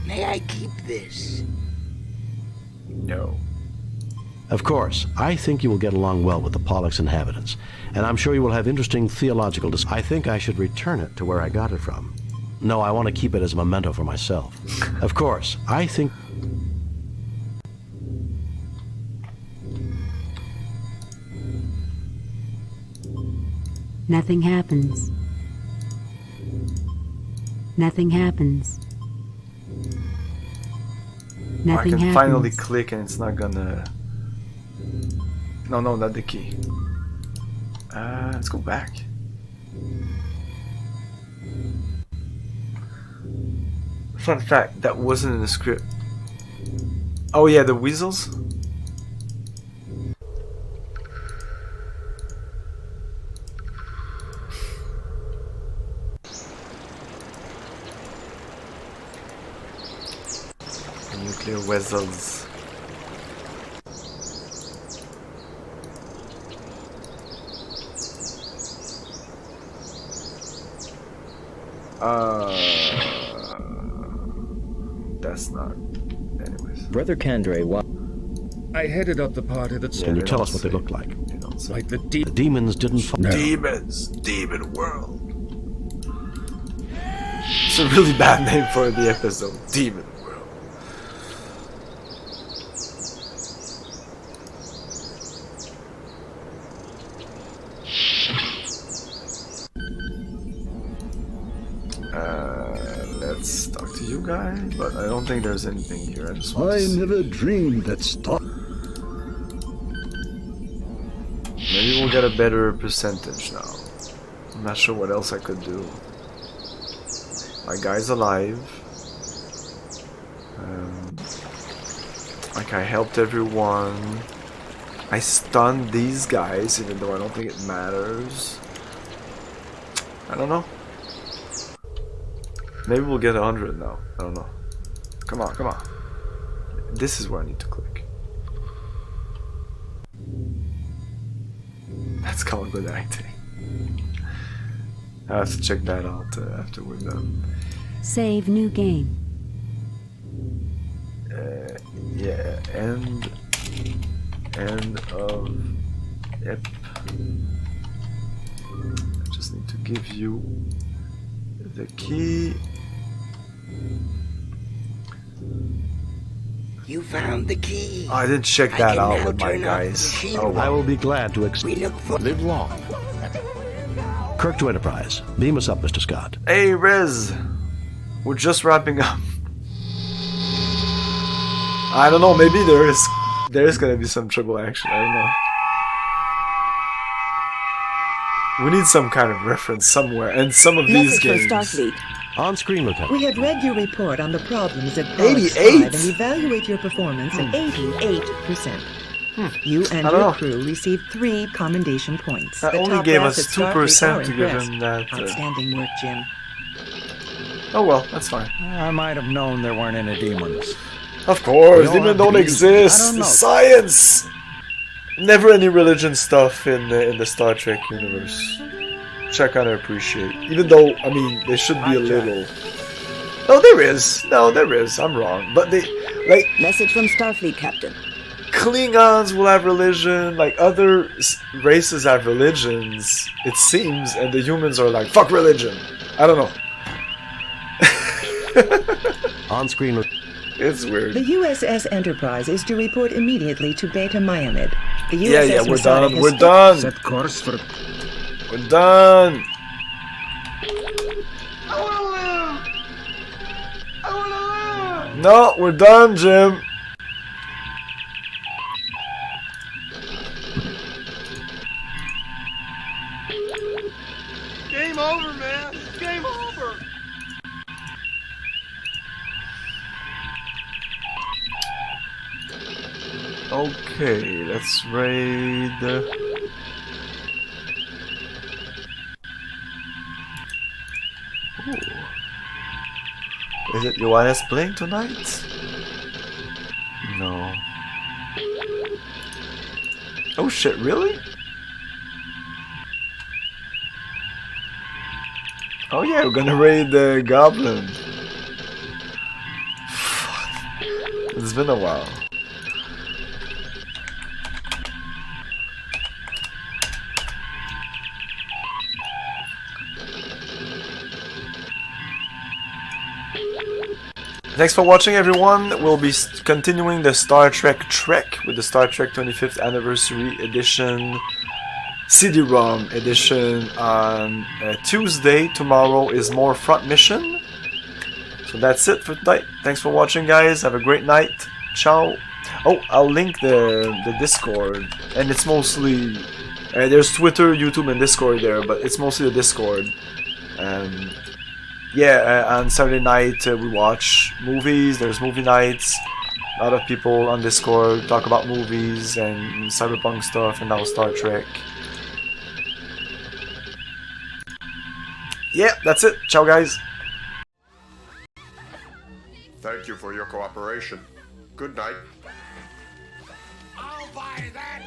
May I keep this? No. Of course, I think you will get along well with the Pollux inhabitants, and I'm sure you will have interesting theological I think I should return it to where I got it from. No, I want to keep it as a memento for myself. Of course, I think... Nothing happens. Nothing happens. Nothing I can happens. finally click and it's not gonna... No, not the key. Let's go back. Fun fact, that wasn't in the script. Oh yeah, the weasels? Nuclear weasels. That's not. Anyways. Brother Kandre, what? I headed up the party that's. Can you tell us what they look like? Like the demons didn't fall. No. Demons! Demon World! It's a really bad name for the episode. Demon World. Let's talk to you guys, but I don't think there's anything here. I never dreamed that stop. Maybe we'll get a better percentage now. I'm not sure what else I could do. My guy's alive. Like I helped everyone. I stunned these guys, even though I don't think it matters. I don't know. Maybe we'll get 100 now. I don't know. Come on, come on. This is where I need to click. That's called good acting. I have to check that out after we're done. Save new game. Yeah, end of ep. I just need to give you the key. You found the key. I didn't check that out with my guys. Oh, well. I will be glad to live long. Kirk to Enterprise. Beam us up, Mr. Scott. Hey, Rez. We're just wrapping up. I don't know, maybe there is gonna be some triple action, I don't know. We need some kind of reference somewhere, and some of these games... On screen, Lieutenant. We have read your report on the problems at 88? and evaluate your performance at 88%. You and your crew received 3 commendation points. That The only top gave brass us at Starfleet 2% are to give impressed. him that. Outstanding work, Jim. Oh well, that's fine. I might have known there weren't any demons. Of course, We all demons have don't to be- exist. I don't know. Science. Never any religion stuff in the Star Trek universe, which I kind of appreciate. Even though, I mean, there should be a little. No, there is. No, there is. I'm wrong, but they like. Message from Starfleet, Captain. Klingons will have religion, like other races have religions, it seems, and the humans are like, fuck religion. I don't know. On screen. It's weird. The USS Enterprise is to report immediately to Beta Myamed. The USS Yeah, we're Masada done. has We're done. Set course for... We're done. No, we're done, Jim. Game over, man. Game over. Okay, let's raid. Ooh. Is it Johannes playing tonight? No. Oh shit, really? Oh yeah, we're gonna raid the Goblin. It's been a while. Thanks for watching, everyone. We'll be continuing the Star Trek Trek with the Star Trek 25th Anniversary Edition, cd-rom edition on Tuesday. Tomorrow is more front mission. So that's it for tonight. Thanks for watching, guys. Have a great night. Ciao. Oh, I'll link the Discord, and it's mostly there's Twitter, YouTube, and Discord there, but it's mostly the Discord. Yeah, on Saturday night we watch movies. There's movie nights. A lot of people on Discord talk about movies and cyberpunk stuff, and now Star Trek. Yeah, that's it. Ciao, guys. Thank you for your cooperation. Good night. I'll buy that.